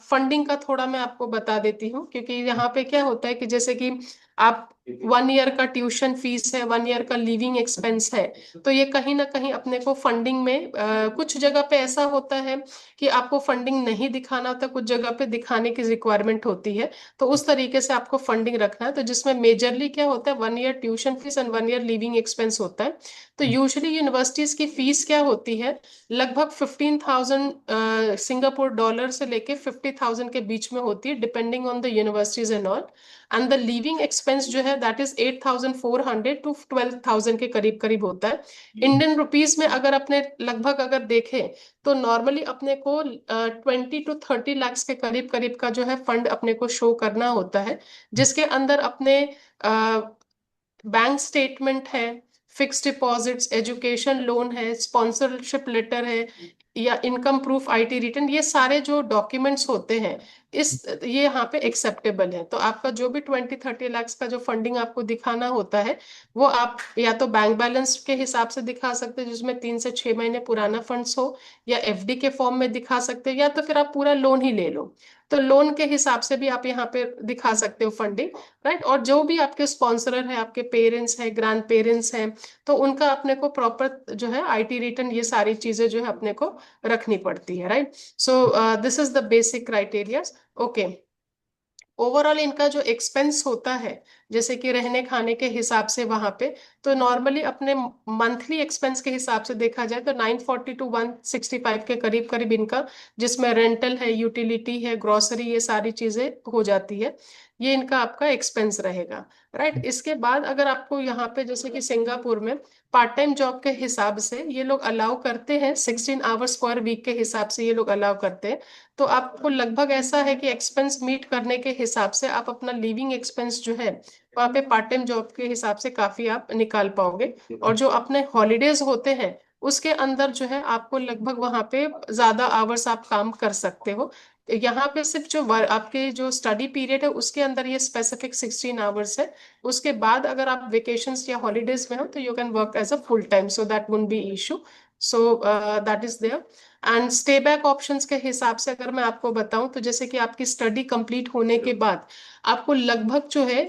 funding का थोड़ा मैं आपको बता देती हूँ, क्योंकि यहाँ पे क्या होता है कि जैसे कि आप 1 ईयर का ट्यूशन फीस है, 1 ईयर का लिविंग एक्सपेंस है, तो ये कहीं ना कहीं अपने को फंडिंग में कुछ जगह पे ऐसा होता है कि आपको फंडिंग नहीं दिखाना होता, कुछ जगह पे दिखाने की रिक्वायरमेंट होती है। तो उस तरीके से आपको फंडिंग रखना है, तो जिसमें मेजरली क्या होता है, 1 year tuition fees and 1 year living expense होता है। तो यूजुअली यूनिवर्सिटीज की फीस क्या होती है, लगभग 15,000 सिंगापुर डॉलर से लेके 50,000 के बीच में होती है, depending on the universities and all. And the living expense जो है दैट इज 8,400 टू 12,000 के करीब करीब होता है। इंडियन रुपीस में अगर अपने लगभग अगर देखें तो नॉर्मली अपने को 20 to 30 लाख के करीब करीब का जो है फंड अपने को शो करना होता है, जिसके अंदर अपने बैंक स्टेटमेंट है, फिक्स डिपॉजिट्स, एजुकेशन लोन है, स्पॉन्सरशिप लेटर है, या इनकम प्रूफ, आईटी रिटर्न, ये सारे जो डॉक्यूमेंट्स होते हैं इस ये यहाँ पे एक्सेप्टेबल है। तो आपका जो भी 20-30 लाख का जो फंडिंग आपको दिखाना होता है, वो आप या तो बैंक बैलेंस के हिसाब से दिखा सकते हैं, जिसमें 3 से 6 महीने पुराना फंड्स हो, या एफडी के फॉर्म में दिखा सकते हैं, या तो फिर आप पूरा लोन ही ले लो। तो लोन के हिसाब से भी आप यहाँ पे दिखा सकते हो फंडिंग, राइट। और जो भी आपके स्पॉन्सरर है, आपके पेरेंट्स हैं, ग्रैंड पेरेंट्स हैं, तो उनका अपने को प्रॉपर जो है आईटी रिटर्न, ये सारी चीजें जो है अपने को रखनी पड़ती है, right. So this is the basic criteria. Okay, overall इनका जो एक्सपेंस होता है, जैसे कि रहने खाने के हिसाब से वहां पे, तो नॉर्मली अपने मंथली एक्सपेंस के हिसाब से देखा जाए तो 940 to 165 के करीब करीब इनका, जिसमें रेंटल है, यूटिलिटी है, ग्रोसरी, ये सारी चीजें हो जाती है। ये इनका आपका एक्सपेंस रहेगा, राइट। इसके बाद अगर आपको यहाँ पे जैसे कि सिंगापुर में पार्ट टाइम जॉब के हिसाब से ये लोग अलाउ करते हैं, 16 आवर्स पर वीक के हिसाब से ये लोग अलाउ करते हैं। तो आपको लगभग ऐसा है कि एक्सपेंस मीट करने के हिसाब से आप अपना लिविंग एक्सपेंस जो है वहाँ पे पार्ट टाइम जॉब के हिसाब से काफी आप निकाल पाओगे। और जो अपने हॉलीडेज होते हैं उसके अंदर जो है आपको लगभग वहाँ पे ज्यादा आवर्स आप काम कर सकते हो। यहाँ पे सिर्फ जो आपके जो स्टडी पीरियड है उसके अंदर ये स्पेसिफिक 16 आवर्स है। उसके बाद अगर आप वेकेशंस या हॉलीडेज में हो तो you can work as a full time, so that would be issue. So that is there. And stay back options के हिसाब से अगर मैं आपको बताऊं तो जैसे कि आपकी स्टडी कंप्लीट होने के बाद आपको लगभग जो है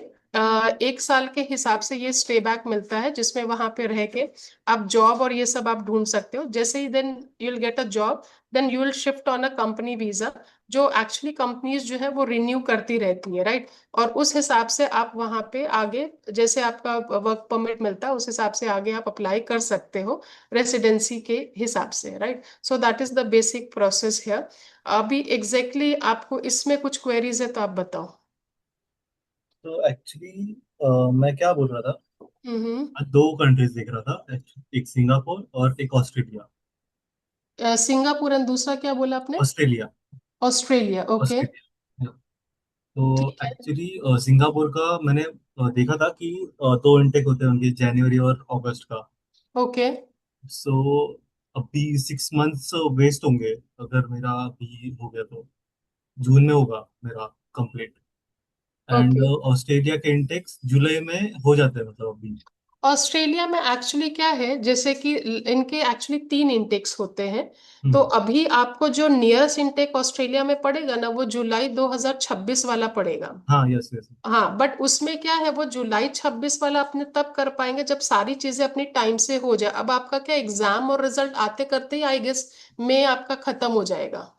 1 साल के हिसाब से ये स्टे बैक मिलता है, जिसमें वहां पे रह के आप जॉब और ये सब आप ढूंढ सकते हो। जैसे ही then you will get a job, then you will shift on a company visa, जो एक्चुअली कंपनीज जो है वो रिन्यू करती रहती है, राइट। और उस हिसाब से आप वहां पे आगे जैसे आपका वर्क परमिट मिलता है उस हिसाब से आगे आप अप्लाई कर सकते हो रेसिडेंसी के हिसाब से, right. So that is the basic process here. अभी एग्जैक्टली exactly आपको इसमें कुछ क्वेरीज है तो आप बताओ। तो एक्चुअली मैं क्या बोल रहा था, हम्म। मैं दो कंट्रीज देख रहा था, एक सिंगापुर और एक ऑस्ट्रेलिया। सिंगापुर एंड दूसरा क्या बोला आपने? ऑस्ट्रेलिया। Australia, okay. ऑस्ट्रेलिया। तो ठीक है। एक्चुअली सिंगापुर का मैंने देखा था कि दो इनटेक होते हैं उनके, जनवरी और अगस्त का। ओके। सो अभी 6 मंथ्स वेस्ट होंगे अगर मेरा अभी हो गया तो। जून में होगा मेरा कंप्लीट। And okay. ऑस्ट्रेलिया के इंटेक्स जुलाई में हो जाते हैं, मतलब अभी। ऑस्ट्रेलिया में एक्चुअली क्या है, जैसे कि इनके एक्चुअली 3 इंटेक्स होते हैं। तो हम्म। अभी आपको जो नियरेस्ट इंटेक ऑस्ट्रेलिया में पड़ेगा ना वो जुलाई 2026 वाला पड़ेगा। हाँ, यस यस। हाँ, बट उसमें क्या है, वो जुलाई 26 वाला अपने तब कर पाएंगे जब सारी चीजें अपनी टाइम से हो जाए। अब आपका क्या एग्जाम और रिजल्ट आते करते ही आई गेस मई आपका खत्म हो जाएगा,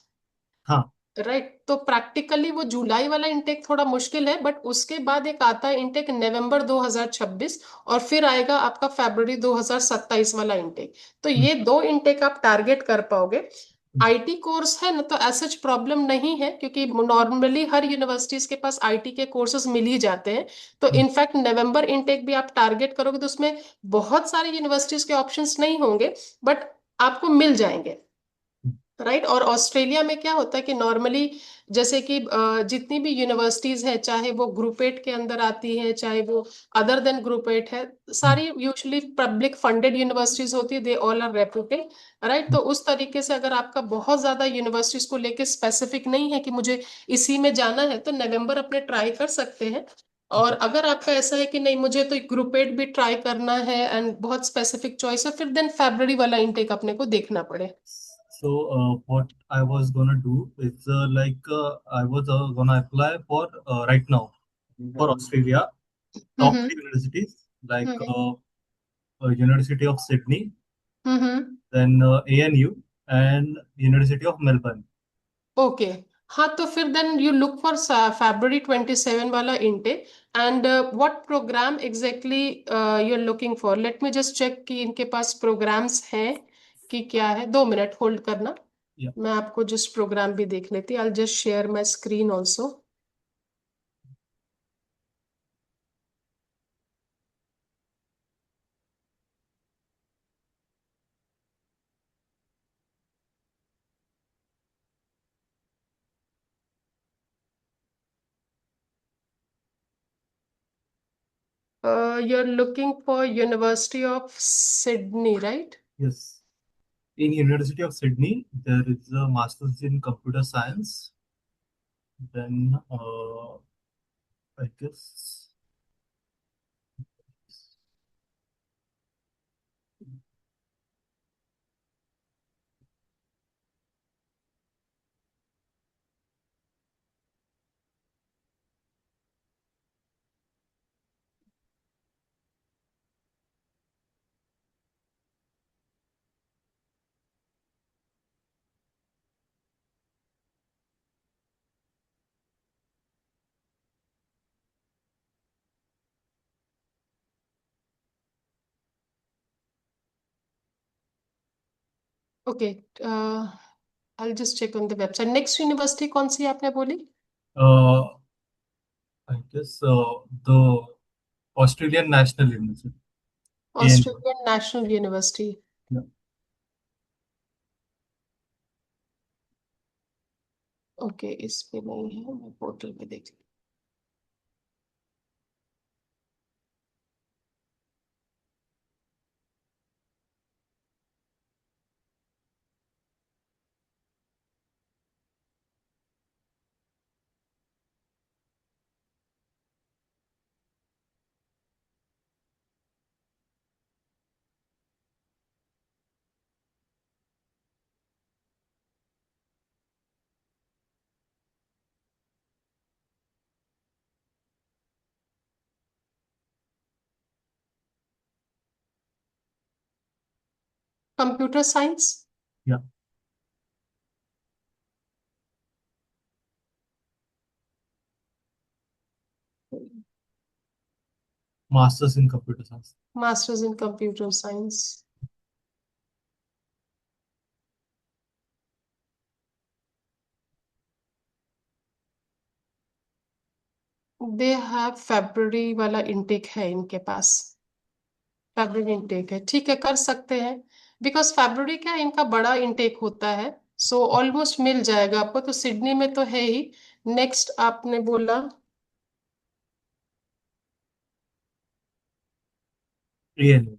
हाँ। राइट। तो प्रैक्टिकली वो जुलाई वाला इंटेक थोड़ा मुश्किल है, बट उसके बाद एक आता है इंटेक नवंबर 2026, और फिर आएगा आपका फरवरी 2027 वाला इंटेक। तो हम्म, ये 2 इंटेक आप टारगेट कर पाओगे। हम्म, आईटी कोर्स है ना तो ऐसा प्रॉब्लम नहीं है, क्योंकि नॉर्मली हर यूनिवर्सिटीज के पास आईटी के कोर्सेज मिल ही जाते हैं। तो हम्म, इनफैक्ट नवंबर इंटेक भी आप टारगेट करोगे तो उसमें बहुत सारे यूनिवर्सिटीज के ऑप्शंस नहीं होंगे, बट आपको मिल जाएंगे, हम्म, राइट। और ऑस्ट्रेलिया में क्या होता है कि नॉर्मली जैसे कि जितनी भी यूनिवर्सिटीज है, चाहे वो ग्रुप एट के अंदर आती है चाहे वो अदर देन ग्रुप एट है, हम्म, सारी यूजुअली पब्लिक फंडेड यूनिवर्सिटीज होती है, they all are reputed, right. तो उस तरीके से अगर आपका बहुत ज्यादा यूनिवर्सिटीज को लेके स्पेसिफिक नहीं है कि मुझे इसी में जाना है, तो नवंबर अपने ट्राई कर सकते हैं। और हम्म। अगर आपका ऐसा है कि नहीं मुझे तो ग्रुप एट भी ट्राई करना है एंड बहुत स्पेसिफिक चॉइस है, फिर देन फरवरी वाला इनटेक अपने को देखना पड़े। So, what I was gonna do is I was gonna apply for right now for Australia top hmm. three universities like hmm. University of Sydney, hmm. then ANU and University of Melbourne. Okay. हाँ, तो फिर then you look for February 27 वाला intake. And what programme exactly you are looking for, let me just check कि इनके पास programmes हैं कि क्या है। 2 मिनट होल्ड करना, Yeah. मैं आपको जस्ट प्रोग्राम भी देख लेती। I just share my screen also. You are looking for University of Sydney, right? Yes. In University of Sydney, there is a master's in computer science. Then I guess. Okay, I just check on the website. Next university कौन सी आपने बोली? Uh, I guess the Australian National University. ANU. Australian national university. Yeah. Okay, इस पे नहीं है, मैं portal पे देख। Computer science? Yeah. Masters in computer science. Masters in computer science. दे हैव फरवरी वाला इंटेक है इनके पास। फरवरी इंटेक है, ठीक है, कर सकते हैं। बिकॉज फरवरी क्या इनका बड़ा इंटेक होता है, सो ऑलमोस्ट मिल जाएगा आपको। तो सिडनी में तो है ही। नेक्स्ट आपने बोला ANU.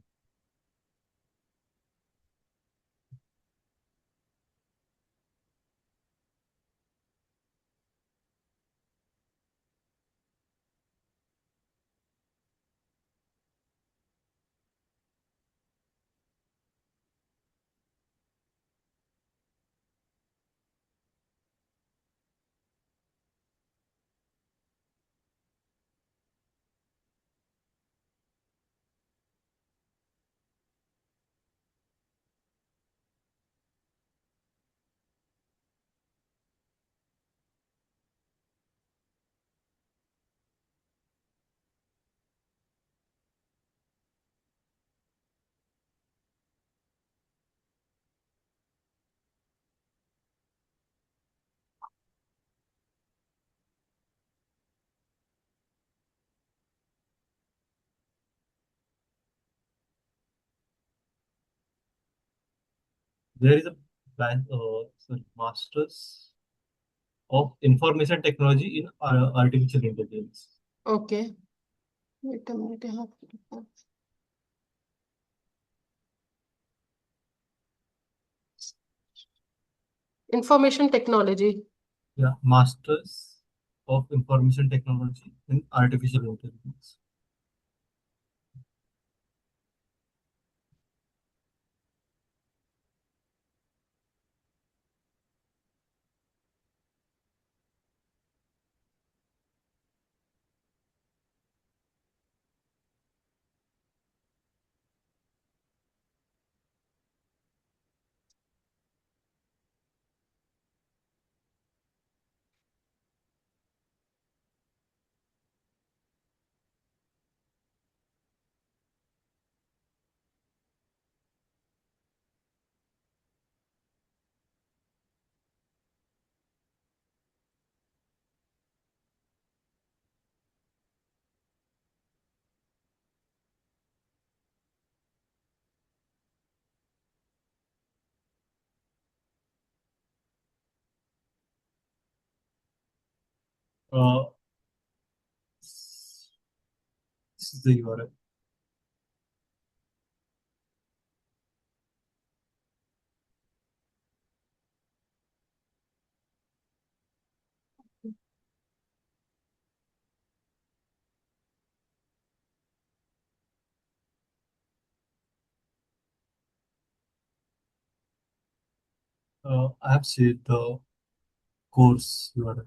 There is a sorry, Masters of Information Technology in Artificial Intelligence. Okay, wait a minute यहाँ पे। Information technology. Yeah, Masters of Information Technology in Artificial Intelligence. Uh, this is the URL. I have shared the course URL.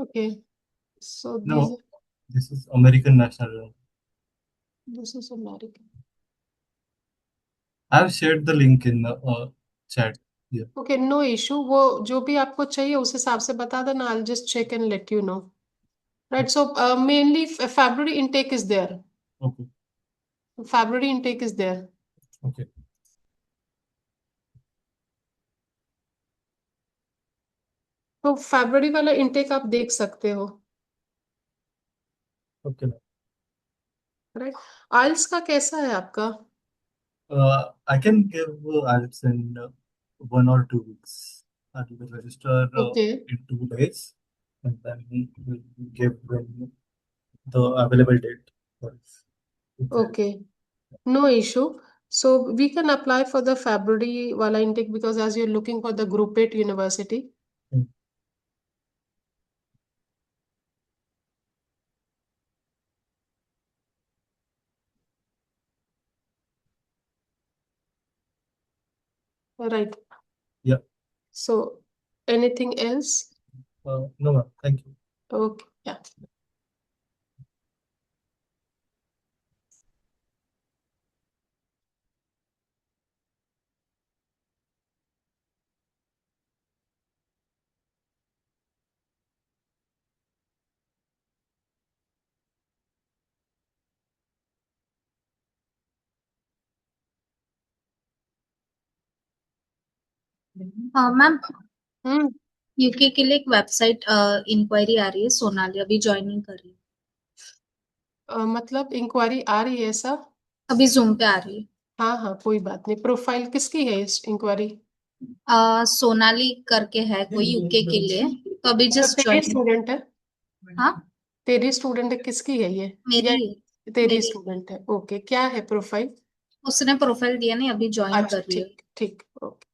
Okay, so No, this is American National. This is American. I have shared the link in the chat here. Okay, no issue. वो जो भी आपको चाहिए उस हिसाब से बता देना। I just check and let you know. Right, so mainly February intake is there. Okay. February intake is there. Okay. तो फरवरी वाला इनटेक आप देख सकते हो। Okay. राइट, आइल्स का कैसा है आपका? I can give IELTS in 1 or 2 weeks. I will register okay in 2 days, and then we will give them the available date for it. Okay, no issue. So we can apply for the February wala intake because as you're looking for the Group 8 university, Hmm. Right. Yeah. So, anything else? No, ma'am. Thank you. Okay. Yeah. Ma'am hmm UK के लिए एक website inquiry आ रही है, सोनाली अभी joining कर रही है, मतलब इंक्वायरी आ रही है ऐसा? अभी जूम पे आ रही है। हाँ हाँ, कोई बात नहीं। प्रोफाइल किसकी है इस इंक्वायरी? सोनाली करके है कोई यूके के लिए, तो अभी मतलब जस्ट तेरी ज्वाइन। स्टूडेंट है? हाँ तेरी स्टूडेंट है, किसकी है ये? मेरी या है, तेरी मेरी। स्टूडेंट है? ओके, क्या है प्रोफाइल? उसने प्रोफाइल दिया नहीं, अभी ज्वाइन अच्छा, कर रही है। ठीक ठीक, okay.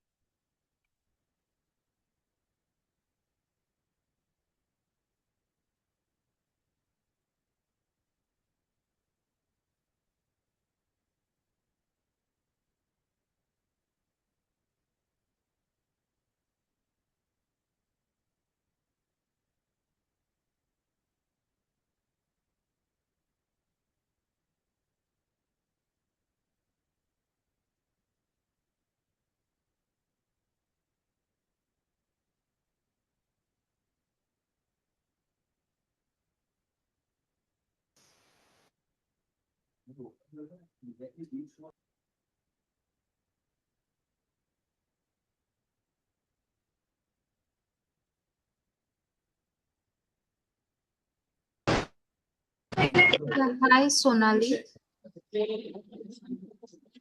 Hi Sonali,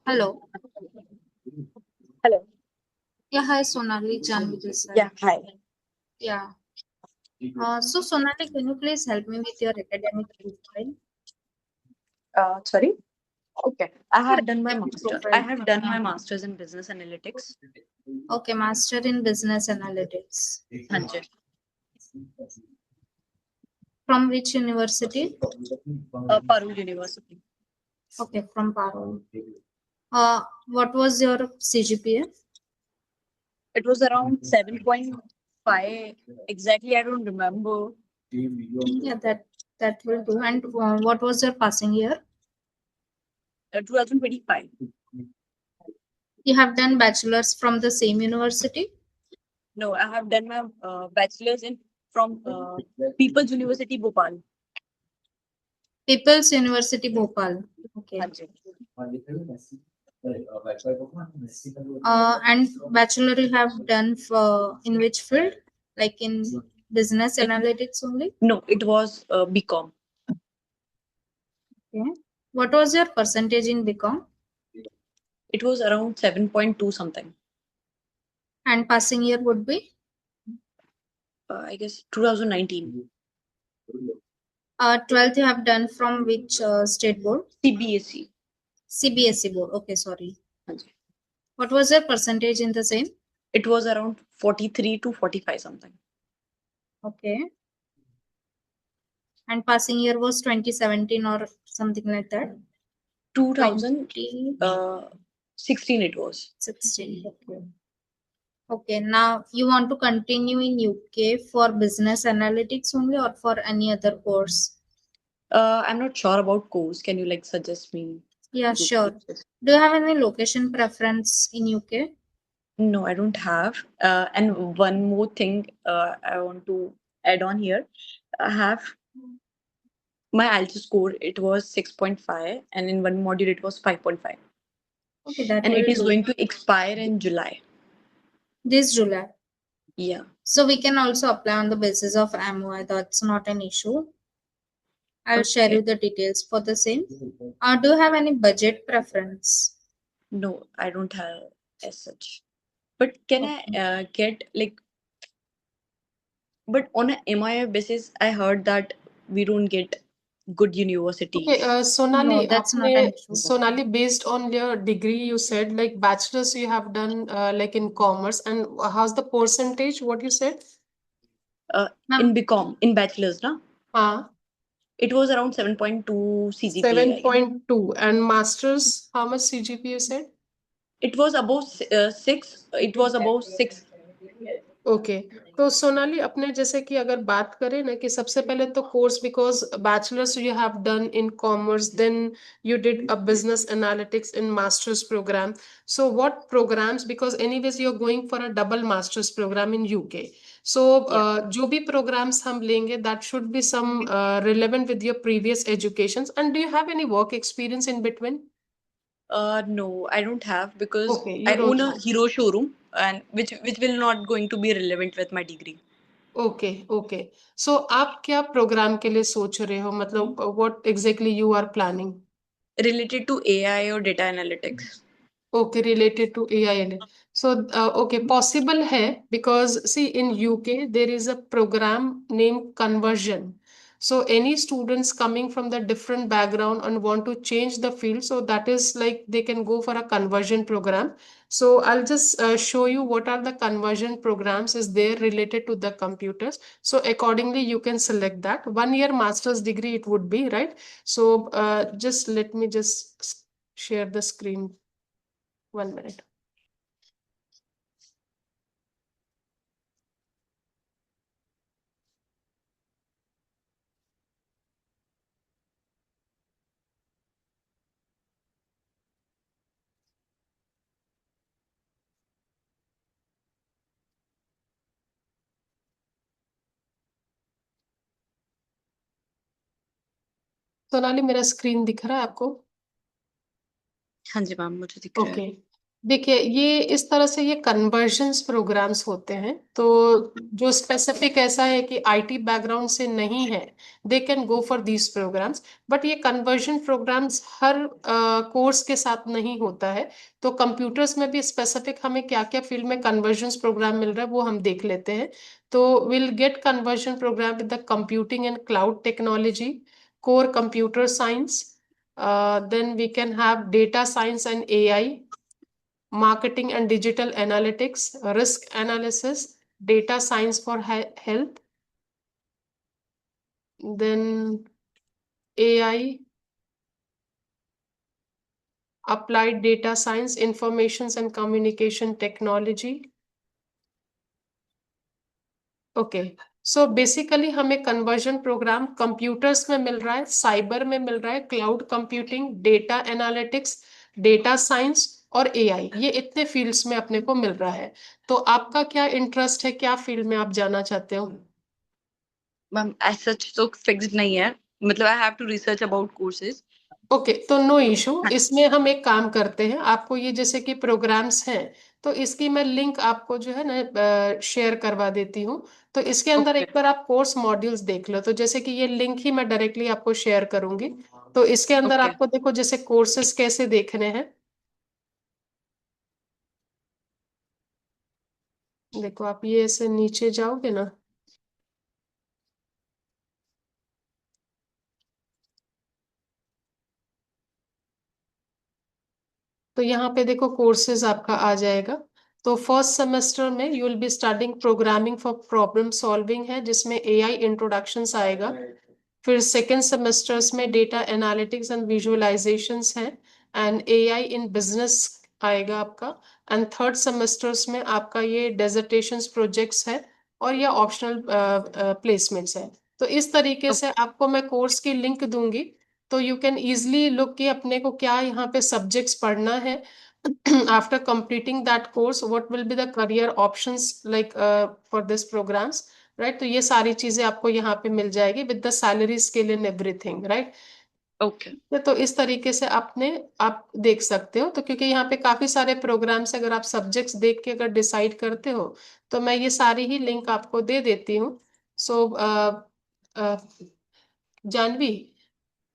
hello. Hello. Yeah hi Sonali, Janvi this Yeah, hi. या so Sonali, can you please help me with your academic profile? Sorry. Okay. I Your have done my academic master. I profile. have done my master's in business analytics. Okay, master in business analytics. Hanji. From which university? Parul University. Okay, from Parul. What was your CGPA? It was around 7.5. Exactly, I don't remember. Yeah, that will do. And what was your passing year? 2025. You have done bachelor's from the same university? No, I have done my bachelor's in from People's University, Bhopal. People's University, Bhopal. Okay. Hanji. And bachelor you have done for in which field? Like in business analytics only? No, it was BCom. Okay. What was your percentage in BCom? It was around 7.2 something. And passing year would be? I guess 2019. 12th you have done from which state board? CBSE. CBSE board. Okay, sorry. Hanji. What was your percentage in the same? It was around 43 to 45 something. Okay. And passing year was 2017 or something like that? 2016 it was. 16. Okay. Okay, now you want to continue in UK for business analytics only or for any other course? I'm not sure about course. Can you like suggest me? Yeah, good sure. courses? Do you have any location preference in UK? No, I don't have. And one more thing I want to add on here. I have my IELTS score. It was 6.5, and in one module it was 5.5, Okay, that and it will is do. going to expire in July. This July. Yeah. So we can also apply on the basis of MOI. That's not an issue. I'll share Okay. you the details for the same. Do you have any budget preference? No, I don't have as such. But can I get like? But on a MIA basis, I heard that we don't get good Okay, universities. Sonali, No, that's not आपने an issue. Sonali, based on your degree, you said like bachelor's you have done like in commerce, and how's the percentage? What you said? Ma'am, In BCom, in bachelor's, na? हाँ, It was around 7.2 CGPA, I guess. 7.2, and masters, how much CGPA you said? It was above 6. It was above 6. Okay. तो सोनाली, अपने जैसे कि अगर बात करें ना कि सबसे पहले तो course, because bachelors you have done in commerce, then you did a business analytics in masters programme. So what programmes, because anyways you are going for a double masters programme in UK, so Yeah. जो भी programmes हम लेंगे that should be some relevant with your previous education, and do you have any work experience in between? No, I don't have because Okay, you I own don't a have. hero showroom, and which will not going to be relevant with my degree. Okay okay. So आप क्या program के लिए सोच रहे हो, मतलब what exactly you are planning? Related to AI or data analytics. Okay, related to AI and so okay, possible है because see in UK there is a program named conversion. So any students coming from the different background and want to change the field, so that is like they can go for a conversion program. So I'll just show you what are the conversion programs is there related to the computers. So accordingly you can select that. 1 year master's degree it would be, right? So just let me just share the screen. 1 minute. Sonali, मेरा screen दिख रहा है आपको? हाँ जी ma'am, मुझे दिख रहा है. ओके। देखिए, ये इस तरह से ये कन्वर्जन्स प्रोग्राम्स होते हैं। तो जो स्पेसिफिक ऐसा है कि आईटी बैकग्राउंड से नहीं है, they can go for these programmes. But ये कन्वर्जन प्रोग्राम्स हर कोर्स के साथ नहीं होता है। तो कंप्यूटर्स में भी स्पेसिफिक हमें क्या क्या फील्ड में कन्वर्जन्स प्रोग्राम मिल रहा है वो हम देख लेते हैं। तो will get conversion programme with the computing and cloud technology, core computer science, then we can have data science and AI, marketing and digital analytics, risk analysis, data science for health, then AI, applied data science, informations and communication technology. Okay. So basically हमें conversion programme computers में मिल रहा है, cyber में मिल रहा है, cloud computing, data analytics, data science और AI, ये इतने फील्ड्स में अपने को मिल रहा है। तो आपका क्या इंटरेस्ट है, क्या फील्ड में आप जाना चाहते हो? मैम एज सच तो फिक्स्ड नहीं है, मतलब I have to research about courses. Okay, तो नो इशू। हाँ. इसमें हम एक काम करते हैं, आपको ये जैसे कि प्रोग्राम्स हैं, तो इसकी मैं लिंक आपको जो है ना शेयर करवा देती हूँ। तो इसके अंदर ओके. एक बार आप कोर्स मॉड्यूल्स देख लो। तो जैसे कि ये लिंक ही मैं डायरेक्टली आपको शेयर करूंगी। तो इसके अंदर ओके. आपको देखो जैसे कोर्सेज कैसे देखने हैं। देखो, आप ये ऐसे नीचे जाओगे ना, तो यहाँ पे देखो कोर्सेज आपका आ जाएगा। तो फर्स्ट सेमेस्टर में you will be starting programming for problem solving है, जिसमें एआई इंट्रोडक्शंस आएगा। फिर सेकेंड सेमेस्टर्स में डेटा एनालिटिक्स एंड विजुअलाइजेशंस है, एंड एआई इन बिजनेस आएगा आपका। एंड थर्ड सेमेस्टर्स में आपका ये डेजर्टेशंस प्रोजेक्ट्स है और ये ऑप्शनल प्लेसमेंट्स है। तो इस तरीके से आपको मैं कोर्स की लिंक दूंगी, तो यू कैन इजिली लुक कि अपने को क्या यहाँ पे सब्जेक्ट्स पढ़ना है। After completing that course what will be the career options like for this programmes, right? तो ये सारी चीजें आपको यहाँ पे मिल जाएगी with the salary scale in everything, right? Okay. तो इस तरीके से आपने आप देख सकते हो। तो क्योंकि यहाँ पे काफी सारे प्रोग्राम्स, अगर आप सब्जेक्ट्स देख के अगर डिसाइड करते हो, तो मैं ये सारी ही लिंक आपको दे देती हूँ। सो जानवी,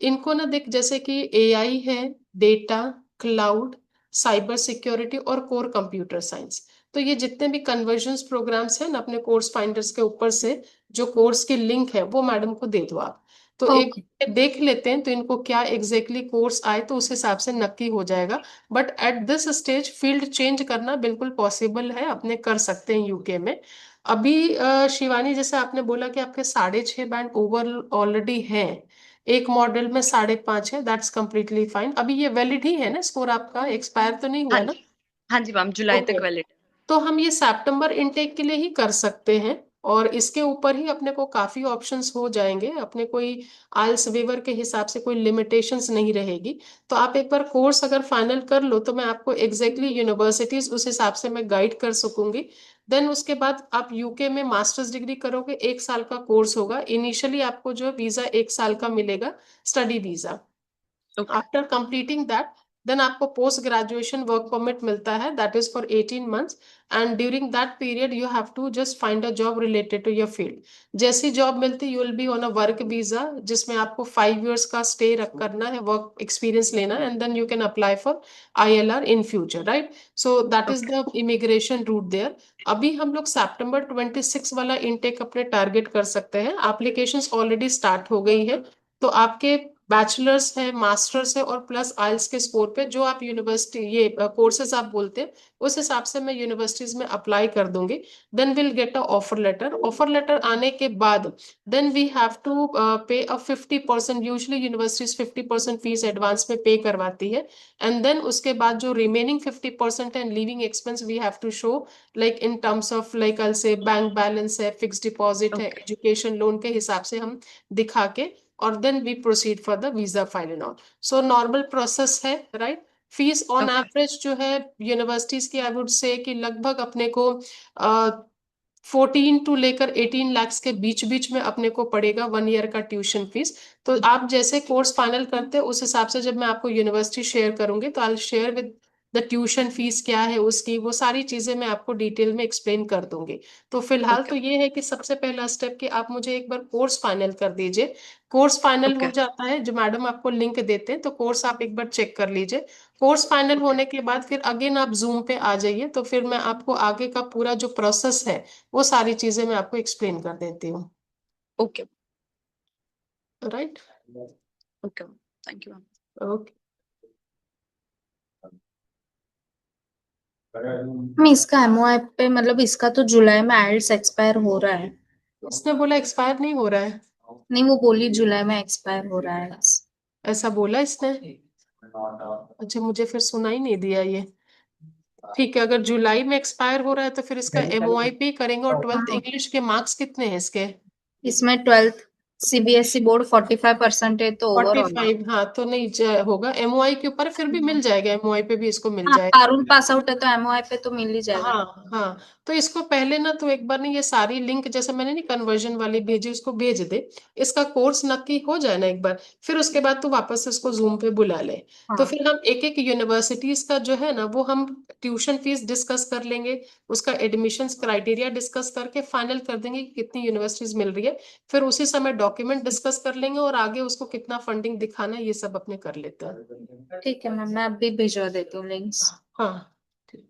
इनको ना देख, जैसे कि एआई है, डेटा, क्लाउड, साइबर सिक्योरिटी और कोर कंप्यूटर साइंस, तो ये जितने भी कन्वर्जन्स प्रोग्राम्स हैं ना अपने कोर्स फाइंडर्स के ऊपर से, जो कोर्स की लिंक है वो मैडम को दे दो आप। तो एक Okay. देख लेते हैं तो इनको क्या एग्जैक्टली कोर्स आए, तो उस हिसाब से नक्की हो जाएगा। But at this stage field change करना बिल्कुल पॉसिबल है, अपने कर सकते हैं यूके में। अभी शिवानी, जैसे आपने बोला कि आपके 6.5 बैंड ओवर ऑलरेडी हैं, एक मॉडल में 5.5 है, दैट्स कंप्लीटली फाइन। अभी ये वैलिड ही है ना, स्कोर आपका एक्सपायर तो नहीं हाँ हुआ ना? जी. हाँ जी मैम, जुलाई ओके, तक वैलिड। तो हम ये सितंबर इनटेक के लिए ही कर सकते हैं, और इसके ऊपर ही अपने को काफी ऑप्शंस हो जाएंगे, अपने कोई आइल्स वेवर के हिसाब से कोई लिमिटेशंस नहीं रहेगी। तो आप एक बार कोर्स अगर फाइनल कर लो तो मैं आपको एग्जैक्टली यूनिवर्सिटीज उस हिसाब से मैं गाइड कर सकूंगी। देन उसके बाद आप यूके में मास्टर्स डिग्री करोगे, 1 साल का कोर्स होगा। इनिशियली आपको जो वीजा 1 साल का मिलेगा, study visa. Okay. After completing that, then आपको पोस्ट ग्रेजुएशन वर्क परमिट मिलता है, that is for 18 months। And during that period you have to just find a job related to your field. जैसी job मिलती you will be on a work visa, जिसमें आपको 5 years का stay करना है, work experience लेना, and then you can apply for ILR in future, right. So that is okay. The immigration route there. अभी हम लोग September 26 वाला इनटेक अपने टारगेट कर सकते हैं। एप्लीकेशंस ऑलरेडी स्टार्ट हो गई है। तो आपके बैचलर्स है, मास्टर्स है, और प्लस आइल्स के स्कोर पे जो आप यूनिवर्सिटी ये कोर्सेज आप बोलते हैं, उस हिसाब से मैं यूनिवर्सिटीज में अप्लाई कर दूंगी। Then will get a offer letter. Offer letter आने के बाद then we have to pay a 50%, usually universities 50% fees advance में पे करवाती है। एंड देन उसके बाद जो remaining 50% and living expense we have to show, like in terms of like I say bank balance है, फिक्स डिपॉजिट है, okay. Education loan के हिसाब से हम दिखा के, और then we proceed for the visa file and all. So normal process है, right. Fees on okay. Average जो है यूनिवर्सिटीज की, आई वुड से कि लगभग अपने को 14 टू लेकर 18 lakhs के बीच बीच में अपने को पड़ेगा 1 year का ट्यूशन फीस। तो आप जैसे कोर्स फाइनल करते हैं उस हिसाब से जब मैं आपको यूनिवर्सिटी शेयर करूंगी तो I share with the tuition fees क्या है उसकी, वो सारी चीजें मैं आपको डिटेल में एक्सप्लेन कर दूंगी। तो फिलहाल ओके। तो ये है कि सबसे पहला स्टेप कि आप मुझे एक बार कोर्स फाइनल कर दीजिए। कोर्स फाइनल हो ओके। जाता है, जो मैडम आपको लिंक देते हैं, तो कोर्स आप एक बार चेक कर लीजिए। Course final okay. होने के बाद फिर अगेन आप जूम पे आ जाइए, तो फिर मैं आपको आगे का पूरा जो प्रोसेस है वो सारी चीजें मैं आपको एक्सप्लेन कर देती हूँ, okay. Right. Okay. Thank you ma'am. Okay. Ma'am इसका एमओआई पे मतलब इसका तो जुलाई में आइल्स एक्सपायर हो रहा है। इसने बोला एक्सपायर नहीं हो रहा है। नहीं, वो बोली जुलाई में एक्सपायर हो रहा है। ऐसा बोला इसने? अच्छा, मुझे फिर सुना ही नहीं दिया ये। ठीक है, अगर जुलाई में एक्सपायर हो रहा है तो फिर इसका MOI पे करेंगे। और 12th हाँ, इंग्लिश के मार्क्स कितने हैं इसके? इसमें 12th सीबीएसई बोर्ड 45% है तो फोर्टी ओवरऑल। फाइव हाँ, तो नहीं होगा MOI के ऊपर, फिर भी मिल जाएगा, MOI पे भी इसको मिल हाँ, जाएगा। पारुल पास आउट है तो एमओआई पे तो मिल ही जाएगा। हाँ हाँ, तो इसको पहले ना तो एक बार नहीं, ये सारी लिंक जैसे मैंने नहीं कन्वर्जन वाली भेजी, उसको भेज दे। इसका कोर्स नक्की हो जाए ना एक बार, फिर उसके बाद तू वापस से इसको जूम पे बुला ले। तो हाँ, फिर हम एक एक यूनिवर्सिटीज का जो है ना वो हम ट्यूशन फीस डिस्कस कर लेंगे, उसका एडमिशंस क्राइटेरिया डिस्कस करके फाइनल कर देंगे कि कितनी यूनिवर्सिटीज मिल रही है। फिर उसी समय डॉक्यूमेंट डिस्कस कर लेंगे, और आगे उसको कितना फंडिंग दिखाना है ये सब अपने कर लेते हैं। ठीक है मैम, मैं अभी भिजवा देती हूँ लिंक्स। हाँ, ठीक।